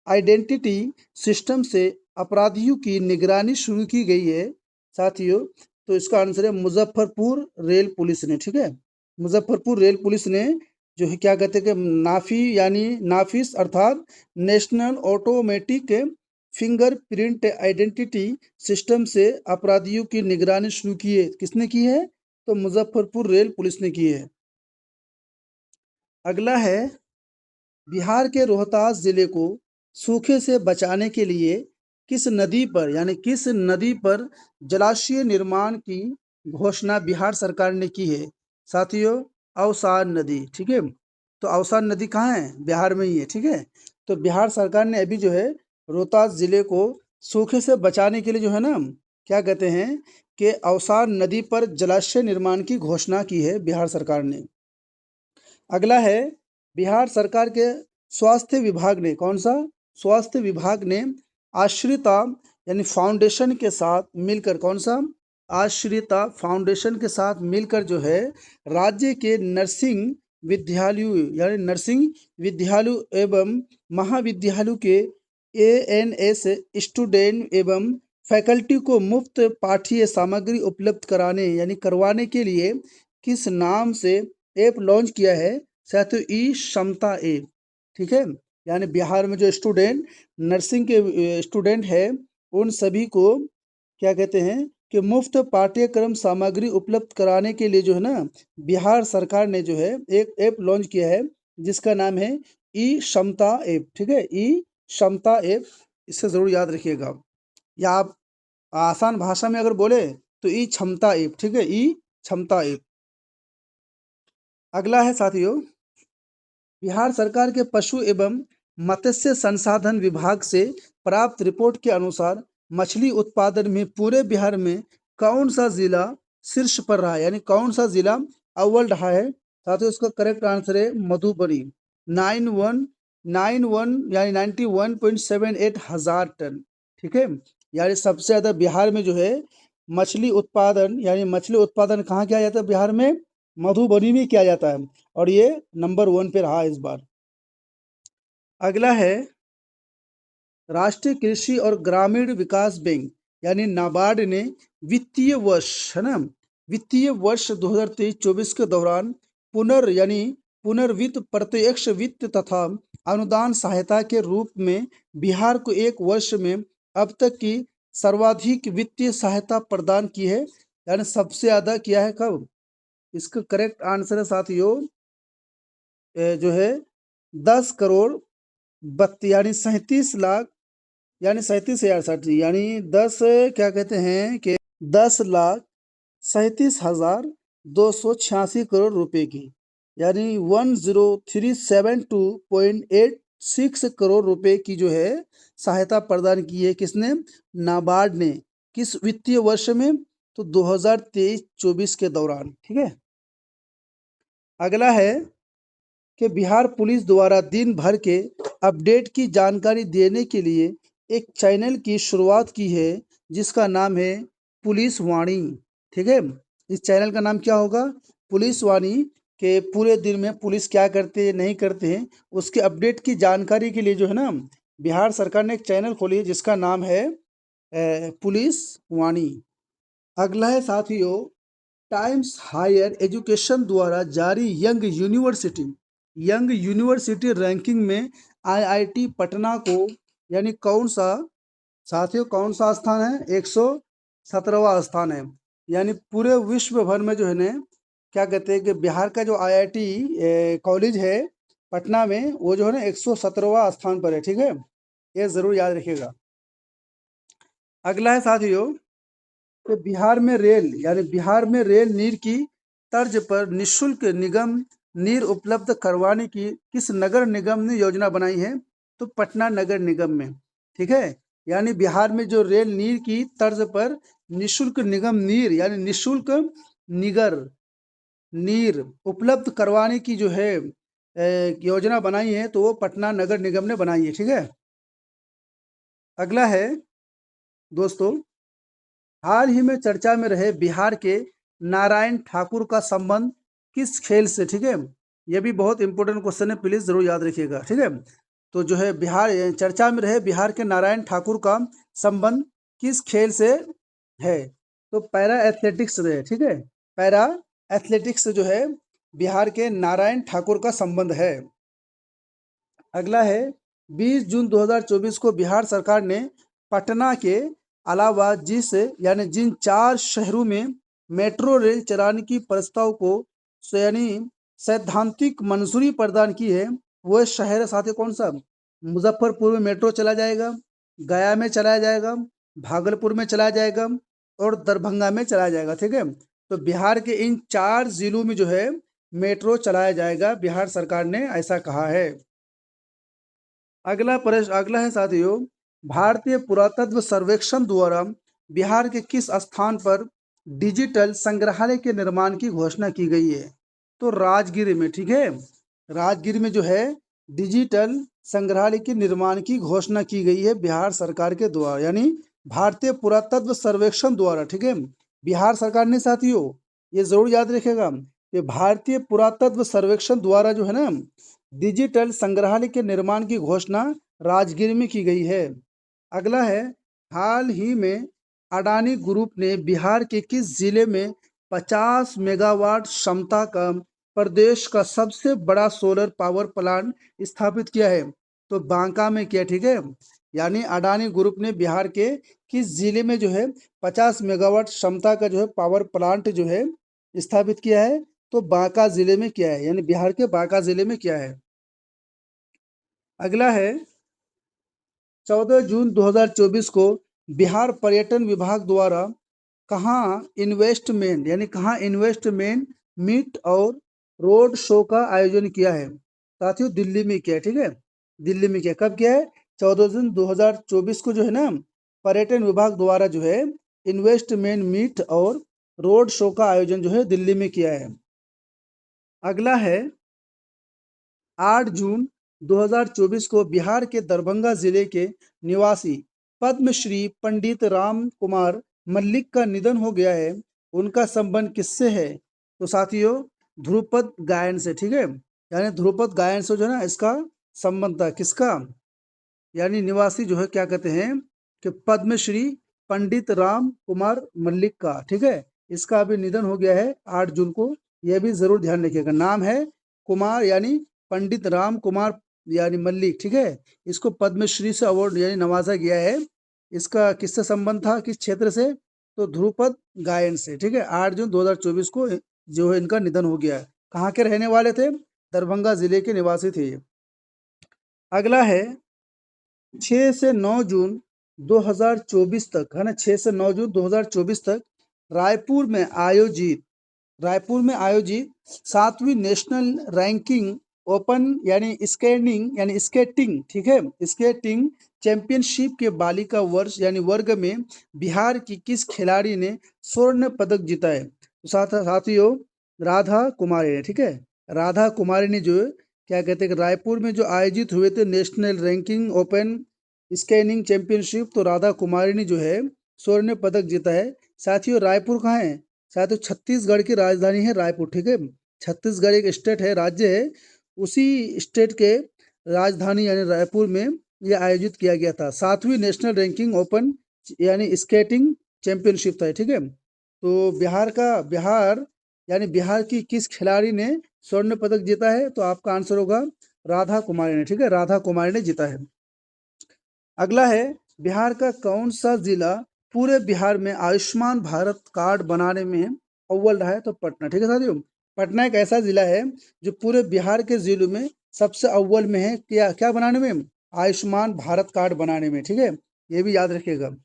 आइडेंटिटी सिस्टम से अपराधियों की निगरानी शुरू की गई है? साथियों तो इसका आंसर है मुजफ्फरपुर रेल पुलिस ने। ठीक है, मुजफ्फरपुर रेल पुलिस ने जो है क्या कहते हैं कि नाफी यानी नाफिस अर्थात national automatic fingerprint identity system से अपराधियों की निगरानी शुरू की है। किसने की है? तो मुजफ्फरपुर रेल पुलिस ने की है। अगला है बिहार के रोहतास जिले को सूखे से बचाने के लिए किस नदी पर यानी किस नदी पर जलाशय निर्माण की घोषणा बिहार सरकार ने की है? साथियों अवसान नदी। ठीक है, तो अवसान नदी कहाँ है? बिहार में ही है। ठीक है, तो बिहार सरकार ने अभी जो है रोहतास जिले को सूखे से बचाने के लिए जो है ना क्या कहते हैं कि अवसान नदी पर जलाशय निर्माण की घोषणा की है बिहार सरकार ने। अगला है बिहार सरकार के स्वास्थ्य विभाग ने, कौन सा? स्वास्थ्य विभाग ने आश्रिता यानी फाउंडेशन के साथ मिलकर, कौन सा? आश्रिता फाउंडेशन के साथ मिलकर जो है राज्य के नर्सिंग विद्यालयों यानी नर्सिंग विद्यालयों एवं महाविद्यालयों के ANS स्टूडेंट एवं फैकल्टी को मुफ्त पाठ्य सामग्री उपलब्ध कराने यानी करवाने के लिए किस नाम से ऐप लॉन्च किया है? साथियों ई क्षमता ऐप। ठीक है, यानी बिहार में जो स्टूडेंट नर्सिंग के स्टूडेंट है उन सभी को क्या कहते हैं कि मुफ्त पाठ्यक्रम सामग्री उपलब्ध कराने के लिए जो है ना बिहार सरकार ने जो है एक ऐप लॉन्च किया है जिसका नाम है ई क्षमता ऐप। ठीक है, ई क्षमता ऐप, इसे जरूर याद रखिएगा, या आप आसान भाषा में अगर बोले तो ई क्षमता ऐप। ठीक है, ई क्षमता ऐप। अगला है साथियों बिहार सरकार के पशु एवं मत्स्य संसाधन विभाग से प्राप्त रिपोर्ट के अनुसार मछली उत्पादन में पूरे बिहार में कौन सा जिला शीर्ष पर रहा है यानी कौन सा जिला अव्वल रहा है? साथियों इसका करेक्ट आंसर है मधुबनी। 9191 यानी 91.78 हजार टन। ठीक है, यानी सबसे ज्यादा बिहार में जो है मछली उत्पादन यानी मछली उत्पादन कहाँ किया जाता है? बिहार में मधुबनी में किया जाता है और ये नंबर 1 पे रहा इस बार। अगला है राष्ट्रीय कृषि और ग्रामीण विकास बैंक यानी नाबार्ड ने वित्तीय वर्ष, है ना, वित्तीय वर्ष 2023-24 के दौरान पुनर्वित्त प्रत्यक्ष वित्त तथा अनुदान सहायता के रूप में बिहार को एक वर्ष में अब तक की सर्वाधिक वित्तीय सहायता प्रदान की है। यानी सबसे ज्यादा किया है कब? इसका करेक्ट आंसर है साथियों जो है 10 करोड़ यानी 37 लाख यानी 37,000 यानी 10 क्या कहते हैं कि 10,37,286 करोड़ रुपए की, यानी 10,372.86 करोड़ रुपए की जो है सहायता प्रदान की है किसने, नाबार्ड ने। किस वित्तीय वर्ष में, तो 2023-24 के दौरान। ठीक है। अगला है कि बिहार पुलिस द्वारा दिन भर के अपडेट की जानकारी देने के लिए एक चैनल की शुरुआत की है जिसका नाम है पुलिस वाणी। ठीक है। इस चैनल का नाम क्या होगा, पुलिस वाणी। के पूरे दिन में पुलिस क्या करते हैं नहीं करते हैं उसके अपडेट की जानकारी के लिए जो है ना, बिहार सरकार ने एक चैनल खोली है जिसका नाम है पुलिस वाणी। अगला है साथियों, टाइम्स हायर एजुकेशन द्वारा जारी यंग यूनिवर्सिटी रैंकिंग में आईआईटी पटना को यानी कौन सा, साथियों कौन सा स्थान है, 117वां स्थान है। यानी पूरे विश्व भर में जो है ना, क्या कहते हैं कि बिहार का जो आईआईटी कॉलेज है पटना में, वो जो है ना 117वां स्थान पर है। ठीक है, ये जरूर याद रखिएगा। अगला है साथियों, कि बिहार में रेल नीर की तर्ज पर निशुल्क निगम नीर उपलब्ध करवाने की किस नगर निगम ने योजना बनाई है, तो पटना नगर निगम में। ठीक है। यानी बिहार में जो रेल नीर की तर्ज पर निशुल्क निगम नीर यानी निशुल्क निगर नीर उपलब्ध करवाने की जो है योजना बनाई है, तो वो पटना नगर निगम ने बनाई है। ठीक है। अगला है दोस्तों, हाल ही में चर्चा में रहे बिहार के नारायण ठाकुर का संबंध किस खेल से। ठीक है, ये भी बहुत इंपॉर्टेंट क्वेश्चन है, प्लीज जरूर याद रखिएगा। ठीक है, तो जो है बिहार चर्चा में रहे बिहार के नारायण ठाकुर का संबंध किस खेल से है, तो पैरा एथलेटिक्स से है। ठीक है, पैरा एथलेटिक्स से जो है बिहार के नारायण ठाकुर का संबंध है। अगला है, 20 जून 2024 को बिहार सरकार ने पटना के अलावा जिन 4 शहरों में मेट्रो रेल चलाने की प्रस्ताव को यानी सैद्धांतिक मंजूरी प्रदान की है, वो शहर साथी कौन सा, मुजफ्फरपुर में मेट्रो चला जाएगा, गया में चलाया जाएगा, भागलपुर में चलाया जाएगा और दरभंगा में चलाया जाएगा। ठीक है, तो बिहार के इन 4 जिलों में जो है मेट्रो चलाया जाएगा, बिहार सरकार ने ऐसा कहा है। अगला है साथियों, भारतीय पुरातत्व सर्वेक्षण द्वारा बिहार के किस स्थान पर डिजिटल संग्रहालय के निर्माण की घोषणा की गई है, तो राजगीर में। ठीक है, राजगीर में जो है डिजिटल संग्रहालय के निर्माण की घोषणा की गई है बिहार सरकार के द्वारा, यानी भारतीय पुरातत्व सर्वेक्षण द्वारा। ठीक है, बिहार सरकार ने साथियों, ये जरूर याद रखेगा कि भारतीय पुरातत्व सर्वेक्षण द्वारा जो है ना, डिजिटल संग्रहालय के निर्माण की घोषणा राजगीर में की गई है। अगला है, हाल ही में अडानी ग्रुप ने बिहार के किस जिले में 50 मेगावाट क्षमता का प्रदेश का सबसे बड़ा सोलर पावर प्लांट स्थापित किया है, तो बांका में किया। ठीक है, यानी अडानी ग्रुप ने बिहार के किस जिले में जो है 50 मेगावाट क्षमता का जो है पावर प्लांट जो है स्थापित किया है, तो बांका जिले में किया है, यानी बिहार के बांका जिले में किया है। अगला है, 14 जून 2024 को बिहार पर्यटन विभाग द्वारा कहाँ इन्वेस्टमेंट मीट और रोड शो का आयोजन किया है, साथियों दिल्ली में किया है। ठीक है, दिल्ली में किया, कब किया है, 14 जून 2024 को जो है ना, पर्यटन विभाग द्वारा जो है इन्वेस्टमेंट मीट और रोड शो का आयोजन जो है दिल्ली में किया है। अगला है, 8 जून 2024 को बिहार के दरभंगा जिले के निवासी पद्मश्री पंडित राम कुमार मल्लिक का निधन हो गया है, उनका संबंध किससे है, तो साथियों ध्रुपद गायन से। ठीक है, यानी ध्रुपद गायन से जो है ना इसका संबंध था, किसका, यानी निवासी जो है क्या कहते हैं कि पद्मश्री पंडित राम कुमार मल्लिक का। ठीक है, इसका अभी निधन हो गया है 8 जून को, यह भी जरूर ध्यान रखिएगा। नाम है कुमार यानी पंडित राम कुमार यानी मल्लिक। ठीक है, इसको पद्मश्री से अवार्ड यानी नवाजा गया है। इसका किससे संबंध था, किस क्षेत्र से, तो ध्रुपद गायन से। ठीक है, 8 जून 2024 को जो है इनका निधन हो गया है। कहाँ के रहने वाले थे, दरभंगा जिले के निवासी थे। अगला है, 6 से 9 जून 2024 तक है ना, 6 से 9 जून 2024 तक रायपुर में आयोजित 7वीं नेशनल रैंकिंग ओपन यानी स्केटिंग, ठीक है, स्केटिंग चैंपियनशिप के बालिका वर्ष यानी वर्ग में बिहार की किस खिलाड़ी ने स्वर्ण पदक जीता है? तो साथियों, राधा कुमारी ने, ठीक है, राधा कुमारी ने जो क्या कहते हैं कि रायपुर में जो आयोजित हुए थे national ranking open skating championship, तो राधा कुमारी ने जो है स्वर्ण पदक जीता है। साथियों, रायपुर कहाँ है? साथियों, छत्तीसगढ़ की राजधानी है रायपुर, ठीक है। छत्तीसगढ़ एक स्टेट है, राज्य है, उसी स्टेट के राजधानी यानी रायपुर में यह आयोजित किया गया था। 7वीं नेशनल रैंकिंग ओपन यानी स्केटिंग चैंपियनशिप था, ठीक है। तो बिहार की किस खिलाड़ी ने स्वर्ण पदक जीता है? तो आपका आंसर होगा राधा कुमारी ने, ठीक है, राधा कुमारी ने जीता है। अगला है, बिहार का कौन सा जिला पूरे बिहार में आयुष्मान भारत कार्ड बनाने में अव्वल रहा है? तो पटना, ठीक है साथियों। पटना एक ऐसा जिला है जो पूरे बिहार के जिलों में सबसे अव्वल में है, क्या क्या बनाने में? आयुष्मान भारत कार्ड बनाने में, ठीक है, ये भी याद रखिएगा।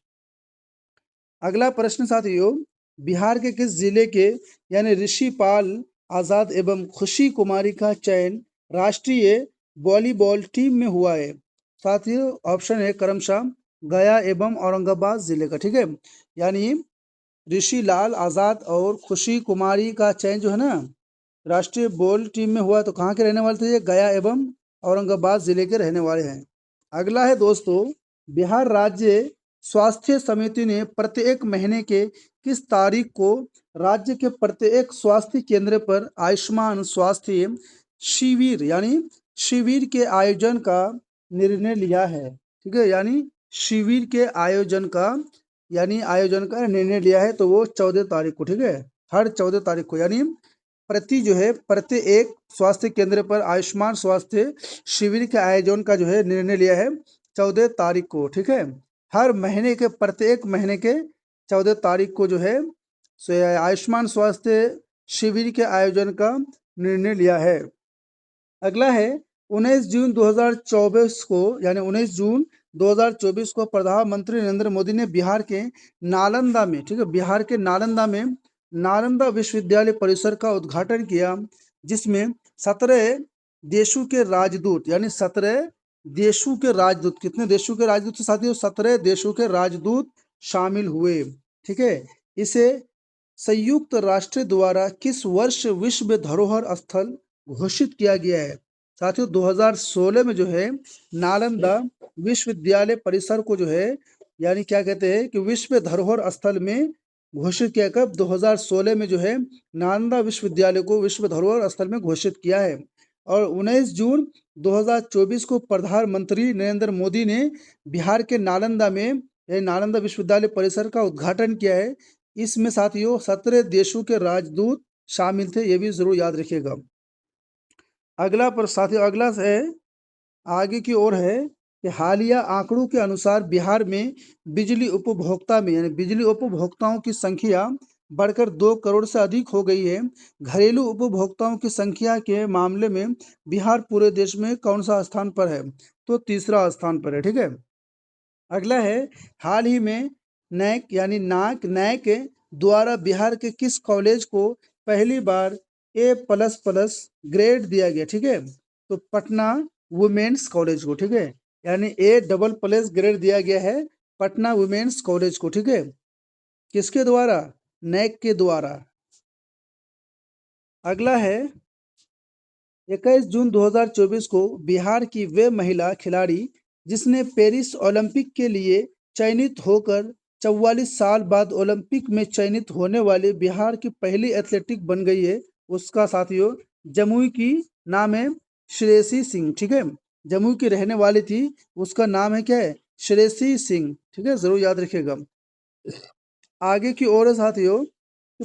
अगला प्रश्न साथियों, बिहार के किस जिले के यानी ऋषिपाल आजाद एवं खुशी कुमारी का चयन राष्ट्रीय वॉलीबॉल टीम में हुआ है? साथियों, ऑप्शन है क्रमशः गया एवं औरंगाबाद जिले का, ठीक है, यानी ऋषि लाल आजाद और खुशी कुमारी का चयन जो है ना राष्ट्रीय बॉल टीम में हुआ, तो कहाँ के रहने वाले थे? ये गया एवं औरंगाबाद जिले के रहने वाले हैं। अगला है दोस्तों, बिहार राज्य स्वास्थ्य समिति ने प्रत्येक महीने के किस तारीख को राज्य के प्रत्येक स्वास्थ्य केंद्र पर आयुष्मान स्वास्थ्य शिविर के आयोजन का निर्णय लिया है? ठीक है, यानी शिविर के आयोजन का निर्णय लिया है, तो वो 14 तारीख को, ठीक है, हर 14 तारीख को, यानी प्रत्येक स्वास्थ्य केंद्र पर आयुष्मान स्वास्थ्य शिविर के आयोजन का जो है निर्णय लिया है 14 तारीख को, ठीक है। हर महीने के प्रत्येक महीने के 14 तारीख को जो है आयुष्मान स्वास्थ्य शिविर के आयोजन का निर्णय लिया है। अगला है, 19 जून 2024 को यानी 19 जून 2024 को प्रधानमंत्री नरेंद्र मोदी ने बिहार के नालंदा में, ठीक है, बिहार के नालंदा में नालंदा विश्वविद्यालय परिसर का उद्घाटन किया, जिसमें 17 देशों के राजदूत यानी 17 देशों के राजदूत, कितने देशों के राजदूत साथियों? 17 देशों के राजदूत शामिल हुए, ठीक है। इसे संयुक्त राष्ट्र द्वारा किस वर्ष विश्व धरोहर स्थल घोषित किया गया है? साथियों, 2016 में जो है नालंदा विश्वविद्यालय परिसर को जो है यानी क्या कहते हैं कि विश्व धरोहर स्थल में घोषित किया। कब? 2016 में जो है नालंदा विश्वविद्यालय को विश्व धरोहर स्थल में घोषित किया है। और 19 जून 2024 को प्रधानमंत्री नरेंद्र मोदी ने बिहार के नालंदा में नालंदा विश्वविद्यालय परिसर का उद्घाटन किया है। इसमें साथियों 17 देशों के राजदूत शामिल थे, ये भी जरूर याद रखिएगा। अगला है आगे की ओर है कि हालिया आंकड़ों के अनुसार बिहार में बिजली उपभोक्ताओं की संख्या बढ़कर 2 करोड़ से अधिक हो गई है। घरेलू उपभोक्ताओं की संख्या के मामले में बिहार पूरे देश में कौन सा स्थान पर है? तो तीसरा स्थान पर है, ठीक है। अगला है, हाल ही में नैक द्वारा बिहार के किस कॉलेज को पहली बार A++ ग्रेड दिया गया? ठीक है, तो पटना वुमेन्स कॉलेज को, ठीक है, यानी A++ ग्रेड दिया गया है पटना वुमेन्स कॉलेज को, ठीक है। किसके द्वारा? नैक के द्वारा। अगला है, 21 जून 2024 को बिहार की वे महिला खिलाड़ी जिसने पेरिस ओलंपिक के लिए चयनित होकर 44 साल बाद ओलंपिक में चयनित होने वाले बिहार की पहली एथलेटिक बन गई है, उसका साथियों जमुई की नाम है श्रेयसी सिंह, ठीक है, जमुई की रहने वाली थी, उसका नाम है क्या है? श्रेयसी सिंह, ठीक है, जरूर याद रखिएगा। आगे की ओर है साथियों,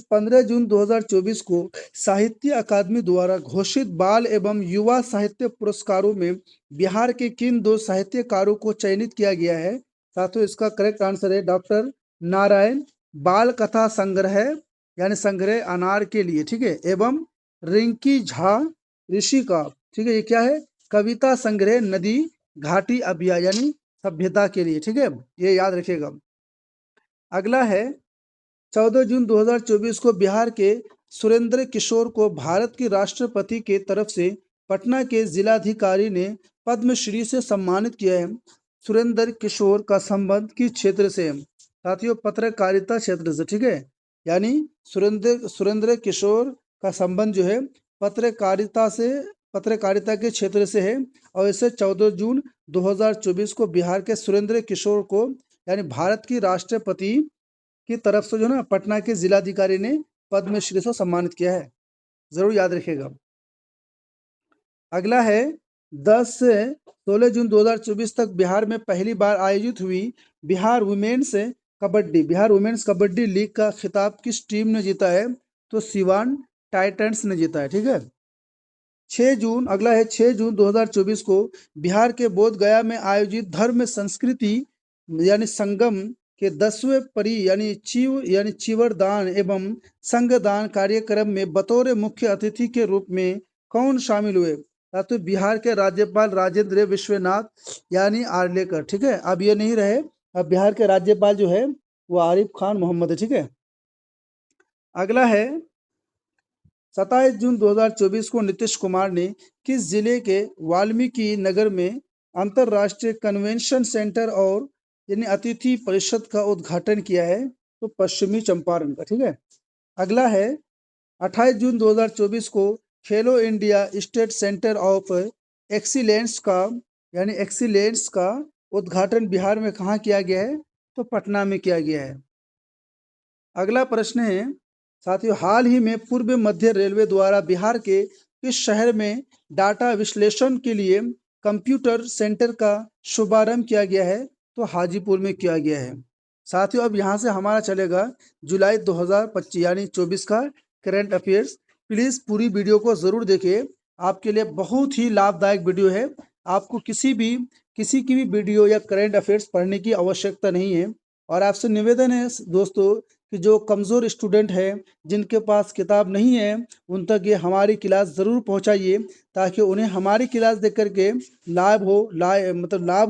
15 जून 2024 को साहित्य अकादमी द्वारा घोषित बाल एवं युवा साहित्य पुरस्कारों में बिहार के किन 2 साहित्यकारों को चयनित किया गया है? साथियों, इसका करेक्ट आंसर है डॉक्टर नारायण बाल कथा संग्रह यानी संग्रह अनार के लिए, ठीक है, एवं रिंकी झा ऋषि का, ठीक है, ये क्या है? कविता संग्रह नदी घाटी अभियान यानी सभ्यता के लिए, ठीक है, ये याद रखिएगा। अगला है, 14 जून 2024 को बिहार के सुरेंद्र किशोर को भारत की राष्ट्रपति के तरफ से पटना के जिलाधिकारी ने पद्मश्री से सम्मानित किया है। सुरेंद्र किशोर का संबंध किस क्षेत्र से है? साथियों, पत्रकारिता क्षेत्र से, ठीक है। यानी सुरेंद्र किशोर का संबंध जो है पत्रकारिता से, पत्रकारिता के क्षेत्र से है। और इसे 14 जून 2024 को बिहार के सुरेंद्र किशोर को यानी भारत की राष्ट्रपति की तरफ से जो ना पटना के जिलाधिकारी ने पद्मश्री से सम्मानित किया है, जरूर याद रखिएगा। अगला है 10 से 16 जून 2024 तक बिहार में पहली बार आयोजित हुई बिहार वुमेन्स कबड्डी लीग का खिताब किस टीम ने जीता है? तो सिवान टाइटंस ने जीता है, ठीक है। 6 जून, अगला है 6 जून 2024 को बिहार के बोध गया में आयोजित धर्म संस्कृति यानी संगम के 10वें परी यानी चीवरदान एवं संगदान कार्यक्रम में बतौर मुख्य अतिथि के रूप में कौन शामिल हुए? तो बिहार के राज्यपाल राजेंद्र विश्वनाथ यानी आर्लेकर, ठीक है। अब ये नहीं रहे, अब बिहार के राज्यपाल जो है वो आरिफ खान मोहम्मद है, ठीक है। अगला है 27 जून 2024 को नीतीश कुमार ने किस जिले के वाल्मीकि नगर में अंतर्राष्ट्रीय कन्वेंशन सेंटर और यानी अतिथि परिषद का उद्घाटन किया है? तो पश्चिमी चंपारण का, ठीक है। अगला है 28 जून 2024 को खेलो India state centre of excellence का उद्घाटन बिहार में कहाँ किया गया है? तो पटना में किया गया है। अगला प्रश्न है साथियों, हाल ही में पूर्व मध्य रेलवे द्वारा बिहार के किस शहर में डाटा विश्लेषण के लिए कंप्यूटर सेंटर का शुभारंभ किया गया है? तो हाजीपुर में किया गया है। साथियों, अब यहाँ से हमारा चलेगा जुलाई 2025 यानी 24 का करंट अफेयर्स। प्लीज़ पूरी वीडियो को ज़रूर देखिए, आपके लिए बहुत ही लाभदायक वीडियो है। आपको किसी की भी वीडियो या करंट अफेयर्स पढ़ने की आवश्यकता नहीं है। और आपसे निवेदन है दोस्तों कि जो कमज़ोर स्टूडेंट हैं, जिनके पास किताब नहीं है, उन तक ये हमारी क्लास ज़रूर पहुंचाइए, ताकि उन्हें हमारी क्लास देख करके लाभ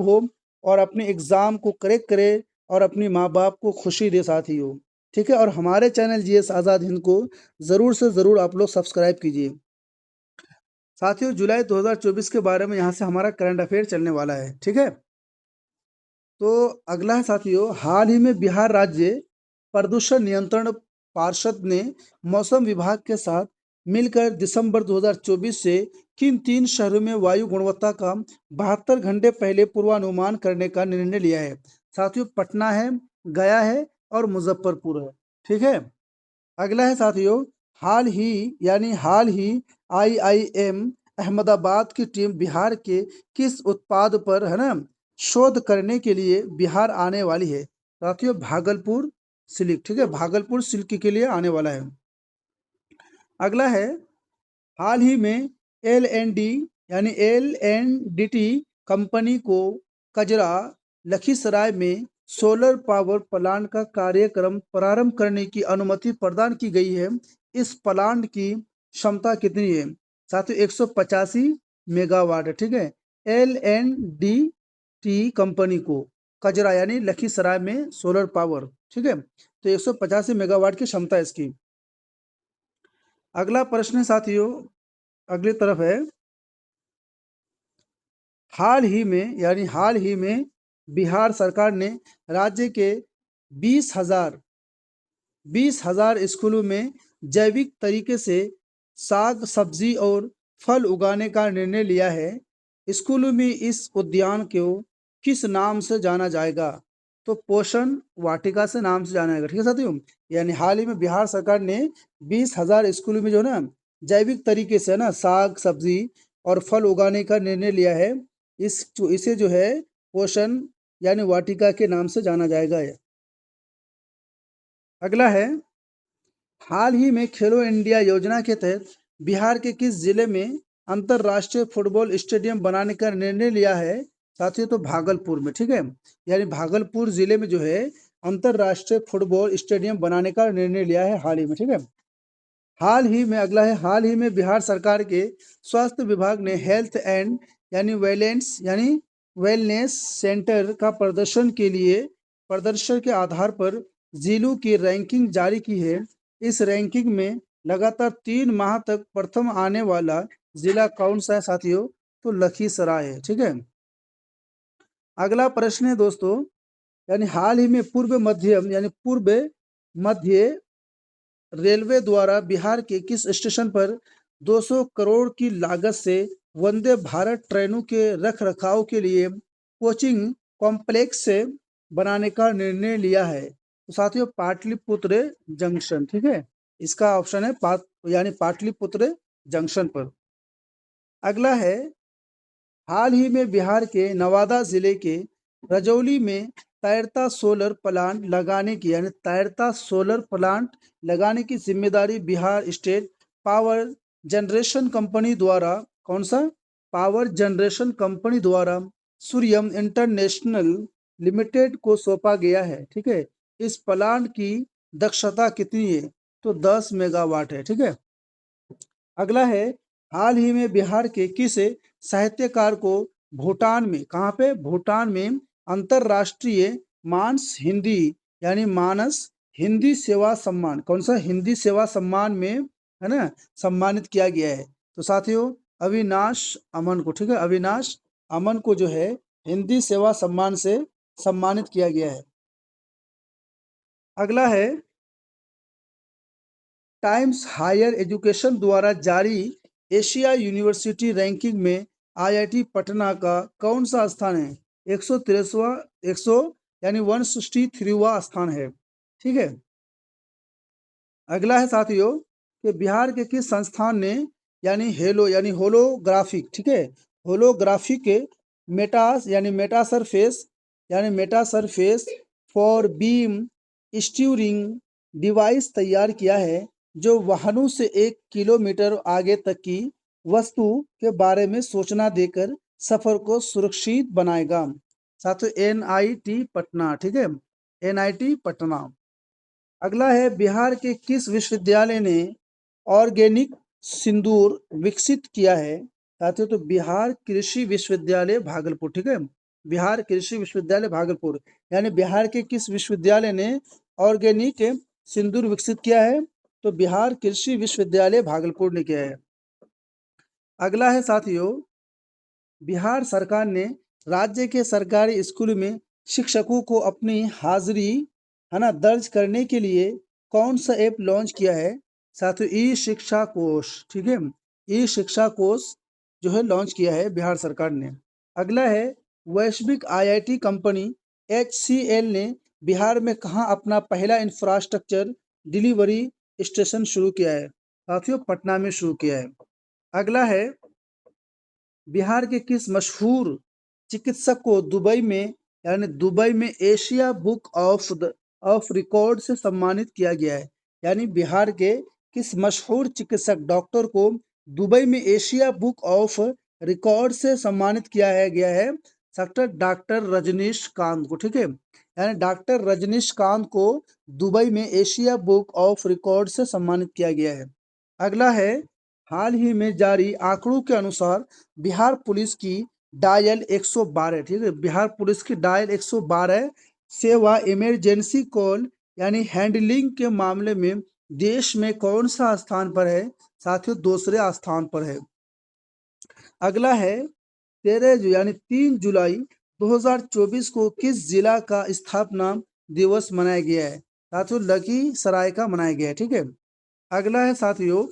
हो और अपने एग्ज़ाम को करेक्ट करे और अपनी माँ बाप को खुशी दे साथियों, ठीक है। और हमारे चैनल जीएस आज़ाद हिंद को ज़रूर से ज़रूर आप लोग सब्सक्राइब कीजिए। साथियों, जुलाई 2024 के बारे में यहाँ से हमारा करंट अफेयर चलने वाला है, ठीक है। तो अगला है साथियों, हाल ही में बिहार राज्य प्रदूषण नियंत्रण पार्षद ने मौसम विभाग के साथ मिलकर दिसंबर 2024 से किन 3 शहरों में वायु गुणवत्ता का 72 घंटे पहले पूर्वानुमान करने का निर्णय लिया है? साथियों, पटना है, गया है और मुजफ्फरपुर है, ठीक है। अगला है साथियों, हाल ही IIM अहमदाबाद की टीम बिहार के किस उत्पाद पर है ना शोध करने के लिए बिहार आने वाली है? साथियों, भागलपुर सिल्क, ठीक है, भागलपुर सिल्क के लिए आने वाला है। अगला है, हाल ही में LNDT कंपनी को कजरा लखीसराय में सोलर पावर प्लांट का कार्यक्रम प्रारंभ करने की अनुमति प्रदान की गई है। इस प्लांट की क्षमता कितनी है? साथियों, 185 मेगावाट है, ठीक है। LNDT कंपनी को कजरा यानी लखीसराय में सोलर पावर, ठीक है, तो 185 मेगावाट की क्षमता है इसकी। अगला प्रश्न है साथियों, अगली तरफ है, हाल ही में बिहार सरकार ने राज्य के 20,000 स्कूलों में जैविक तरीके से साग सब्जी और फल उगाने का निर्णय लिया है। स्कूलों में इस उद्यान को किस नाम से जाना जाएगा? तो पोषण वाटिका से नाम से जाना जाएगा, ठीक है साथियों। यानी हाल ही में बिहार सरकार ने 20,000 स्कूलों में जो ना जैविक तरीके से ना साग सब्जी और फल उगाने का निर्णय लिया है। इसे जो है पोषण यानी वाटिका के नाम से जाना जाएगा। अगला है, हाल ही में खेलो इंडिया योजना के तहत बिहार के किस जिले में अंतर्राष्ट्रीय फुटबॉल स्टेडियम बनाने का निर्णय लिया है? साथियों, तो भागलपुर में, ठीक है। यानी भागलपुर जिले में जो है अंतर्राष्ट्रीय फुटबॉल स्टेडियम बनाने का निर्णय लिया है हाल ही में, ठीक है। अगला है, हाल ही में बिहार सरकार के स्वास्थ्य विभाग ने हेल्थ एंड वेलनेस सेंटर का प्रदर्शन के आधार पर जिलों की रैंकिंग जारी की है। इस रैंकिंग में लगातार 3 माह तक प्रथम आने वाला जिला कौन सा है साथियों? तो लखीसराय है। ठीक है। अगला प्रश्न है दोस्तों, यानी हाल ही में पूर्व मध्य रेलवे द्वारा बिहार के किस स्टेशन पर 200 करोड़ की लागत से वंदे भारत ट्रेनों के रखरखाव के लिए कोचिंग कॉम्प्लेक्स से बनाने का निर्णय लिया है? तो साथियों पाटलिपुत्र जंक्शन। ठीक है, इसका ऑप्शन है पाटलिपुत्र जंक्शन पर। अगला है, हाल ही में बिहार के नवादा जिले के रजौली में तैरता सोलर प्लांट लगाने की जिम्मेदारी Bihar state power generation company द्वारा सूर्यम इंटरनेशनल लिमिटेड को सौंपा गया है। ठीक है। इस प्लांट की दक्षता कितनी है? तो 10 मेगावाट है। ठीक है। अगला है, हाल ही में बिहार के किस साहित्यकार को भूटान में अंतरराष्ट्रीय मानस हिंदी सेवा सम्मान हिंदी सेवा सम्मान में है ना सम्मानित किया गया है? तो साथियों अविनाश अमन को। ठीक है, अविनाश अमन को जो है हिंदी सेवा सम्मान से सम्मानित किया गया है। अगला है, टाइम्स हायर एजुकेशन द्वारा जारी एशिया यूनिवर्सिटी रैंकिंग में आईआईटी पटना का कौन सा स्थान है? 163वां 100 यानी 163वां स्थान है। ठीक है। अगला है साथियों कि बिहार के किस संस्थान ने होलोग्राफिक, ठीक है, holographic Meta surface for beam steering device तैयार किया है, जो वाहनों से 1 किलोमीटर आगे तक की वस्तु के बारे में सूचना देकर सफर को सुरक्षित बनाएगा? साथियों एनआईटी पटना। ठीक है, एनआईटी पटना। अगला है, बिहार के किस विश्वविद्यालय ने ऑर्गेनिक सिंदूर विकसित किया है? साथियों तो बिहार कृषि विश्वविद्यालय भागलपुर। ठीक है, बिहार कृषि विश्वविद्यालय भागलपुर। यानी बिहार के किस विश्वविद्यालय ने ऑर्गेनिक सिंदूर विकसित किया है? तो बिहार कृषि विश्वविद्यालय भागलपुर ने किया है। अगला है साथियों, बिहार सरकार ने राज्य के सरकारी स्कूल में शिक्षकों को अपनी हाजिरी है ना दर्ज करने के लिए कौन सा ऐप लॉन्च किया है? साथियों ई शिक्षा कोष। ठीक है, ई शिक्षा कोष जो है लॉन्च किया है बिहार सरकार ने। अगला है, वैश्विक आईआईटी कंपनी HCL ने बिहार में कहाँ अपना पहला इंफ्रास्ट्रक्चर डिलीवरी स्टेशन शुरू किया है? साथियों पटना में शुरू किया है। अगला है, बिहार के किस मशहूर चिकित्सक को दुबई में एशिया बुक ऑफ रिकॉर्ड से सम्मानित किया गया है? यानी बिहार के किस मशहूर चिकित्सक डॉक्टर को दुबई में एशिया बुक ऑफ रिकॉर्ड से सम्मानित किया गया है? डॉक्टर रजनीशकांत को। ठीक है, यानी डॉक्टर रजनीशकांत को दुबई में एशिया बुक ऑफ रिकॉर्ड से सम्मानित किया गया है। अगला है, हाल ही में जारी आंकड़ों के अनुसार बिहार पुलिस की डायल 112, ठीक है, बिहार पुलिस की डायल 112 सेवा इमरजेंसी कॉल यानी हैंडलिंग के मामले में देश में कौन सा स्थान पर है? साथियों दूसरे स्थान पर है। अगला है, 3 जुलाई 2024 को किस जिला का स्थापना दिवस मनाया गया है? साथियों लखीसराय का मनाया गया है। ठीक है। अगला है साथियों,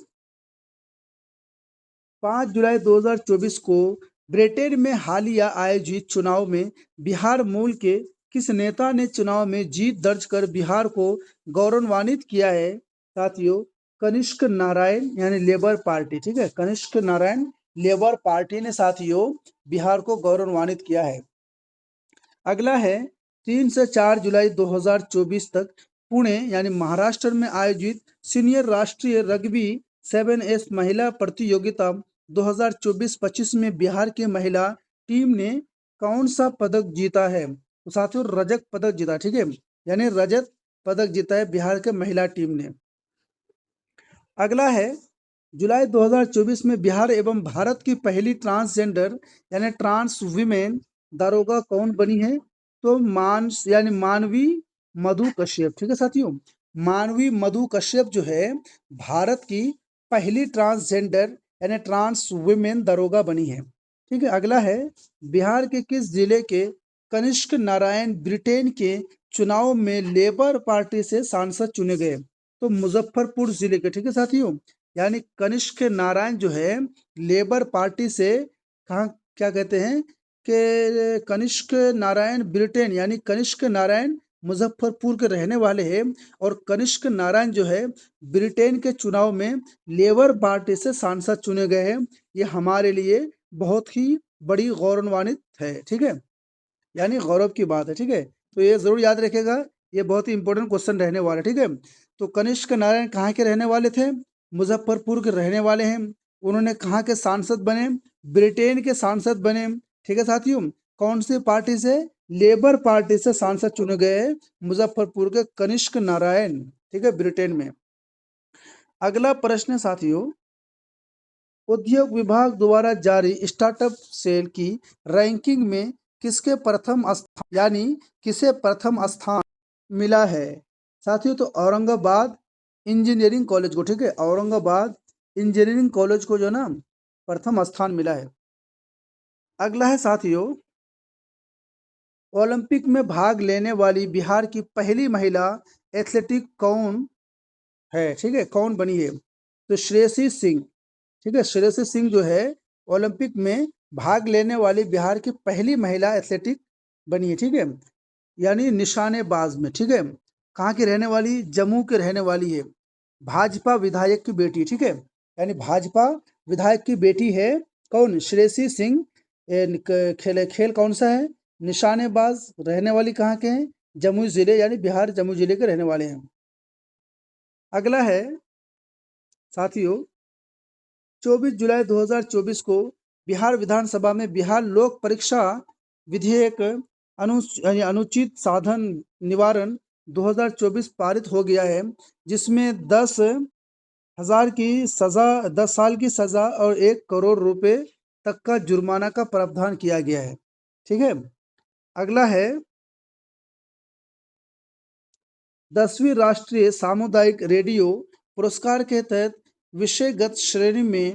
5 जुलाई 2024 को ब्रिटेन में हालिया आयोजित चुनाव में बिहार मूल के किस नेता ने चुनाव में जीत दर्ज कर बिहार को गौरवान्वित किया है? साथियों कनिष्क नारायण यानी लेबर पार्टी। ठीक है, कनिष्क नारायण लेबर पार्टी ने साथियों बिहार को गौरवान्वित किया है। अगला है, 3 से 4 जुलाई 2024 तक पुणे यानी महाराष्ट्र में आयोजित सीनियर राष्ट्रीय रग्बी 7S महिला प्रतियोगिता 2024-25 में बिहार की महिला टीम ने कौन सा पदक जीता है? तो साथियों रजत पदक जीता। ठीक है, यानी रजत पदक जीता है बिहार के महिला टीम ने। अगला है, जुलाई 2024 में बिहार एवं भारत की पहली ट्रांसजेंडर यानी ट्रांस वीमेन दारोगा कौन बनी है? तो मानवी मधु कश्यप। ठीक है साथियों, मानवी मधु कश्यप जो है भारत की पहली ट्रांसजेंडर यानी ट्रांस वुमेन दरोगा बनी है। ठीक है, अगला है बिहार के किस जिले के कनिष्क नारायण ब्रिटेन के चुनाव में लेबर पार्टी से सांसद चुने गए? तो मुजफ्फरपुर जिले के। ठीक है साथियों, यानी कनिष्क नारायण जो है लेबर पार्टी से कहाँ, क्या कहते हैं कि कनिष्क नारायण ब्रिटेन यानी कनिष्क नारायण मुजफ्फरपुर के रहने वाले हैं और कनिष्क नारायण जो है ब्रिटेन के चुनाव में लेबर पार्टी से सांसद चुने गए हैं। ये हमारे लिए बहुत ही बड़ी गौरवान्वित है। ठीक है, यानी गौरव की बात है। ठीक है, तो ये जरूर याद रखिएगा, ये बहुत ही इंपॉर्टेंट क्वेश्चन रहने वाला है। ठीक है, तो कनिष्क नारायण कहाँ के रहने वाले थे? मुजफ्फरपुर के रहने वाले हैं। उन्होंने कहाँ के सांसद बने? ब्रिटेन के सांसद बने। ठीक है साथियों, कौन सी पार्टी से? लेबर पार्टी से सांसद चुने गए मुजफ्फरपुर के कनिष्क नारायण। ठीक है, ब्रिटेन में। अगला प्रश्न है साथियों, उद्योग विभाग द्वारा जारी स्टार्टअप सेल की रैंकिंग में किसके प्रथम स्थान यानी किसे प्रथम स्थान मिला है? साथियों, तो औरंगाबाद इंजीनियरिंग कॉलेज को। ठीक है, औरंगाबाद इंजीनियरिंग कॉलेज को जो ना प्रथम स्थान मिला है। अगला है साथियों, ओलंपिक में भाग लेने वाली बिहार की पहली महिला एथलेटिक कौन है? ठीक है, कौन बनी है? तो श्रेयसी सिंह। ठीक है, श्रेयसी सिंह जो है ओलंपिक में भाग लेने वाली बिहार की पहली महिला एथलेटिक बनी है। ठीक है, यानी निशानेबाज में। ठीक है, कहाँ की रहने वाली? जम्मू के रहने वाली है। भाजपा विधायक की बेटी। ठीक है, यानी भाजपा विधायक की बेटी है कौन? श्रेयसी सिंह। खेल कौन सा है? निशानेबाज। रहने वाली कहाँ के हैं? जमुई जिले, यानी बिहार जमुई जिले के रहने वाले हैं। अगला है साथियों, 24 जुलाई 2024 को बिहार विधानसभा में बिहार लोक परीक्षा विधेयक अनुचित साधन निवारण 2024 पारित हो गया है, जिसमें 10,000 की सजा, 10 साल की सजा और 1 करोड़ रुपए तक का जुर्माना का प्रावधान किया गया है। ठीक है, अगला है 10वीं राष्ट्रीय सामुदायिक रेडियो पुरस्कार के तहत विषयगत श्रेणी में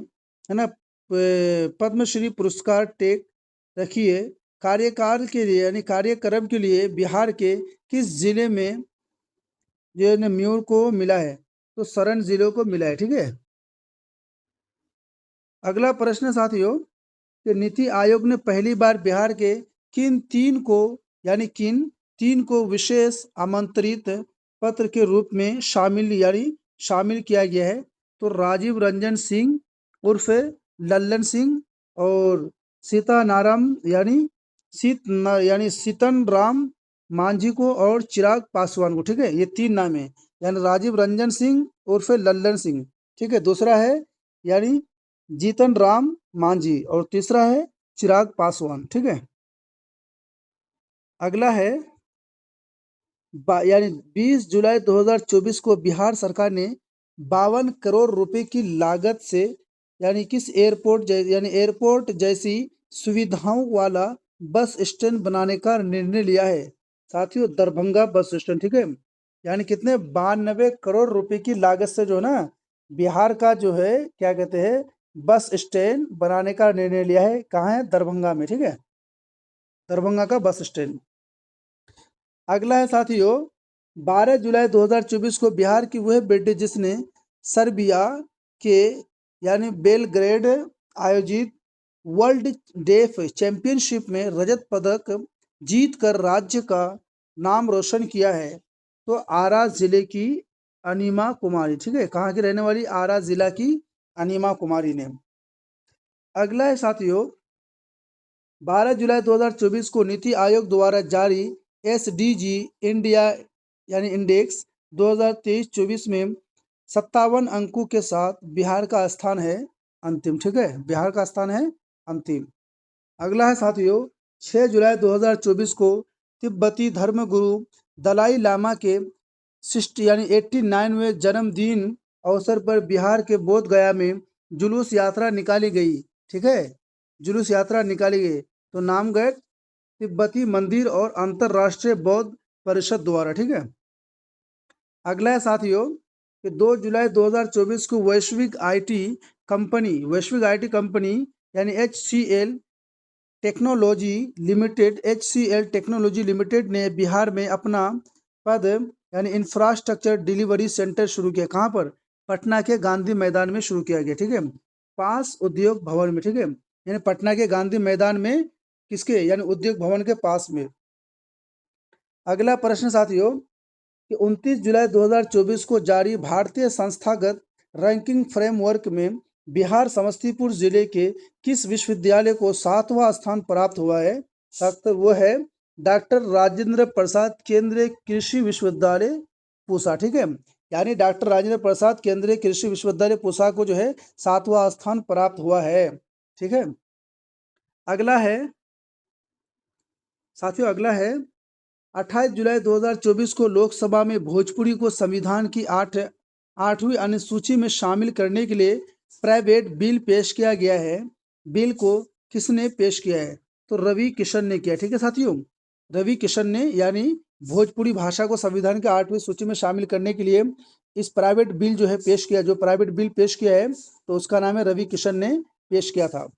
है ना पद्मश्री पुरस्कार टेक रखिए कार्यकाल के लिए यानी कार्यक्रम के लिए बिहार के किस जिले में जो है म्यूर को मिला है? तो सरण जिले को मिला है। ठीक है, अगला प्रश्न साथियों, कि नीति आयोग ने पहली बार बिहार के किन तीन को विशेष आमंत्रित पत्र के रूप में शामिल किया गया है? तो राजीव रंजन सिंह उर्फ लल्लन सिंह और सीतानाराम यानी सीतन राम मांझी को और चिराग पासवान को। ठीक है, ये 3 नाम है, यानी राजीव रंजन सिंह उर्फ लल्लन सिंह। ठीक है, दूसरा है यानी जीतन राम मांझी और तीसरा है चिराग पासवान। ठीक है, अगला है यानी 20 जुलाई 2024 को बिहार सरकार ने 52 करोड़ रुपए की लागत से यानी किस एयरपोर्ट जैसी सुविधाओं वाला बस स्टैंड बनाने का निर्णय लिया है? साथियों, दरभंगा बस स्टैंड। ठीक है, यानी कितने 92 करोड़ रुपए की लागत से जो ना बिहार का जो है क्या कहते हैं बस स्टैंड बनाने का निर्णय लिया है। कहाँ है? दरभंगा में। ठीक है, दरभंगा का बस स्टैंड। अगला है साथियों, 12 जुलाई 2024 को बिहार की वह बेटी जिसने सर्बिया के यानी बेलग्रेड आयोजित वर्ल्ड डेफ चैंपियनशिप में रजत पदक जीतकर राज्य का नाम रोशन किया है? तो आरा जिले की अनिमा कुमारी। ठीक है, कहाँ की रहने वाली? आरा जिला की अनिमा कुमारी ने। अगला है साथियों, 12 जुलाई 2024 को नीति आयोग द्वारा जारी एसडीजी इंडिया यानी इंडेक्स 2023-24 में 57 अंकों के साथ बिहार का स्थान है अंतिम। ठीक है, बिहार का स्थान है अंतिम। अगला है साथियों, 6 जुलाई 2024 को तिब्बती धर्मगुरु दलाई लामा के 89वें जन्मदिन अवसर पर बिहार के बोध गया में जुलूस यात्रा निकाली गई। ठीक है, जुलूस यात्रा निकाली गई तो नामगढ़ तिब्बती मंदिर और अंतर्राष्ट्रीय बौद्ध परिषद द्वारा, ठीक है। अगला है साथियों कि 2 जुलाई 2024 को वैश्विक आईटी कंपनी यानी HCL टेक्नोलॉजी लिमिटेड ने बिहार में अपना पद यानी इंफ्रास्ट्रक्चर डिलीवरी सेंटर शुरू किया। कहाँ पर? पटना के गांधी मैदान में शुरू किया गया, ठीक है, पास उद्योग भवन में, ठीक है, यानी पटना के गांधी मैदान में, किसके? यानी उद्योग भवन के पास में। अगला प्रश्न साथियों कि 29 जुलाई 2024 को जारी भारतीय संस्थागत रैंकिंग फ्रेमवर्क में बिहार समस्तीपुर जिले के किस विश्वविद्यालय को 7वां स्थान प्राप्त हुआ है? छात्र वो है डॉक्टर राजेंद्र प्रसाद केंद्रीय कृषि विश्वविद्यालय पूसा, ठीक है, यानी डॉक्टर राजेंद्र प्रसाद केंद्रीय कृषि विश्वविद्यालय पूसा को जो है 7वां स्थान प्राप्त हुआ है, ठीक है। अगला है साथियों, अगला है 28 जुलाई 2024 को लोकसभा में भोजपुरी को संविधान की 8वीं अनुसूची में शामिल करने के लिए प्राइवेट बिल पेश किया गया है। बिल को किसने पेश किया है? तो रवि किशन ने किया, ठीक है साथियों, रवि किशन ने, यानी भोजपुरी भाषा को संविधान की 8वीं सूची में शामिल करने के लिए इस प्राइवेट बिल जो है पेश किया, जो प्राइवेट बिल पेश किया है, तो उसका नाम है रवि किशन ने पेश किया था।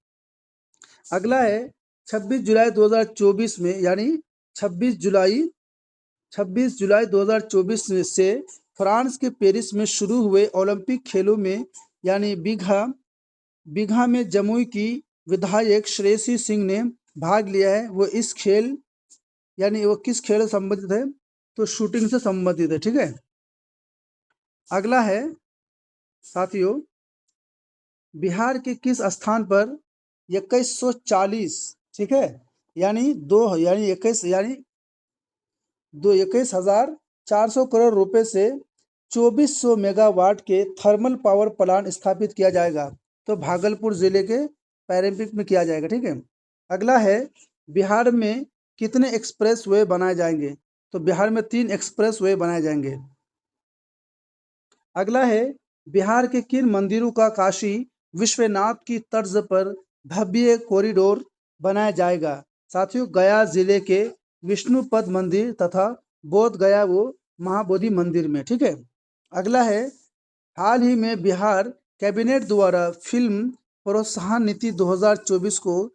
अगला है 26 जुलाई 2024 में, यानी 26 जुलाई 2024 से फ्रांस के पेरिस में शुरू हुए ओलंपिक खेलों में, यानी बीघा में जमुई की विधायक श्रेयसी सिंह ने भाग लिया है। वो इस खेल, यानी वो किस खेल से संबंधित है? तो शूटिंग से संबंधित है, ठीक है। अगला है साथियों, बिहार के किस स्थान पर 2140, ठीक है, यानी 21,400 करोड़ रुपए से 2400 मेगावाट के थर्मल पावर प्लांट स्थापित किया जाएगा? तो भागलपुर जिले के पैरेम्पिक में किया जाएगा, ठीक है। अगला है बिहार में कितने एक्सप्रेस वे बनाए जाएंगे? तो बिहार में 3 एक्सप्रेस वे बनाए जाएंगे। अगला है बिहार के किन मंदिरों का काशी विश्वनाथ की तर्ज पर भव्य कॉरिडोर बनाया जाएगा? साथियों, गया जिले के विष्णुपद मंदिर तथा बोध गया वो महाबोधि मंदिर में, ठीक है। अगला है हाल ही में बिहार कैबिनेट द्वारा फिल्म प्रोत्साहन नीति 2024 को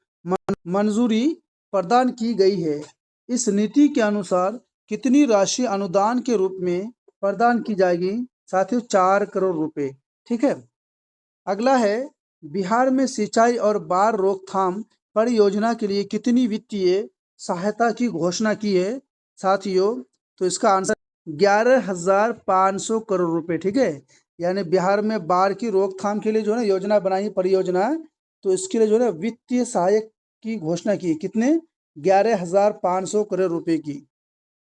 मंजूरी प्रदान की गई है। इस नीति के अनुसार कितनी राशि अनुदान के रूप में प्रदान की जाएगी? साथियों, 4 करोड़ रुपए, ठीक है। अगला है बिहार में सिंचाई और बाढ़ रोकथाम परियोजना के लिए कितनी वित्तीय सहायता की घोषणा की है? साथियों, तो इसका आंसर 11,500 करोड़ रुपए, ठीक है, यानी बिहार में बाढ़ की रोकथाम के लिए जो है ना योजना बनाई, परियोजना, तो इसके लिए जो है वित्तीय सहायक की घोषणा की। कितने? 11,500 करोड़ रुपए की।